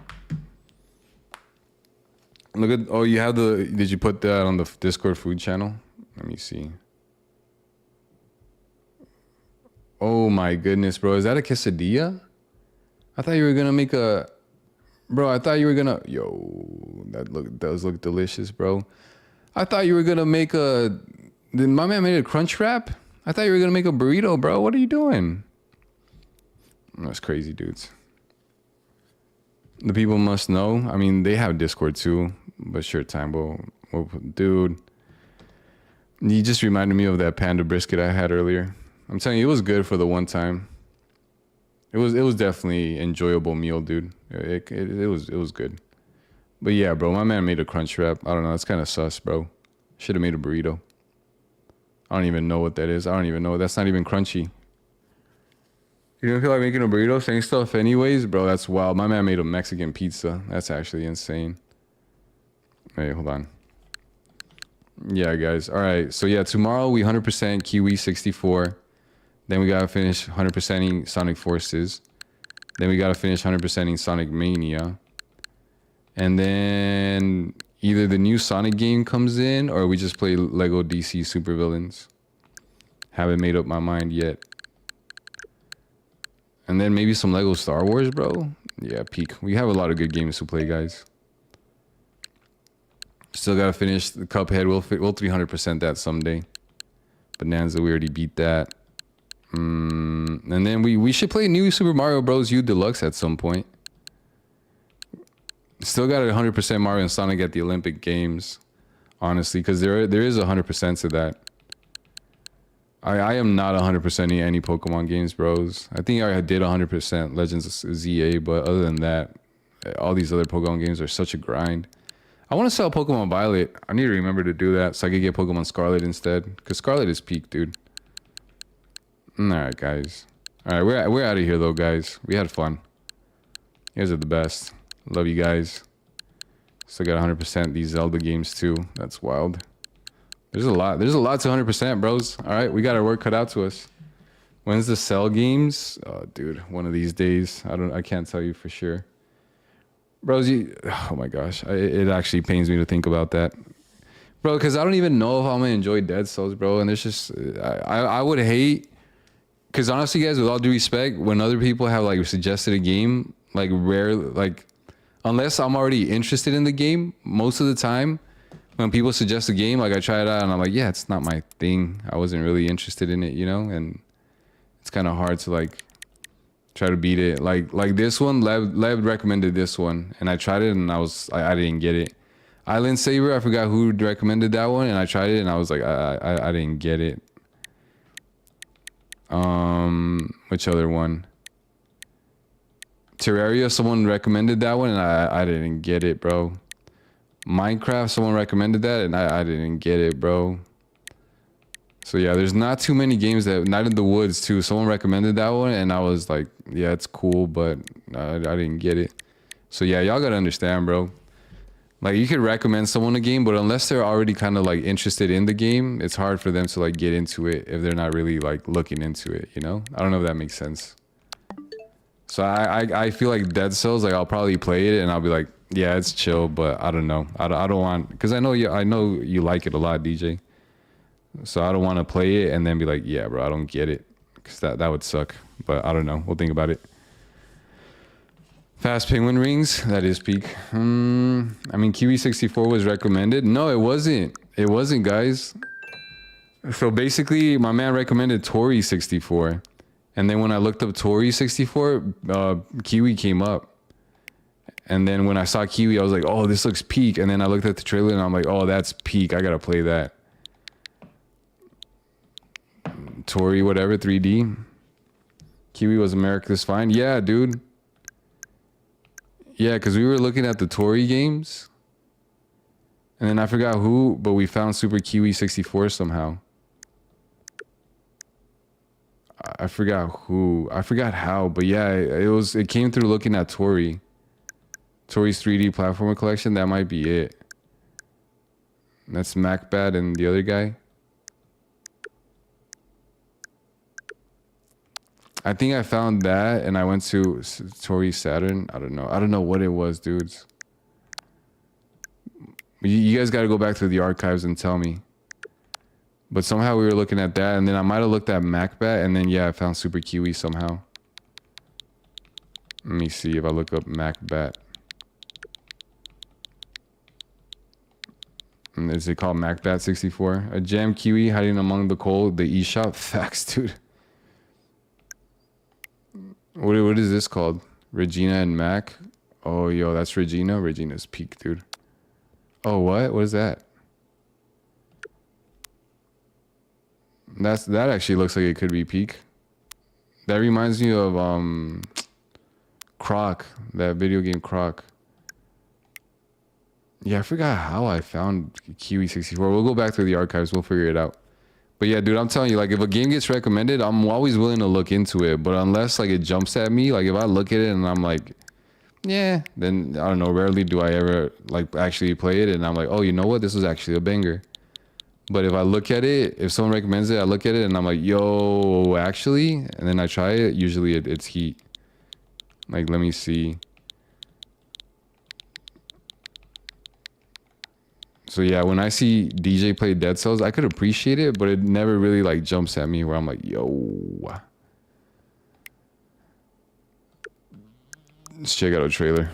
Look at, oh, you have the, did you put that on the Discord food channel? Let me see. Oh my goodness, bro. Is that a quesadilla? I thought you were gonna make a... Bro, I thought you were gonna... Yo, that does look delicious, bro. I thought you were gonna make a... My man made a crunch wrap? I thought you were gonna make a burrito, bro. What are you doing? That's crazy, dudes. The people must know. I mean, they have Discord too, but sure, time. Dude, you just reminded me of that panda brisket I had earlier. I'm telling you, it was good for the one time. It was definitely enjoyable meal, dude. It was good. But yeah, bro, my man made a crunch wrap. I don't know, that's kind of sus, bro. Should have made a burrito. I don't even know what that is. I don't even know. That's not even crunchy. You don't feel like making a burrito? Same stuff anyways? Bro, that's wild. My man made a Mexican pizza. That's actually insane. Wait, hold on. Yeah, guys. All right. So yeah, tomorrow we 100% Kiwi 64. Then we gotta finish 100%ing Sonic Forces. Then we gotta finish 100%ing Sonic Mania. And then either the new Sonic game comes in or we just play Lego DC Supervillains. Haven't made up my mind yet. And then maybe some Lego Star Wars, bro. Yeah, peak. We have a lot of good games to play, guys. Still gotta finish the Cuphead. We'll 300% that someday. Bonanza, we already beat that. And then we should play New Super Mario Bros. U Deluxe at some point. Still got 100% Mario and Sonic at the Olympic Games, honestly, because there is 100% to that. I am not 100% in any Pokemon games, bros. I think I did 100% Legends of ZA, but other than that, all these other Pokemon games are such a grind. I want to sell Pokemon Violet. I need to remember to do that so I could get Pokemon Scarlet instead, because Scarlet is peak, dude. All right, guys. All right, we're out of here though, guys. We had fun. You guys are the best. Love you guys. Still got 100% these Zelda games too. That's wild. There's a lot to 100%, bros. All right, we got our work cut out to us. When's the Cell games? Oh, dude, one of these days. I can't tell you for sure. Bros, oh my gosh, it actually pains me to think about that, bro. Because I don't even know if I'm gonna enjoy Dead Cells, bro. And there's just I would hate. Because honestly, guys, with all due respect, when other people have like suggested a game, like unless I'm already interested in the game, most of the time, when people suggest a game, like I try it out and I'm like, yeah, it's not my thing. I wasn't really interested in it, you know? And it's kind of hard to like try to beat it. Like this one, Lev recommended this one and I tried it and I didn't get it. Island Saber, I forgot who recommended that one and I tried it and I was like, I didn't get it. Which other one? Terraria, someone recommended that one and I didn't get it, bro. Minecraft, someone recommended that and I didn't get it, bro. So yeah, there's not too many games that... Night in the Woods too, someone recommended that one and I was like, yeah, it's cool, but I didn't get it. So yeah, y'all gotta understand, bro. Like, you could recommend someone a game, but unless they're already kind of like interested in the game, it's hard for them to like get into it if they're not really like looking into it, you know? I don't know if that makes sense. So I feel like Dead Cells, like I'll probably play it and I'll be like, yeah, it's chill, but I don't know. I don't want, because I know you like it a lot, DJ. So I don't want to play it and then be like, yeah, bro, I don't get it, because that would suck. But I don't know. We'll think about it. Fast penguin rings, that is peak. I mean, Kiwi 64 was recommended. No, it wasn't. It wasn't, guys. So basically, my man recommended Tori 64. And then when I looked up Tori 64, Kiwi came up. And then when I saw Kiwi, I was like, oh, this looks peak. And then I looked at the trailer and I'm like, oh, that's peak. I gotta play that. Tori, whatever, 3D. Kiwi was America's Find. Yeah, dude. Yeah, because we were looking at the Tori games. And then I forgot who, but we found Super Kiwi 64 somehow. I forgot who. I forgot how, but yeah, it came through looking at Tori. Tori's 3D platformer collection, that might be it. That's MacBad and the other guy. I think I found that and I went to Tori Saturn. I don't know what it was, dudes. You guys got to go back to the archives and tell me. But somehow we were looking at that and then I might have looked at MacBat and then yeah, I found Super Kiwi somehow. Let me see if I look up MacBat. Is it called MacBat 64? A jam Kiwi hiding among the coal, the eShop. Facts, dude. What is this called? Regina and Mac. Oh, yo, that's Regina. Regina's peak, dude. Oh, what? What is that? That actually looks like it could be peak. That reminds me of Croc, that video game Croc. Yeah, I forgot how I found Kiwi 64. We'll go back to the archives. We'll figure it out. But yeah, dude, I'm telling you, like, if a game gets recommended, I'm always willing to look into it. But unless, like, it jumps at me, like, if I look at it and I'm like, yeah, then, I don't know, rarely do I ever, like, actually play it. And I'm like, oh, you know what? This was actually a banger. But if I look at it, if someone recommends it, I look at it and I'm like, yo, actually? And then I try it, usually it's heat. Like, let me see. So yeah, when I see DJ play Dead Cells, I could appreciate it, but it never really like jumps at me where I'm like, yo. Let's check out a trailer.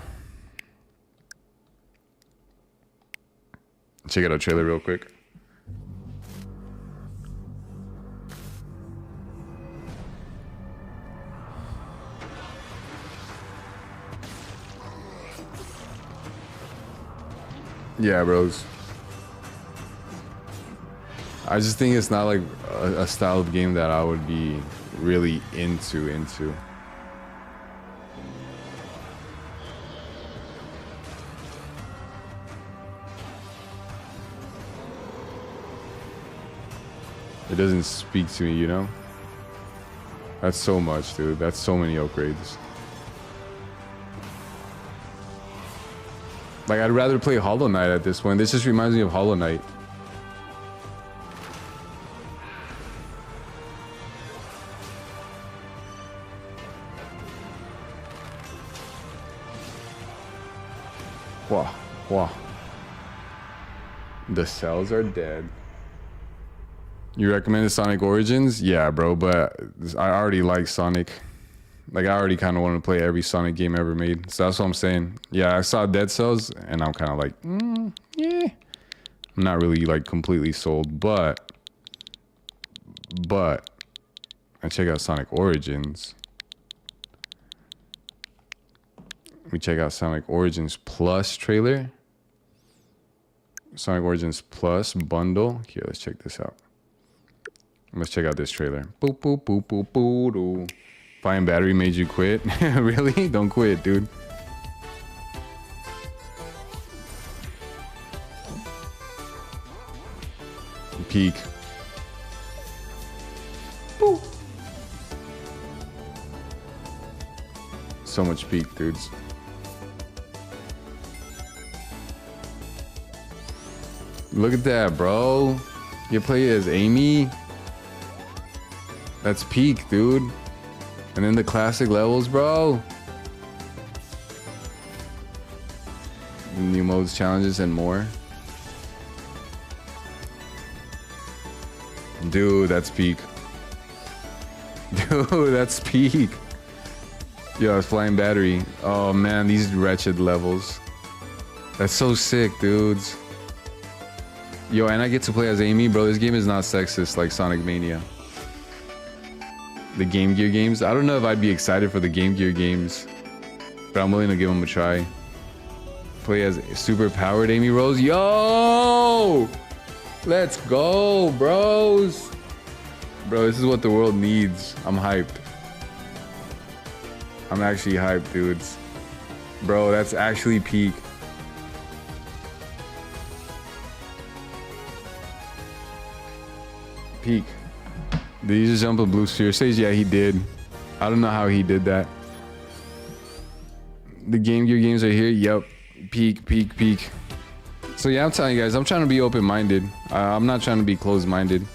Check out a trailer real quick. Yeah, bros. I just think it's not like a style of game that I would be really into. It doesn't speak to me, you know? That's so much, dude. That's so many upgrades. Like, I'd rather play Hollow Knight at this point. This just reminds me of Hollow Knight. Wow, wow. The cells are dead. You recommended Sonic Origins? Yeah, bro, but I already like Sonic. Like, I already kind of want to play every Sonic game ever made. So that's what I'm saying. Yeah, I saw Dead Cells, and I'm kind of like, yeah. I'm not really, like, completely sold, but I check out Sonic Origins. We check out Sonic Origins Plus trailer. Sonic Origins Plus bundle. Here, let's check this out. Let's check out this trailer. Boop, boop, boop, boop, boop, boop. Fine battery made you quit? Really? Don't quit, dude. Peak. Boop. So much peak, dudes. Look at that, bro. You play as Amy. That's peak, dude. And then the classic levels, bro. New modes, challenges, and more. Dude, that's peak. Dude, that's peak. Yo, it's flying battery. Oh man, these wretched levels. That's so sick, dudes. Yo, and I get to play as Amy, bro. This game is not sexist like Sonic Mania. The Game Gear games. I don't know if I'd be excited for the Game Gear games, but I'm willing to give them a try. Play as super powered Amy Rose. Yo! Let's go, bros. Bro, this is what the world needs. I'm hyped. I'm actually hyped, dudes. Bro, that's actually peak. Peak. Did he just jump a blue sphere stage? Yeah, he did. I don't know how he did that. The Game Gear games are here. Yep. Peak, peak, peak. So yeah, I'm telling you guys, I'm trying to be open-minded. I'm not trying to be closed-minded.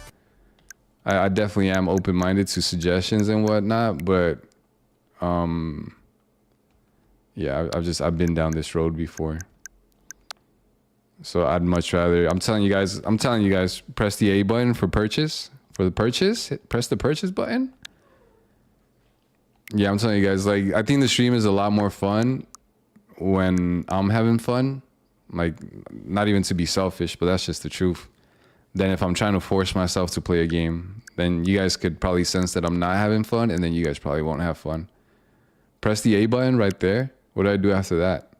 I definitely am open-minded to suggestions and whatnot, but yeah, I've been down this road before. So I'd much rather, I'm telling you guys, press the A button for purchase. For the purchase, press the purchase button. Yeah, I'm telling you guys, like, I think the stream is a lot more fun when I'm having fun. Like, not even to be selfish, but that's just the truth. Then if I'm trying to force myself to play a game, then you guys could probably sense that I'm not having fun, and then you guys probably won't have fun. Press the A button right there. What do I do after that?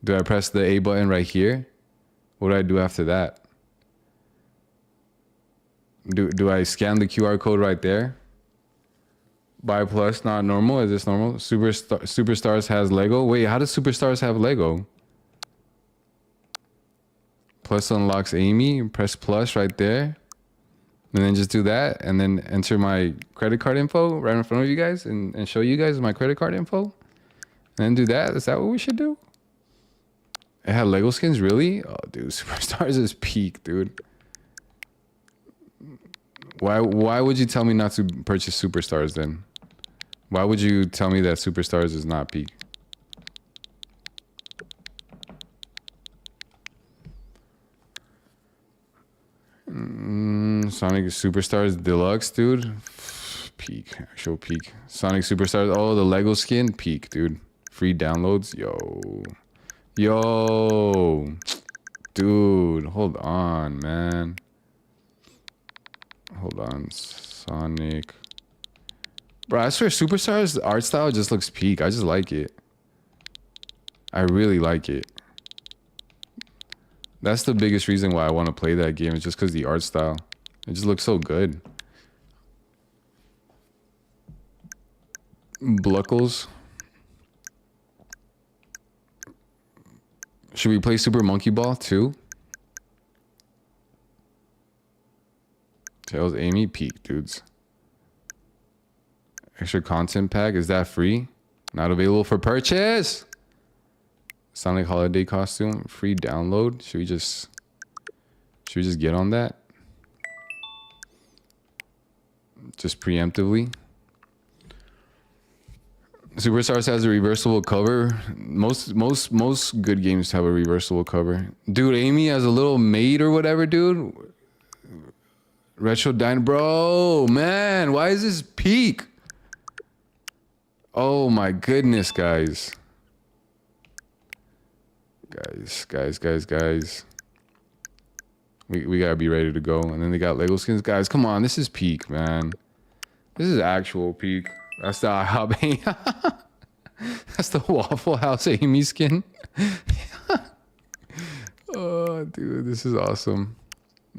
Do I press the A button right here? What do I do after that? Do I scan the QR code right there? Buy plus, not normal. Is this normal? Superstars has Lego. Wait, how does Superstars have Lego? Plus unlocks Amy. Press plus right there. And then just do that. And then enter my credit card info right in front of you guys and show you guys my credit card info. And then do that. Is that what we should do? It had Lego skins, really? Oh, dude, Superstars is peak, dude. Why would you tell me not to purchase Superstars then? Why would you tell me that Superstars is not peak? Sonic Superstars Deluxe, dude. Peak, actual peak. Sonic Superstars, oh, the Lego skin, peak, dude. Free downloads, yo, dude, hold on, man. Hold on, Sonic. Bro, I swear Superstars art style just looks peak. I just like it. I really like it. That's the biggest reason why I want to play that game. It's just because the art style. It just looks so good. Bluckles. Should we play Super Monkey Ball too? Tails Amy, peak, dudes. Extra content pack, is that free? Not available for purchase. Sonic holiday costume, free download. Should we just get on that? Just preemptively. Superstars has a reversible cover. Most good games have a reversible cover. Dude, Amy has a little maid or whatever, dude. Retro Dine, bro, man, why is this peak? Oh my goodness, guys. Guys. We gotta be ready to go. And then they got Lego skins. Guys, come on, this is peak, man. This is actual peak. That's the IHOP. That's the Waffle House Amy skin. Oh, dude, this is awesome.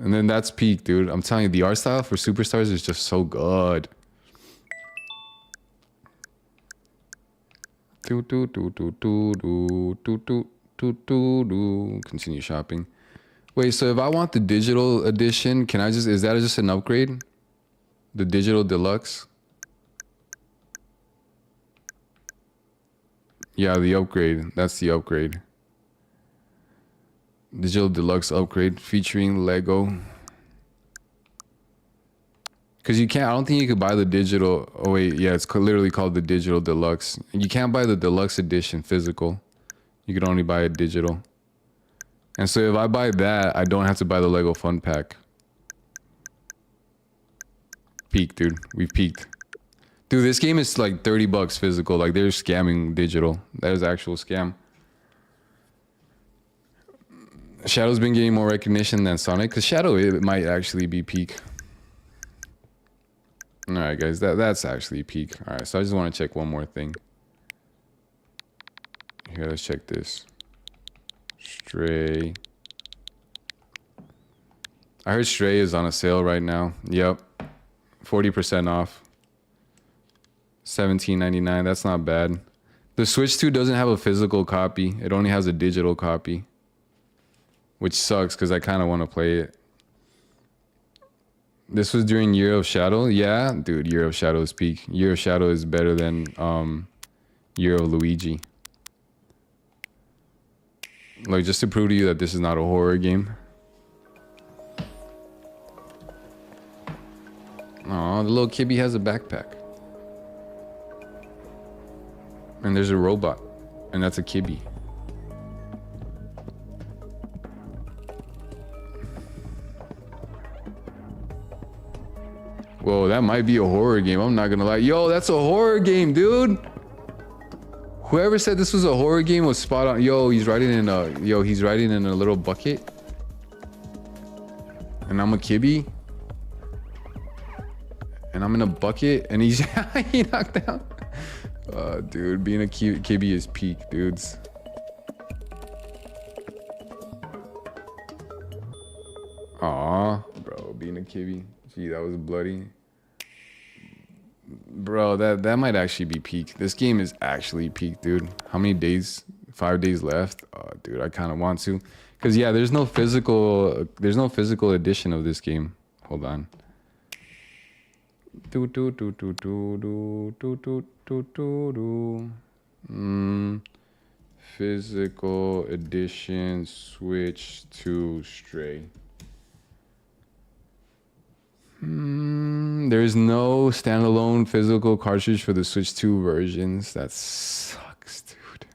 And then that's peak, dude. I'm telling you, the art style for Superstars is just so good. Continue shopping. Wait, so if I want the digital edition, can I just, is that just an upgrade? The digital deluxe? Yeah, the upgrade. That's the upgrade. Digital deluxe upgrade featuring Lego. Because you can't, I don't think you could buy the digital. Oh, wait. Yeah, it's literally called the digital deluxe. You can't buy the deluxe edition physical. You could only buy it digital. And so if I buy that, I don't have to buy the Lego Fun Pack. Peak, dude. We've peaked. Dude, this game is like 30 bucks physical. Like they're scamming digital. That is actual scam. Shadow's been getting more recognition than Sonic, because Shadow, it might actually be peak. All right, guys, that's actually peak. All right, so I just want to check one more thing. Here, let's check this. Stray. I heard Stray is on a sale right now. Yep, 40% off. $17.99. That's not bad. The Switch 2 doesn't have a physical copy. It only has a digital copy, which sucks because I kind of want to play it. This was during Year of Shadow. Yeah, dude, Year of Shadow is peak. Year of Shadow is better than Year of Luigi. Like, just to prove to you that this is not a horror game. Aw, the little kibby has a backpack. And there's a robot. And that's a kibby. Whoa, that might be a horror game. I'm not gonna lie. Yo, that's a horror game, dude. Whoever said this was a horror game was spot on. Yo, he's riding in a little bucket. And I'm a kibby. And I'm in a bucket and he's he knocked out. Dude, being a kibby is peak, dudes. Aw, bro, being a kibby. Gee, that was bloody. Bro, that might actually be peak. This game is actually peak, dude. How many days? 5 days left? Oh, dude, I kind of want to. Because, yeah, there's no physical edition of this game. Hold on. Physical edition Switch 2 Stray. There's no standalone physical cartridge for the Switch 2 versions. That sucks, dude.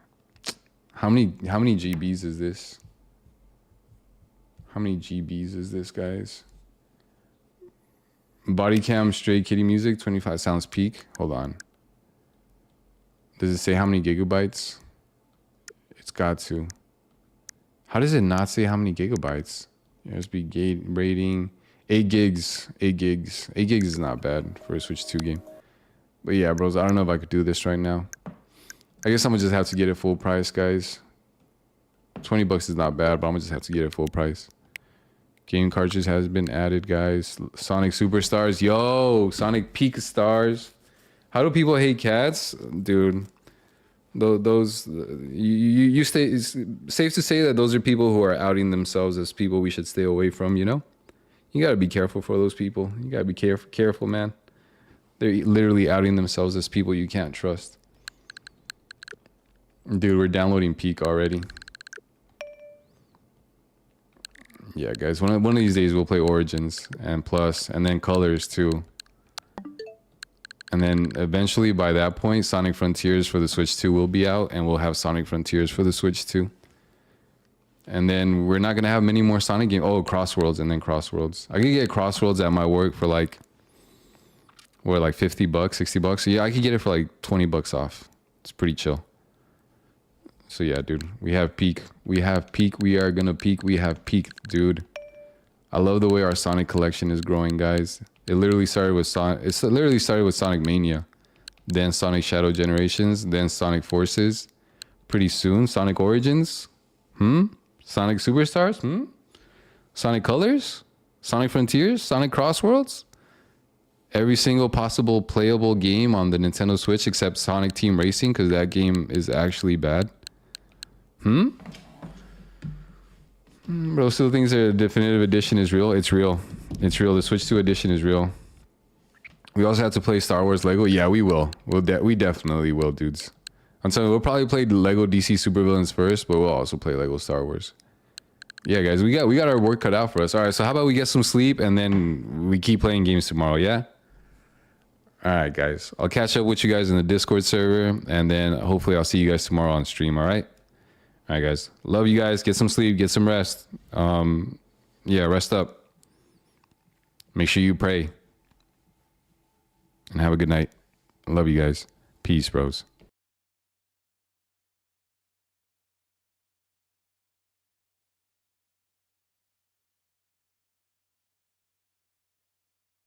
How many GBs is this? How many GBs is this, guys? Body cam Stray Kitty music 25 sounds peak. Hold on. Does it say how many gigabytes? It's got to. How does it not say how many gigabytes? USB gate rating 8 gigs. 8 gigs. 8 gigs is not bad for a Switch 2 game. But yeah, bros, I don't know if I could do this right now. I guess I'm gonna just have to get it full price, guys. 20 bucks is not bad, but I'm gonna just have to get it full price. Game cartridge has been added, guys. Sonic Superstars. Yo, Sonic Peak Stars. How do people hate cats? Dude, those, you stay, it's safe to say that those are people who are outing themselves as people we should stay away from, you know? You gotta be careful for those people. You gotta be careful, man. They're literally outing themselves as people you can't trust. Dude, we're downloading Peak already. Yeah, guys, one of these days we'll play Origins and Plus and then Colors too. And then eventually by that point, Sonic Frontiers for the Switch 2 will be out and we'll have Sonic Frontiers for the Switch 2. And then we're not going to have many more Sonic games. Oh, Crossworlds and then Crossworlds. I could get Crossworlds at my work for like, what, like 50 bucks, 60 bucks? So yeah, I could get it for like 20 bucks off. It's pretty chill. So yeah, dude, we have Peak. We have Peak. We are gonna peak. We have Peak, dude. I love the way our Sonic collection is growing, guys. It literally started with Sonic Mania, then Sonic Shadow Generations, then Sonic Forces. Pretty soon, Sonic Origins. Sonic Superstars. Sonic Colors. Sonic Frontiers. Sonic Crossworlds. Every single possible playable game on the Nintendo Switch except Sonic Team Racing, because that game is actually bad. Bro still thinks the definitive edition is real. It's real. It's real. The Switch 2 edition is real. We also have to play Star Wars Lego. Yeah, we will. We definitely will, dudes. I'm telling you, we'll probably play Lego DC Supervillains first, but we'll also play Lego Star Wars. Yeah, guys, we got our work cut out for us. All right, so how about we get some sleep and then we keep playing games tomorrow, yeah? All right, guys. I'll catch up with you guys in the Discord server, and then hopefully I'll see you guys tomorrow on stream, all right? All right, guys. Love you guys. Get some sleep. Get some rest. Yeah, rest up. Make sure you pray. And have a good night. I love you guys. Peace, bros.